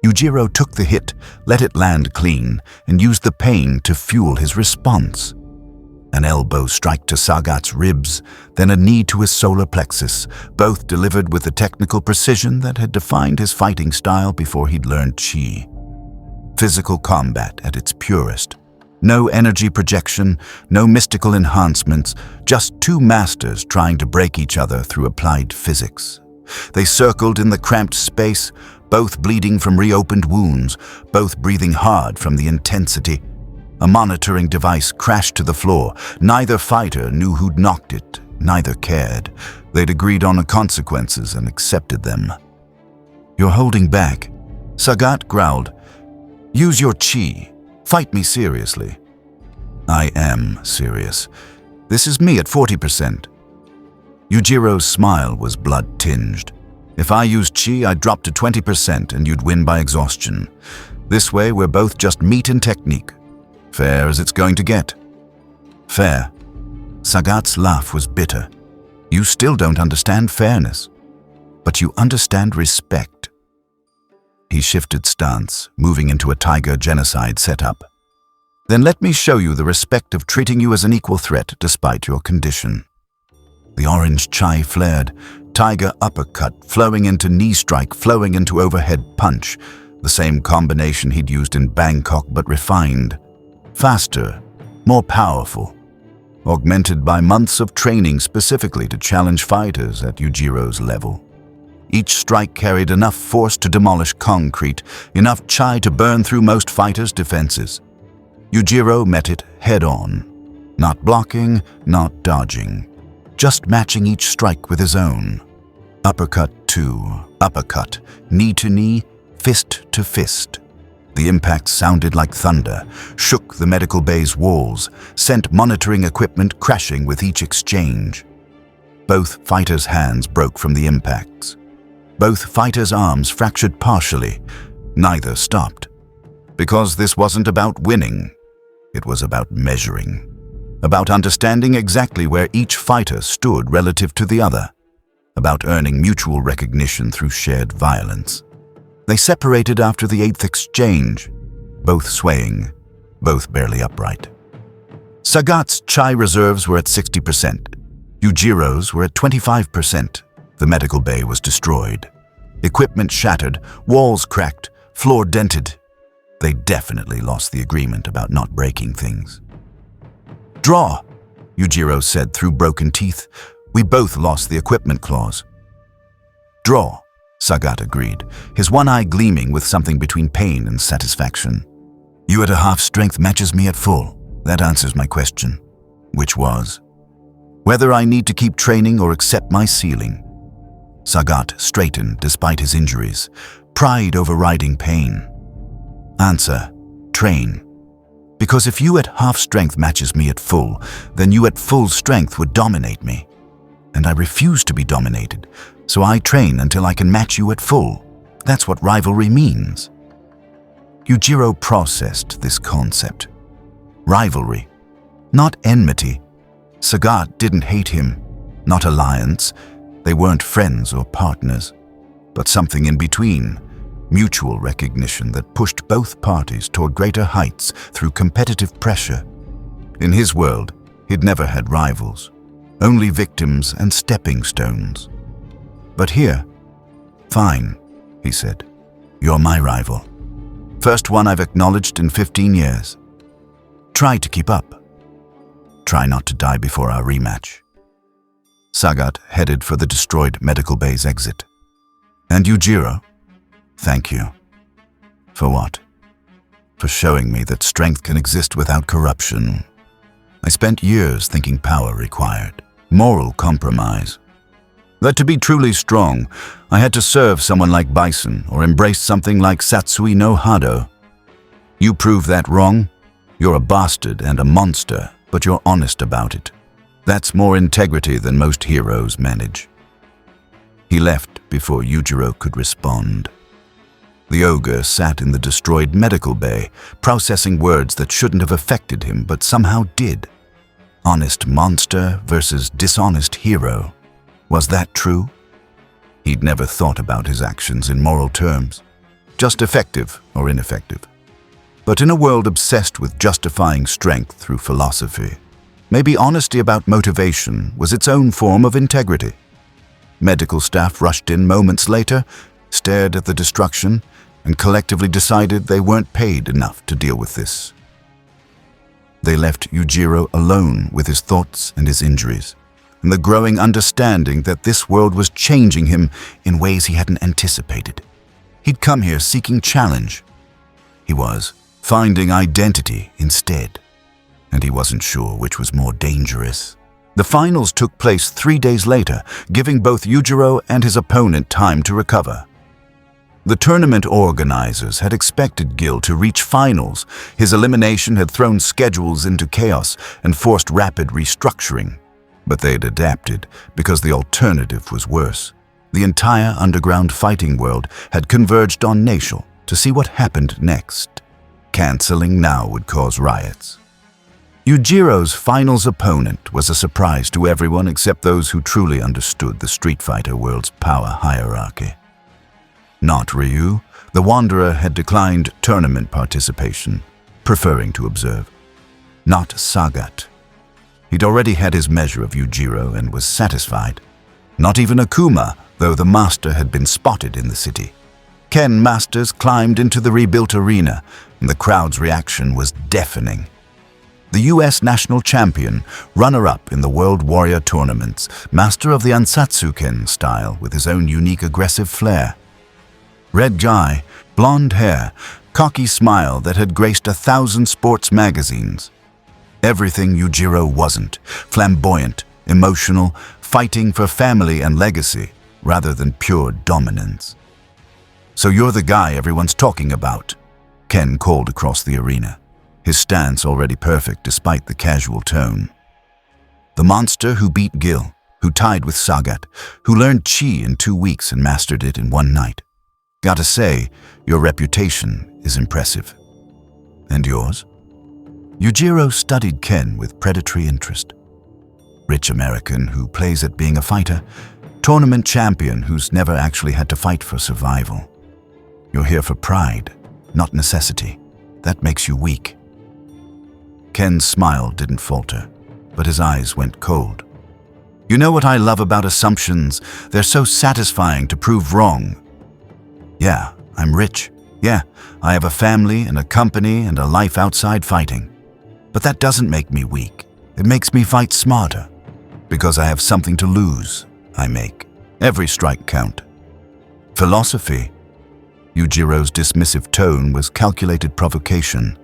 Yujiro took the hit, let it land clean, and used the pain to fuel his response. An elbow strike to Sagat's ribs, then a knee to his solar plexus, both delivered with the technical precision that had defined his fighting style before he'd learned chi. Physical combat at its purest. No energy projection, no mystical enhancements, just two masters trying to break each other through applied physics. They circled in the cramped space, both bleeding from reopened wounds, both breathing hard from the intensity. A monitoring device crashed to the floor. Neither fighter knew who'd knocked it, neither cared. They'd agreed on the consequences and accepted them. "You're holding back," Sagat growled. "Use your chi. Fight me seriously." "I am serious. This is me at 40%. Yujiro's smile was blood-tinged. "If I used chi, I'd drop to 20% and you'd win by exhaustion. This way, we're both just meat and technique. Fair as it's going to get." "Fair." Sagat's laugh was bitter. "You still don't understand fairness, but you understand respect." He shifted stance, moving into a tiger genocide setup. "Then let me show you the respect of treating you as an equal threat despite your condition." The orange chi flared, tiger uppercut flowing into knee strike, flowing into overhead punch, the same combination he'd used in Bangkok but refined. Faster, more powerful, augmented by months of training specifically to challenge fighters at Yujiro's level. Each strike carried enough force to demolish concrete, enough chi to burn through most fighters' defenses. Yujiro met it head-on, not blocking, not dodging, just matching each strike with his own. Uppercut to uppercut, knee to knee, fist to fist. The impact sounded like thunder, shook the medical bay's walls, sent monitoring equipment crashing with each exchange. Both fighters' hands broke from the impacts. Both fighters' arms fractured partially. Neither stopped. Because this wasn't about winning. It was about measuring. About understanding exactly where each fighter stood relative to the other. About earning mutual recognition through shared violence. They separated after the 8th exchange, both swaying, both barely upright. Sagat's chi reserves were at 60%. Yujiro's were at 25%. The medical bay was destroyed. Equipment shattered, walls cracked, floor dented. They definitely lost the agreement about not breaking things. "Draw," Yujiro said through broken teeth. "We both lost the equipment clause." "Draw," Sagat agreed, his one eye gleaming with something between pain and satisfaction. "You at a half strength matches me at full. That answers my question." Which was, whether I need to keep training or accept my ceiling. Sagat straightened despite his injuries, pride overriding pain. Answer, train. Because if you at half strength matches me at full, then you at full strength would dominate me. And I refuse to be dominated, so I train until I can match you at full. That's what rivalry means. Yujiro processed this concept. Rivalry, not enmity. Sagat didn't hate him, not alliance. They weren't friends or partners, but something in between, mutual recognition that pushed both parties toward greater heights through competitive pressure. In his world, he'd never had rivals. only victims and stepping stones. But here, fine, he said. You're my rival. First one I've acknowledged in 15 years. Try to keep up. Try not to die before our rematch. Sagat headed for the destroyed medical bay's exit. And Yujiro, thank you. For what? For showing me that strength can exist without corruption. I spent years thinking power required moral compromise. That to be truly strong, I had to serve someone like Bison or embrace something like Satsui no Hado. You prove that wrong. You're a bastard and a monster, but you're honest about it. That's more integrity than most heroes manage. He left before Yujiro could respond. The ogre sat in the destroyed medical bay, processing words that shouldn't have affected him but somehow did. Honest monster versus dishonest hero. Was that true? He'd never thought about his actions in moral terms, just effective or ineffective. But in a world obsessed with justifying strength through philosophy, maybe honesty about motivation was its own form of integrity. Medical staff rushed in moments later, stared at the destruction, and collectively decided they weren't paid enough to deal with this. They left Yujiro alone with his thoughts and his injuries, and the growing understanding that this world was changing him in ways he hadn't anticipated. He'd come here seeking challenge. He was finding identity instead, and he wasn't sure which was more dangerous. The finals took place 3 days later, giving both Yujiro and his opponent time to recover. The tournament organizers had expected Gill to reach finals. His elimination had thrown schedules into chaos and forced rapid restructuring. But they'd adapted because the alternative was worse. The entire underground fighting world had converged on Nashel to see what happened next. Canceling now would cause riots. Yujiro's finals opponent was a surprise to everyone except those who truly understood the Street Fighter world's power hierarchy. Not Ryu, the Wanderer had declined tournament participation, preferring to observe. Not Sagat. He'd already had his measure of Yujiro and was satisfied. Not even Akuma, though the master had been spotted in the city. Ken Masters climbed into the rebuilt arena, and the crowd's reaction was deafening. The U.S. national champion, runner-up in the World Warrior tournaments, master of the Ansatsuken style with his own unique aggressive flair. Red guy, blonde hair, cocky smile that had graced 1,000 sports magazines. Everything Yujiro wasn't, flamboyant, emotional, fighting for family and legacy, rather than pure dominance. So you're the guy everyone's talking about, Ken called across the arena, his stance already perfect despite the casual tone. The monster who beat Gill, who tied with Sagat, who learned Chi in 2 weeks and mastered it in 1 night. Gotta say, your reputation is impressive. And yours? Yujiro studied Ken with predatory interest. Rich American who plays at being a fighter, tournament champion who's never actually had to fight for survival. You're here for pride, not necessity. That makes you weak. Ken's smile didn't falter, but his eyes went cold. You know what I love about assumptions? They're so satisfying to prove wrong. Yeah, I'm rich. Yeah, I have a family and a company and a life outside fighting. But that doesn't make me weak. It makes me fight smarter. Because I have something to lose, I make every strike count. Philosophy. Yujiro's dismissive tone was calculated provocation.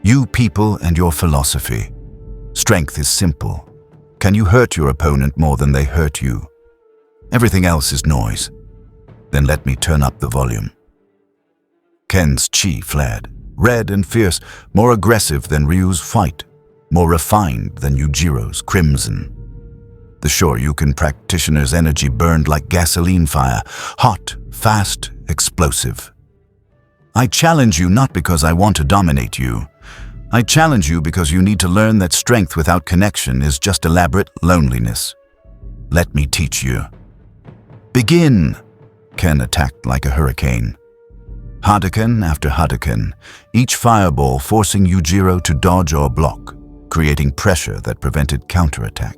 You people and your philosophy. Strength is simple. Can you hurt your opponent more than they hurt you? Everything else is noise. Then let me turn up the volume. Ken's chi flared, red and fierce, more aggressive than Ryu's fight, more refined than Yujiro's crimson. The Shoryuken practitioner's energy burned like gasoline fire, hot, fast, explosive. I challenge you not because I want to dominate you. I challenge you because you need to learn that strength without connection is just elaborate loneliness. Let me teach you. Begin! Ken attacked like a hurricane. Hadouken after Hadouken, each fireball forcing Yujiro to dodge or block, creating pressure that prevented counterattack.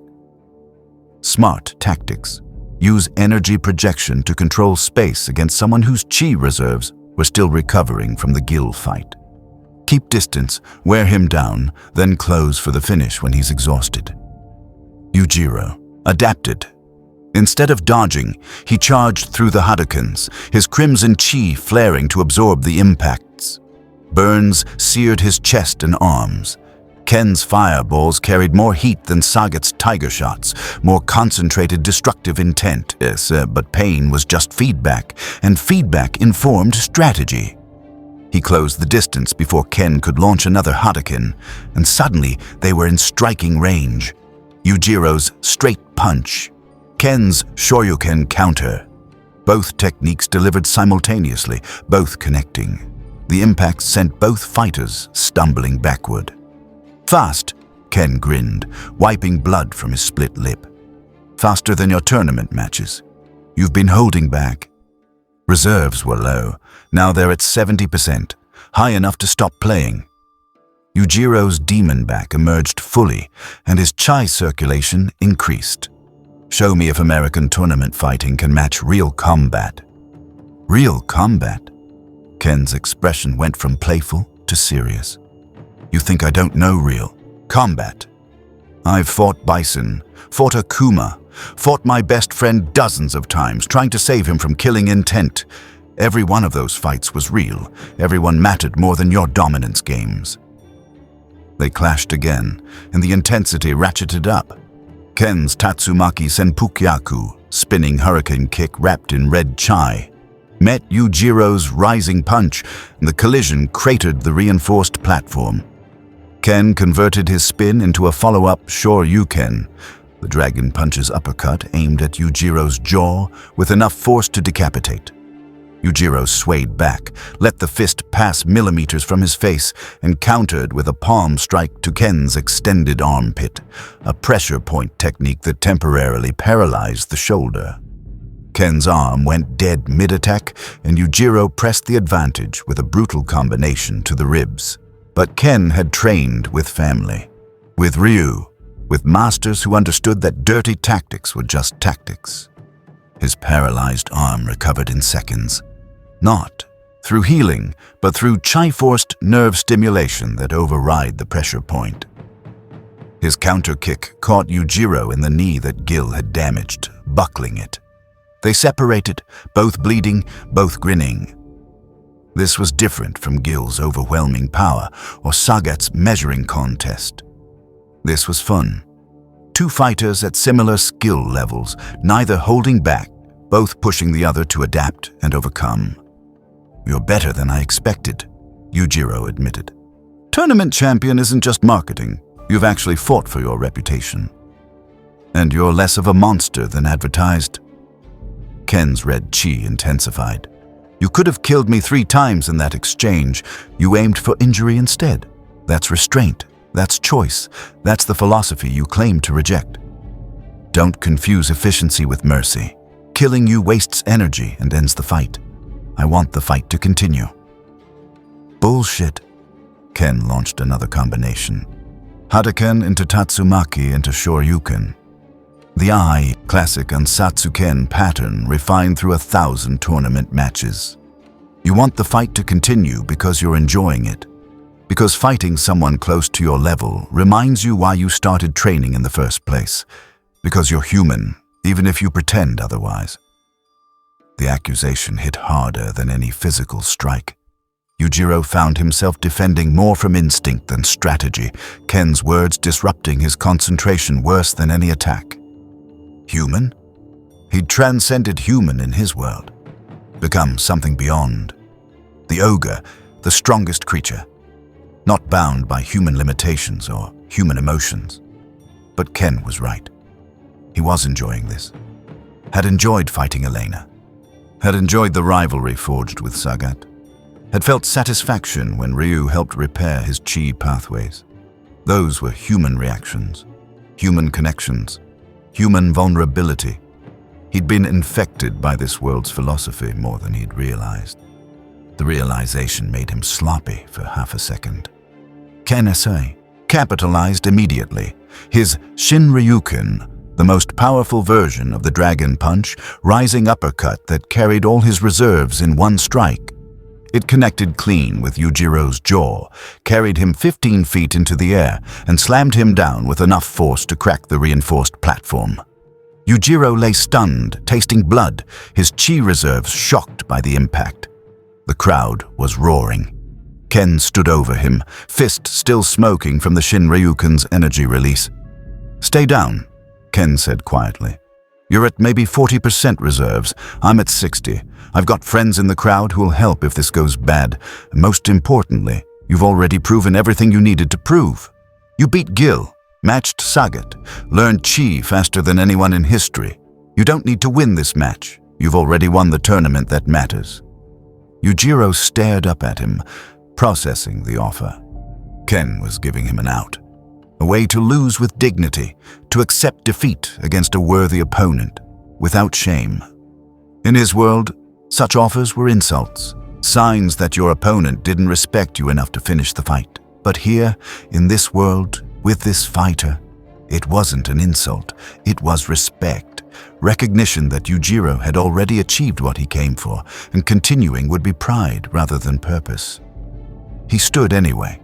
Smart tactics. Use energy projection to control space against someone whose chi reserves were still recovering from the Gill fight. Keep distance, wear him down, then close for the finish when he's exhausted. Yujiro adapted. Instead of dodging, he charged through the Hadokens, his crimson chi flaring to absorb the impacts. Burns seared his chest and arms. Ken's fireballs carried more heat than Sagat's tiger shots, more concentrated destructive intent. But pain was just feedback, and feedback informed strategy. He closed the distance before Ken could launch another Hadoken, and suddenly they were in striking range. Yujiro's straight punch, Ken's Shoryuken counter. Both techniques delivered simultaneously, both connecting. The impact sent both fighters stumbling backward. Fast, Ken grinned, wiping blood from his split lip. Faster than your tournament matches. You've been holding back. Reserves were low. Now they're at 70%, high enough to stop playing. Yujiro's demon back emerged fully, and his chi circulation increased. Show me if American tournament fighting can match real combat. Real combat? Ken's expression went from playful to serious. You think I don't know real combat? I've fought Bison, fought Akuma, fought my best friend dozens of times, trying to save him from killing intent. Every one of those fights was real. Everyone mattered more than your dominance games. They clashed again, and the intensity ratcheted up. Ken's Tatsumaki Senpukyaku, spinning hurricane kick wrapped in red chai, met Yujiro's rising punch, and the collision cratered the reinforced platform. Ken converted his spin into a follow-up Shoryuken, the Dragon Punch's uppercut aimed at Yujiro's jaw with enough force to decapitate. Yujiro swayed back, let the fist pass millimeters from his face, and countered with a palm strike to Ken's extended armpit, a pressure point technique that temporarily paralyzed the shoulder. Ken's arm went dead mid-attack, and Yujiro pressed the advantage with a brutal combination to the ribs. But Ken had trained with family, with Ryu, with masters who understood that dirty tactics were just tactics. His paralyzed arm recovered in seconds. Not through healing, but through chi-forced nerve stimulation that override the pressure point. His counter kick caught Yujiro in the knee that Gill had damaged, buckling it. They separated, both bleeding, both grinning. This was different from Gill's overwhelming power or Sagat's measuring contest. This was fun. Two fighters at similar skill levels, neither holding back, both pushing the other to adapt and overcome. You're better than I expected, Yujiro admitted. Tournament champion isn't just marketing. You've actually fought for your reputation. And you're less of a monster than advertised. Ken's red chi intensified. You could have killed me 3 times in that exchange. You aimed for injury instead. That's restraint. That's choice. That's the philosophy you claim to reject. Don't confuse efficiency with mercy. Killing you wastes energy and ends the fight. I want the fight to continue. Bullshit. Ken launched another combination. Hadoken into Tatsumaki into Shoryuken. The Ai, classic Ansatsuken pattern refined through 1,000 tournament matches. You want the fight to continue because you're enjoying it. Because fighting someone close to your level reminds you why you started training in the first place. Because you're human, even if you pretend otherwise. The accusation hit harder than any physical strike. Yujiro found himself defending more from instinct than strategy, Ken's words disrupting his concentration worse than any attack. Human? He'd transcended human in his world, become something beyond. The Ogre, the strongest creature, not bound by human limitations or human emotions. But Ken was right. He was enjoying this. Had enjoyed fighting Elena. Had enjoyed the rivalry forged with Sagat. Had felt satisfaction when Ryu helped repair his chi pathways. Those were human reactions, human connections, human vulnerability. He'd been infected by this world's philosophy more than he'd realized. The realization made him sloppy for half a second. Ken S.I. capitalized immediately. His Shinryuken, the most powerful version of the Dragon Punch, rising uppercut that carried all his reserves in one strike. It connected clean with Yujiro's jaw, carried him 15 feet into the air, and slammed him down with enough force to crack the reinforced platform. Yujiro lay stunned, tasting blood, his chi reserves shocked by the impact. The crowd was roaring. Ken stood over him, fist still smoking from the Shinryuken's energy release. "Stay down," Ken said quietly. "You're at maybe 40% reserves. I'm at 60. I've got friends in the crowd who'll help if this goes bad. And most importantly, you've already proven everything you needed to prove. You beat Gill, matched Sagat, learned chi faster than anyone in history. You don't need to win this match. You've already won the tournament that matters." Yujiro stared up at him, processing the offer. Ken was giving him an out. A way to lose with dignity, to accept defeat against a worthy opponent, without shame. In his world, such offers were insults, signs that your opponent didn't respect you enough to finish the fight. But here, in this world, with this fighter, it wasn't an insult, it was respect, recognition that Yujiro had already achieved what he came for, and continuing would be pride rather than purpose. He stood anyway.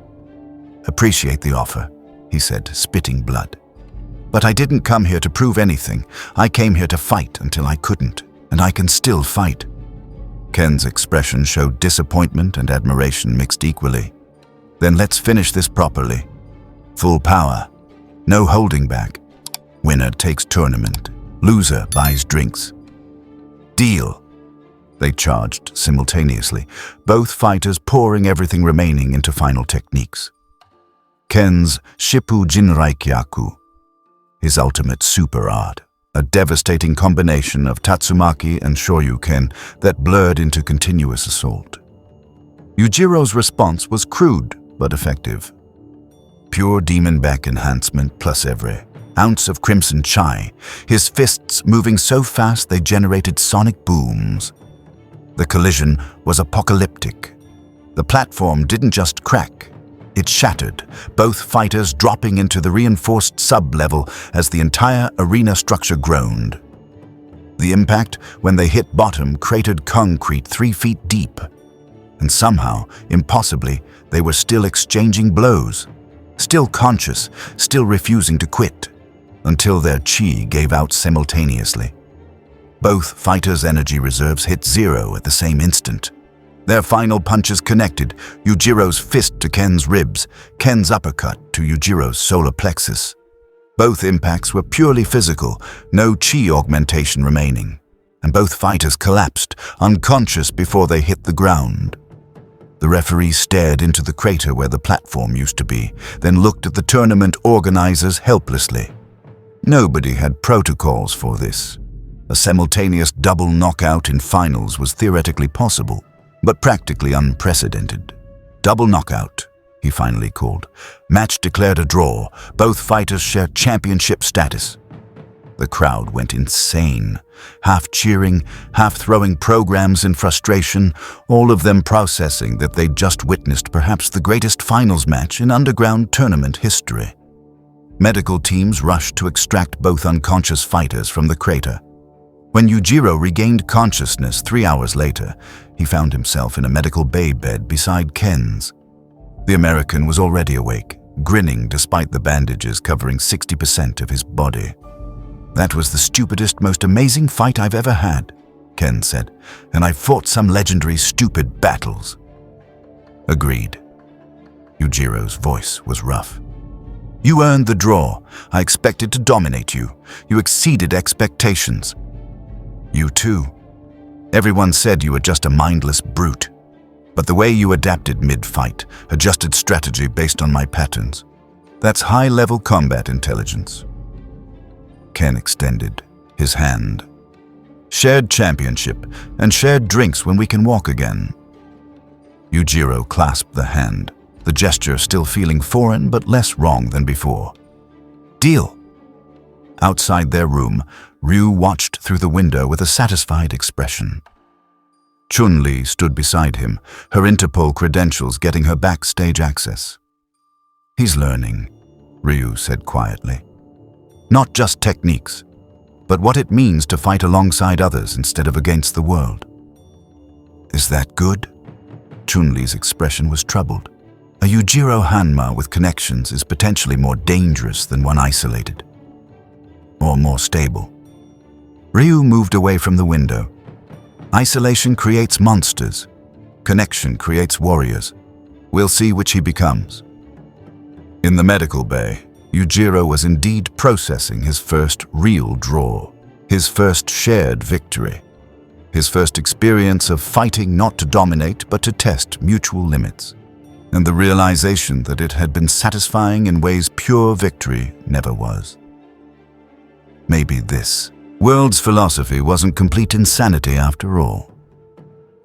"Appreciate the offer," he said, spitting blood. "But I didn't come here to prove anything. I came here to fight until I couldn't, and I can still fight." Ken's expression showed disappointment and admiration mixed equally. "Then let's finish this properly. Full power. No holding back. Winner takes tournament. Loser buys drinks." "Deal." They charged simultaneously, both fighters pouring everything remaining into final techniques. Ken's Shippu Jinraikyaku, his ultimate super art, a devastating combination of Tatsumaki and Shoryuken that blurred into continuous assault. Yujiro's response was crude but effective. Pure demon back enhancement plus every ounce of crimson chi, his fists moving so fast they generated sonic booms. The collision was apocalyptic. The platform didn't just crack, it shattered, both fighters dropping into the reinforced sub-level as the entire arena structure groaned. The impact, when they hit bottom, cratered concrete 3 feet deep. And somehow, impossibly, they were still exchanging blows, still conscious, still refusing to quit, until their chi gave out simultaneously. Both fighters' energy reserves hit zero at the same instant. Their final punches connected, Yujiro's fist to Ken's ribs, Ken's uppercut to Yujiro's solar plexus. Both impacts were purely physical, no chi augmentation remaining, and both fighters collapsed, unconscious before they hit the ground. The referee stared into the crater where the platform used to be, then looked at the tournament organizers helplessly. Nobody had protocols for this. A simultaneous double knockout in finals was theoretically possible, but practically unprecedented. "Double knockout," he finally called. Match declared a draw. Both fighters shared championship status. The crowd went insane, half cheering, half throwing programs in frustration, all of them processing that they'd just witnessed perhaps the greatest finals match in underground tournament history. Medical teams rushed to extract both unconscious fighters from the crater. When Yujiro regained consciousness 3 hours later, he found himself in a medical bay bed beside Ken's. The American was already awake, grinning despite the bandages covering 60% of his body. "That was the stupidest, most amazing fight I've ever had," Ken said, "and I fought some legendary stupid battles." "Agreed." Yujiro's voice was rough. "You earned the draw. I expected to dominate you. You exceeded expectations. You too. Everyone said you were just a mindless brute. But the way you adapted mid-fight, adjusted strategy based on my patterns, that's high-level combat intelligence." Ken extended his hand. "Shared championship and shared drinks when we can walk again." Yujiro clasped the hand, the gesture still feeling foreign but less wrong than before. "Deal." Outside their room, Ryu watched through the window with a satisfied expression. Chun-Li stood beside him, her Interpol credentials getting her backstage access. "He's learning," Ryu said quietly. Not just techniques, but what it means to fight alongside others instead of against the world. Is that good? Chun-Li's expression was troubled. A Yujiro Hanma with connections is potentially more dangerous than one isolated. Or more stable. Ryu moved away from the window. Isolation creates monsters. Connection creates warriors. We'll see which he becomes. In the medical bay, Yujiro was indeed processing his first real draw, his first shared victory, his first experience of fighting not to dominate but to test mutual limits, and the realization that it had been satisfying in ways pure victory never was. Maybe this world's philosophy wasn't complete insanity after all.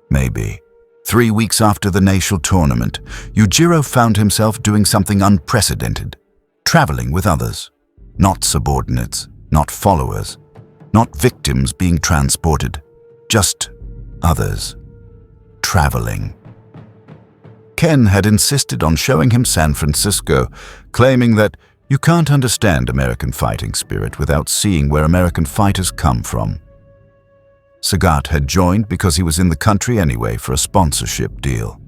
Maybe. 3 weeks after the National tournament, Yujiro found himself doing something unprecedented, traveling with others, not subordinates, not followers, not victims being transported, just others, traveling. Ken had insisted on showing him San Francisco, claiming that you can't understand American fighting spirit without seeing where American fighters come from. Sagat had joined because he was in the country anyway for a sponsorship deal.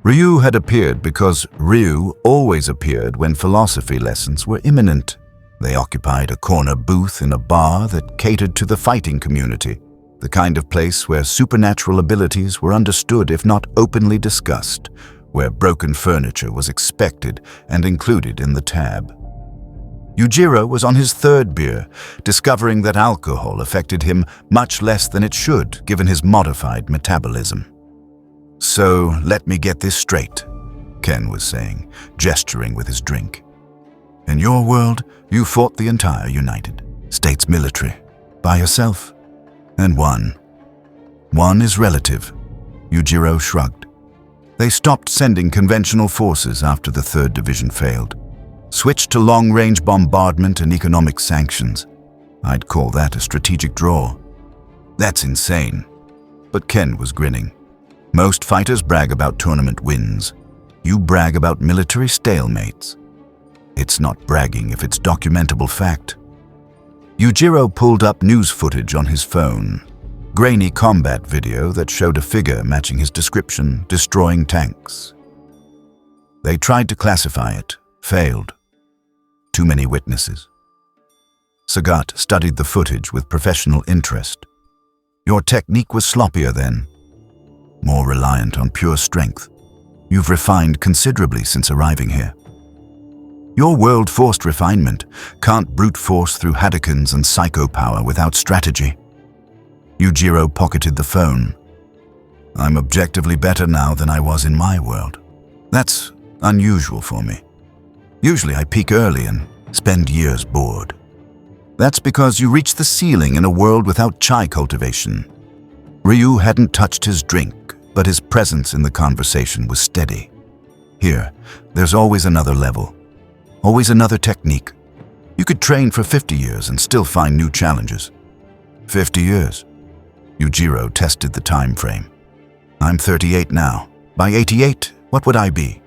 Ryu had appeared because Ryu always appeared when philosophy lessons were imminent. They occupied a corner booth in a bar that catered to the fighting community, the kind of place where supernatural abilities were understood if not openly discussed, where broken furniture was expected and included in the tab. Yujiro was on his 3rd beer, discovering that alcohol affected him much less than it should, given his modified metabolism. "So, let me get this straight," Ken was saying, gesturing with his drink. "In your world, you fought the entire United States military, by yourself, and won. One is relative," Yujiro shrugged. "They stopped sending conventional forces after the 3rd Division failed. Switched to long-range bombardment and economic sanctions. I'd call that a strategic draw." "That's insane." But Ken was grinning. "Most fighters brag about tournament wins. You brag about military stalemates. It's not bragging if it's documentable fact." Yujiro pulled up news footage on his phone. Grainy combat video that showed a figure matching his description, destroying tanks. They tried to classify it, failed. Too many witnesses. Sagat studied the footage with professional interest. "Your technique was sloppier then, more reliant on pure strength. You've refined considerably since arriving here. Your world forced refinement, can't brute force through Hadokens and psycho power without strategy." Yujiro pocketed the phone. "I'm objectively better now than I was in my world. That's unusual for me. Usually I peak early and spend years bored. That's because you reach the ceiling in a world without chai cultivation." Ryu hadn't touched his drink, but his presence in the conversation was steady. "Here, there's always another level. Always another technique. You could train for 50 years and still find new challenges." 50 years? Yujiro tested the time frame. "I'm 38 now. By 88, what would I be?"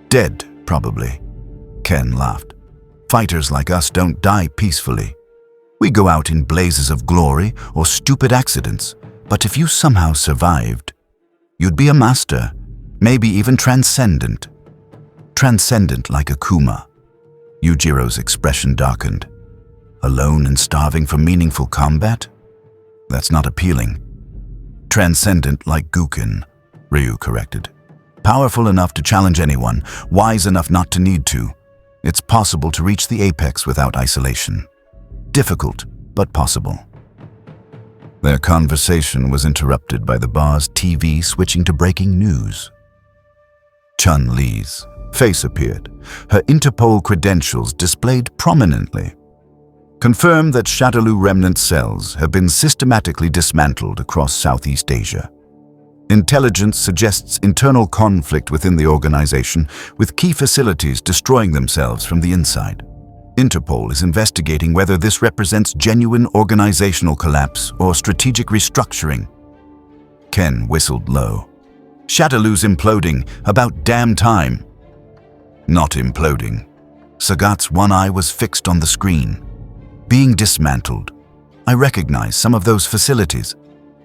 "Dead, probably." Ken laughed. "Fighters like us don't die peacefully. We go out in blazes of glory or stupid accidents, but if you somehow survived, you'd be a master, maybe even transcendent. Transcendent like a Kuma." Yujiro's expression darkened. "Alone and starving for meaningful combat? That's not appealing." "Transcendent like Guken," Ryu corrected. "Powerful enough to challenge anyone, wise enough not to need to. It's possible to reach the apex without isolation. Difficult, but possible." Their conversation was interrupted by the bar's TV switching to breaking news. Chun-Li's face appeared, her Interpol credentials displayed prominently. Confirmed that Shadaloo remnant cells have been systematically dismantled across Southeast Asia. Intelligence suggests internal conflict within the organization, with key facilities destroying themselves from the inside. Interpol is investigating whether this represents genuine organizational collapse or strategic restructuring. Ken whistled low. "Shadaloo's imploding, about damn time." "Not imploding." Sagat's one eye was fixed on the screen. Being dismantled. I recognized some of those facilities.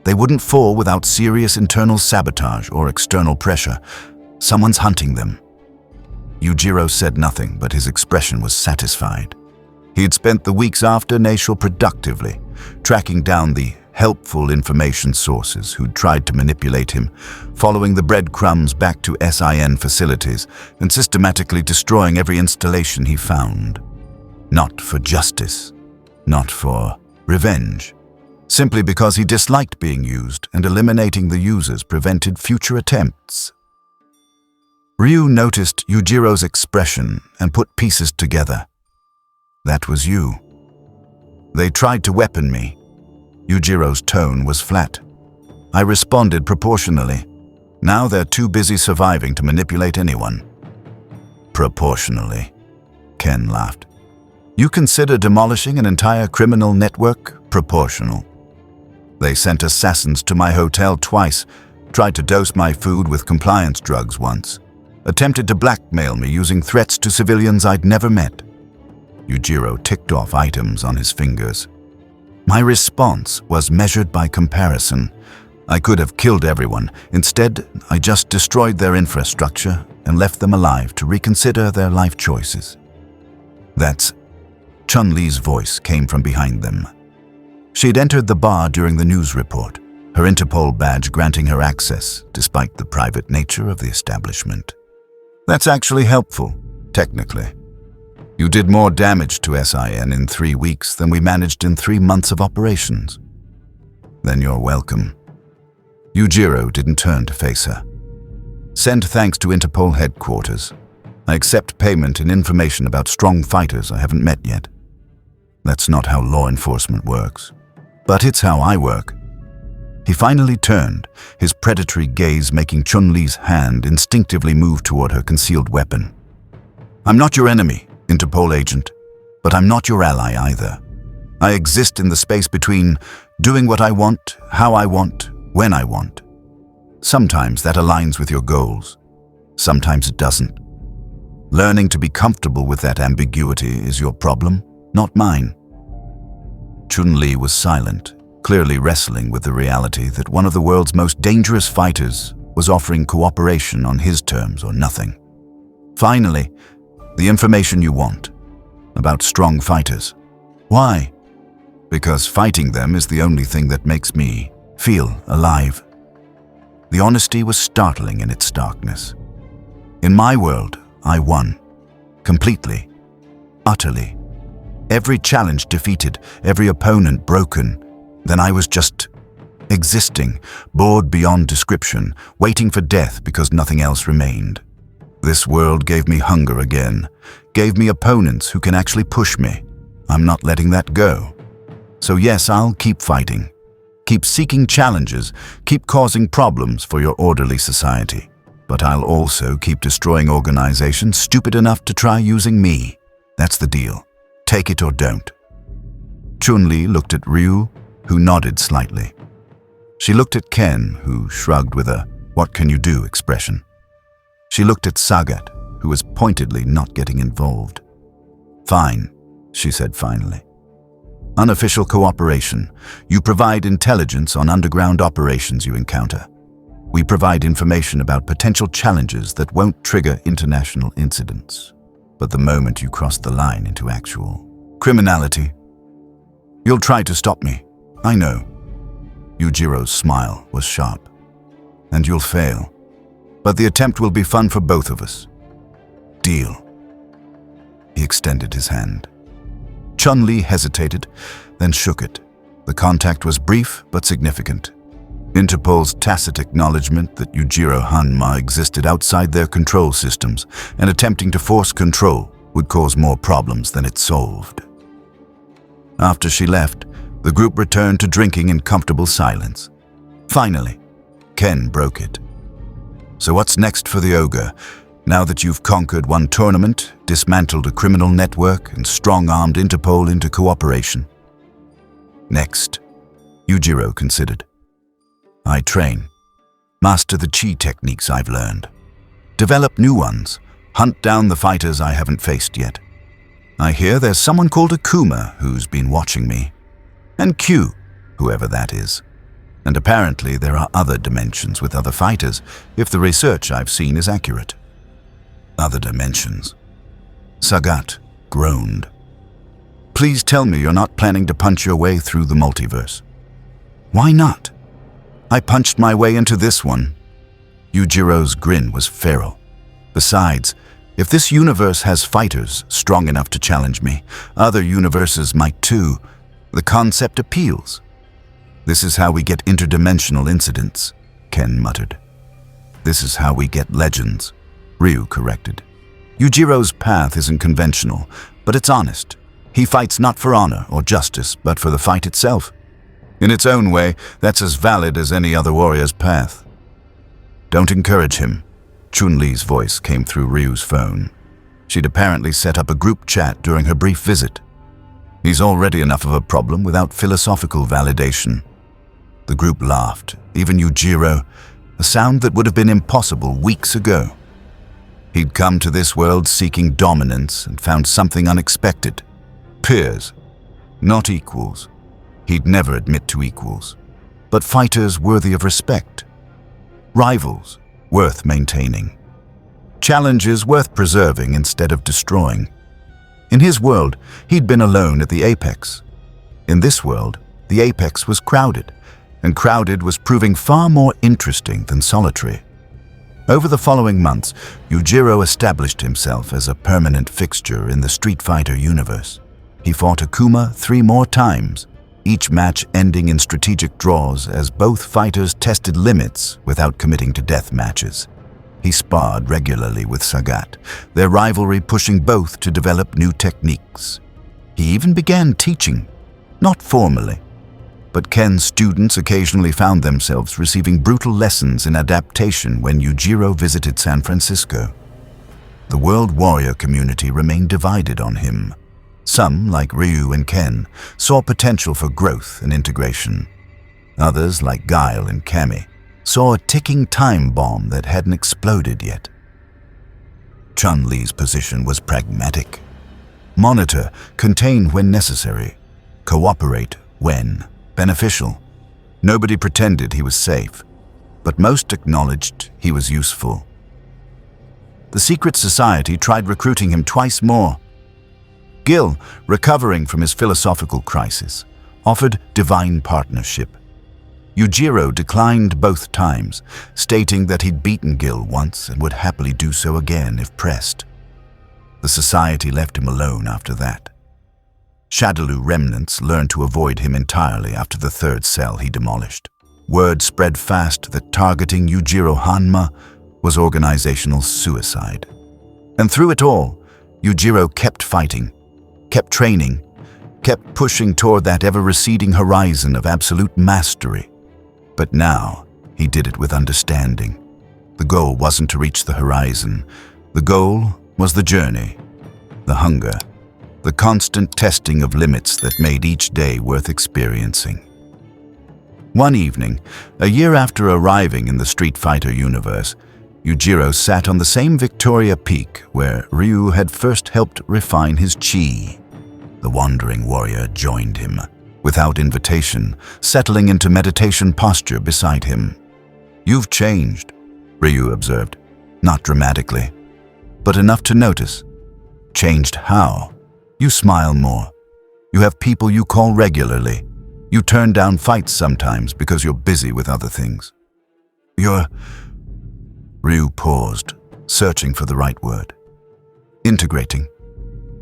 They wouldn't fall without serious internal sabotage or external pressure. Someone's hunting them. Yujiro said nothing, but his expression was satisfied. He had spent the weeks after Nashal productively, tracking down the helpful information sources who'd tried to manipulate him, following the breadcrumbs back to S.I.N. facilities and systematically destroying every installation he found. Not for justice, not for revenge, simply because he disliked being used and eliminating the users prevented future attempts. Ryu noticed Yujiro's expression and put pieces together. That was you. They tried to weapon me. Yujiro's tone was flat. I responded proportionally. Now they're too busy surviving to manipulate anyone. Proportionally, Ken laughed. You consider demolishing an entire criminal network proportional? They sent assassins to my hotel twice, tried to dose my food with compliance drugs once, attempted to blackmail me using threats to civilians I'd never met. Yujiro ticked off items on his fingers. My response was measured by comparison. I could have killed everyone. Instead, I just destroyed their infrastructure and left them alive to reconsider their life choices. That's Chun-Li's voice came from behind them. She'd entered the bar during the news report, her Interpol badge granting her access despite the private nature of the establishment. That's actually helpful, technically. You did more damage to S.I.N. in 3 weeks than we managed in 3 months of operations. Then you're welcome. Yujiro didn't turn to face her. Send thanks to Interpol headquarters. I accept payment and information about strong fighters I haven't met yet. That's not how law enforcement works. But it's how I work. He finally turned, his predatory gaze making Chun-Li's hand instinctively move toward her concealed weapon. I'm not your enemy, Interpol agent, but I'm not your ally either. I exist in the space between doing what I want, how I want, when I want. Sometimes that aligns with your goals. Sometimes it doesn't. Learning to be comfortable with that ambiguity is your problem, not mine. Chun-Li was silent, clearly wrestling with the reality that one of the world's most dangerous fighters was offering cooperation on his terms or nothing. Finally, the information you want, about strong fighters. Why? Because fighting them is the only thing that makes me feel alive. The honesty was startling in its starkness. In my world, I won. Completely. Utterly. Every challenge defeated, every opponent broken. Then I was just existing, bored beyond description, waiting for death because nothing else remained. This world gave me hunger again, gave me opponents who can actually push me. I'm not letting that go. So yes, I'll keep fighting. Keep seeking challenges, keep causing problems for your orderly society. But I'll also keep destroying organizations stupid enough to try using me. That's the deal. Take it or don't. Chun-Li looked at Ryu, who nodded slightly. She looked at Ken, who shrugged with a "what can you do" expression. She looked at Sagat, who was pointedly not getting involved. Fine, she said finally. Unofficial cooperation. You provide intelligence on underground operations you encounter. We provide information about potential challenges that won't trigger international incidents. But the moment you cross the line into actual criminality, you'll try to stop me. I know. Yujiro's smile was sharp. And you'll fail. But the attempt will be fun for both of us. Deal. He extended his hand. Chun-Li hesitated, then shook it. The contact was brief but significant. Interpol's tacit acknowledgement that Yujiro Hanma existed outside their control systems and attempting to force control would cause more problems than it solved. After she left, the group returned to drinking in comfortable silence. Finally, Ken broke it. So what's next for the Ogre, now that you've conquered one tournament, dismantled a criminal network, and strong-armed Interpol into cooperation? Next, Yujiro considered. I train. Master the chi techniques I've learned. Develop new ones. Hunt down the fighters I haven't faced yet. I hear there's someone called Akuma who's been watching me. And Q, whoever that is. And apparently there are other dimensions with other fighters, if the research I've seen is accurate. Other dimensions. Sagat groaned. Please tell me you're not planning to punch your way through the multiverse. Why not? I punched my way into this one. Yujiro's grin was feral. Besides, if this universe has fighters strong enough to challenge me, other universes might too. The concept appeals. This is how we get interdimensional incidents, Ken muttered. This is how we get legends, Ryu corrected. Yujiro's path isn't conventional, but it's honest. He fights not for honor or justice, but for the fight itself. In its own way, that's as valid as any other warrior's path. Don't encourage him. Chun-Li's voice came through Ryu's phone. She'd apparently set up a group chat during her brief visit. He's already enough of a problem without philosophical validation. The group laughed, even Yujiro, a sound that would have been impossible weeks ago. He'd come to this world seeking dominance and found something unexpected. Peers, not equals. He'd never admit to equals, but fighters worthy of respect. Rivals, worth maintaining. Challenges worth preserving instead of destroying. In his world, he'd been alone at the apex. In this world, the apex was crowded, and crowded was proving far more interesting than solitary. Over the following months, Yujiro established himself as a permanent fixture in the Street Fighter universe. He fought Akuma 3 more times, each match ending in strategic draws as both fighters tested limits without committing to death matches. He sparred regularly with Sagat, their rivalry pushing both to develop new techniques. He even began teaching, not formally, but Ken's students occasionally found themselves receiving brutal lessons in adaptation when Yujiro visited San Francisco. The World Warrior community remained divided on him. Some, like Ryu and Ken, saw potential for growth and integration. Others, like Gill and Kami, saw a ticking time bomb that hadn't exploded yet. Chun-Li's position was pragmatic. Monitor, contain when necessary. Cooperate when beneficial. Nobody pretended he was safe, but most acknowledged he was useful. The secret society tried recruiting him twice more. Gill, recovering from his philosophical crisis, offered divine partnership. Yujiro declined both times, stating that he'd beaten Gill once and would happily do so again if pressed. The society left him alone after that. Shadaloo remnants learned to avoid him entirely after the 3rd cell he demolished. Word spread fast that targeting Yujiro Hanma was organizational suicide. And through it all, Yujiro kept fighting, kept training, kept pushing toward that ever-receding horizon of absolute mastery. But now, he did it with understanding. The goal wasn't to reach the horizon. The goal was the journey, the hunger, the constant testing of limits that made each day worth experiencing. One evening, a year after arriving in the Street Fighter universe, Yujiro sat on the same Victoria Peak where Ryu had first helped refine his chi. The wandering warrior joined him, without invitation, settling into meditation posture beside him. You've changed, Ryu observed, not dramatically, but enough to notice. Changed how? You smile more. You have people you call regularly. You turn down fights sometimes because you're busy with other things. Ryu paused, searching for the right word. Integrating.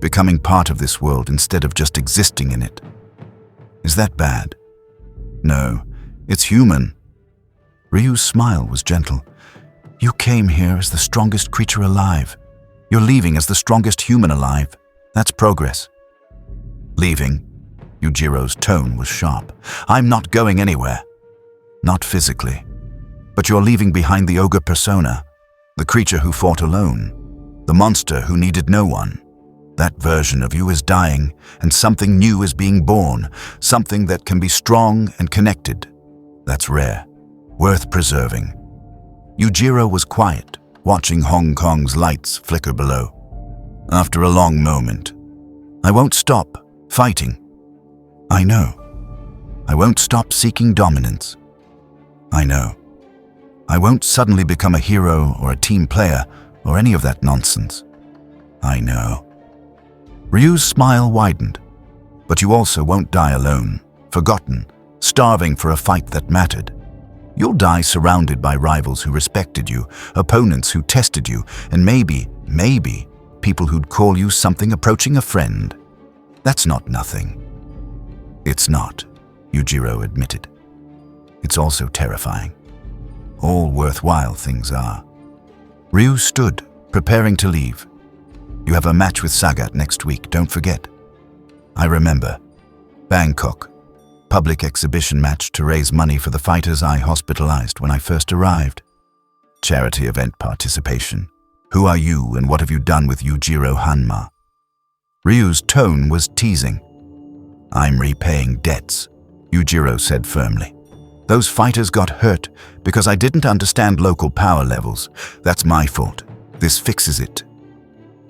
Becoming part of this world instead of just existing in it. Is that bad? No, it's human. Ryu's smile was gentle. You came here as the strongest creature alive. You're leaving as the strongest human alive. That's progress. Leaving? Yujiro's tone was sharp. I'm not going anywhere. Not physically. But you're leaving behind the ogre persona, the creature who fought alone, the monster who needed no one. That version of you is dying, and something new is being born, something that can be strong and connected. That's rare, worth preserving. Yujiro was quiet, watching Hong Kong's lights flicker below. After a long moment, I won't stop fighting. I know. I won't stop seeking dominance. I know. I won't suddenly become a hero or a team player or any of that nonsense. I know. Ryu's smile widened. But you also won't die alone, forgotten, starving for a fight that mattered. You'll die surrounded by rivals who respected you, opponents who tested you, and maybe, people who'd call you something approaching a friend. That's not nothing. It's not, Yujiro admitted. It's also terrifying. All worthwhile things are. Ryu stood, preparing to leave. You have a match with Sagat next week, don't forget. I remember. Bangkok. Public exhibition match to raise money for the fighters I hospitalized when I first arrived. Charity event participation. Who are you and what have you done with Yujiro Hanma? Ryu's tone was teasing. I'm repaying debts, Yujiro said firmly. Those fighters got hurt because I didn't understand local power levels. That's my fault. This fixes it.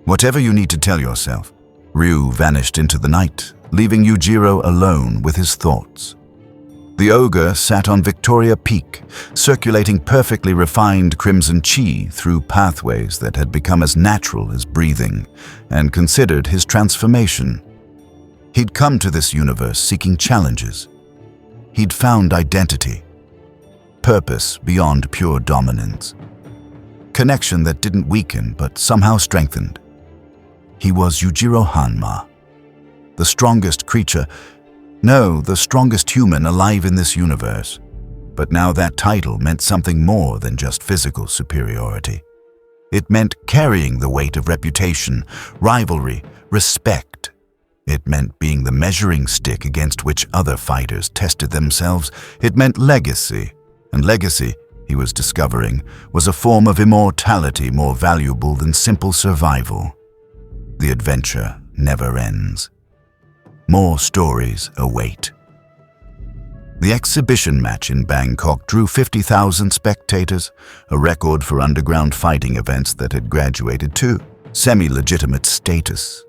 Whatever you need to tell yourself. Ryu vanished into the night, leaving Yujiro alone with his thoughts. The ogre sat on Victoria Peak, circulating perfectly refined crimson chi through pathways that had become as natural as breathing, and considered his transformation. He'd come to this universe seeking challenges. He'd found identity, purpose beyond pure dominance, connection that didn't weaken but somehow strengthened. He was Yujiro Hanma, the strongest creature, no, the strongest human alive in this universe. But now that title meant something more than just physical superiority. It meant carrying the weight of reputation, rivalry, respect. It meant being the measuring stick against which other fighters tested themselves. It meant legacy, and legacy, he was discovering, was a form of immortality more valuable than simple survival. The adventure never ends. More stories await. The exhibition match in Bangkok drew 50,000 spectators, a record for underground fighting events that had graduated to semi-legitimate status.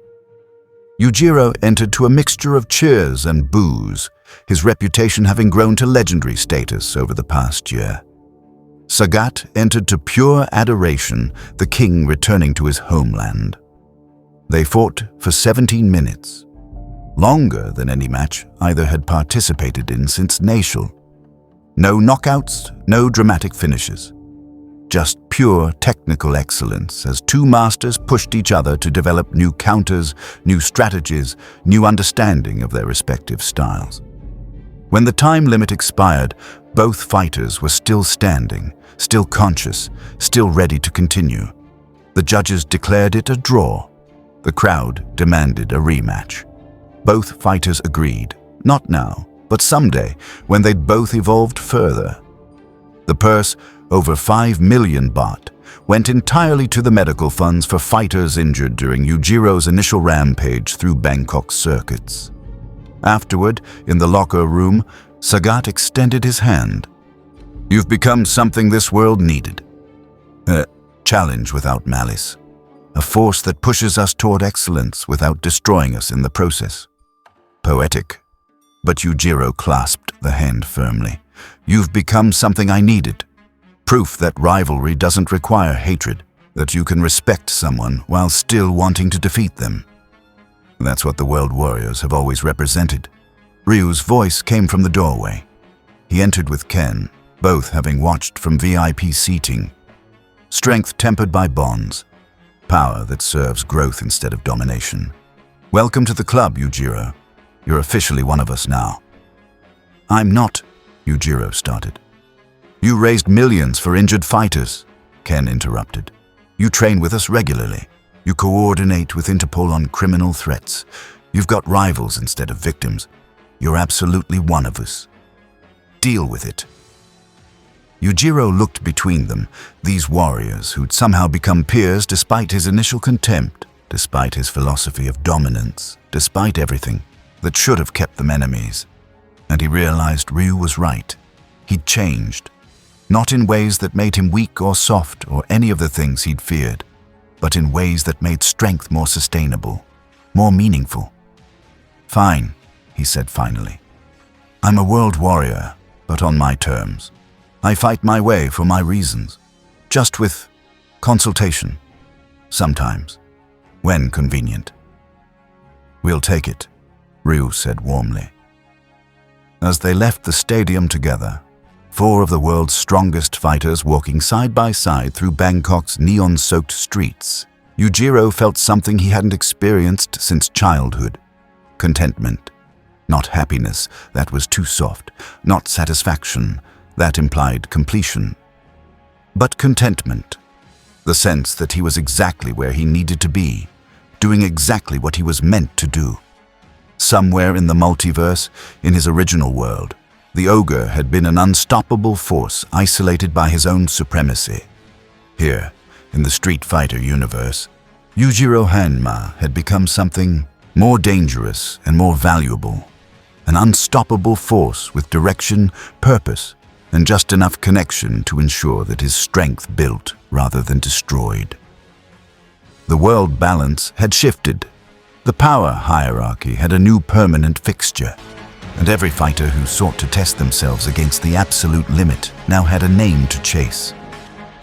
Yujiro entered to a mixture of cheers and boos, his reputation having grown to legendary status over the past year. Sagat entered to pure adoration, the king returning to his homeland. They fought for 17 minutes, longer than any match either had participated in since Nashul. No knockouts, no dramatic finishes. Just pure technical excellence as two masters pushed each other to develop new counters, new strategies, new understanding of their respective styles. When the time limit expired, both fighters were still standing, still conscious, still ready to continue. The judges declared it a draw. The crowd demanded a rematch. Both fighters agreed, not now, but someday, when they'd both evolved further. The purse, over 5 million baht, went entirely to the medical funds for fighters injured during Yujiro's initial rampage through Bangkok circuits. Afterward, in the locker room, Sagat extended his hand. You've become something this world needed. A challenge without malice. A force that pushes us toward excellence without destroying us in the process. Poetic. But Yujiro clasped the hand firmly. You've become something I needed. Proof that rivalry doesn't require hatred, that you can respect someone while still wanting to defeat them. That's what the World Warriors have always represented. Ryu's voice came from the doorway. He entered with Ken, both having watched from VIP seating. Strength tempered by bonds. Power that serves growth instead of domination. Welcome to the club, Yujiro. You're officially one of us now. I'm not, Yujiro started. You raised millions for injured fighters, Ken interrupted. You train with us regularly. You coordinate with Interpol on criminal threats. You've got rivals instead of victims. You're absolutely one of us. Deal with it. Yujiro looked between them, these warriors who'd somehow become peers despite his initial contempt, despite his philosophy of dominance, despite everything that should have kept them enemies. And he realized Ryu was right. He'd changed, not in ways that made him weak or soft or any of the things he'd feared, but in ways that made strength more sustainable, more meaningful. Fine, he said finally. I'm a world warrior, but on my terms. I fight my way for my reasons, just with consultation, sometimes, when convenient. We'll take it, Ryu said warmly. As they left the stadium together, 4 of the world's strongest fighters walking side by side through Bangkok's neon-soaked streets, Yujiro felt something he hadn't experienced since childhood. Contentment. Not happiness, that was too soft. Not satisfaction, that implied completion. But contentment. The sense that he was exactly where he needed to be, doing exactly what he was meant to do. Somewhere in the multiverse, in his original world, the Ogre had been an unstoppable force isolated by his own supremacy. Here, in the Street Fighter universe, Yujiro Hanma had become something more dangerous and more valuable. An unstoppable force with direction, purpose, and just enough connection to ensure that his strength built rather than destroyed. The world balance had shifted. The power hierarchy had a new permanent fixture, and every fighter who sought to test themselves against the absolute limit now had a name to chase.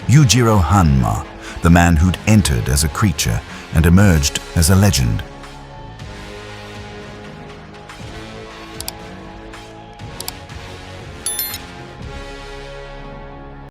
Yujiro Hanma, the man who'd entered as a creature and emerged as a legend.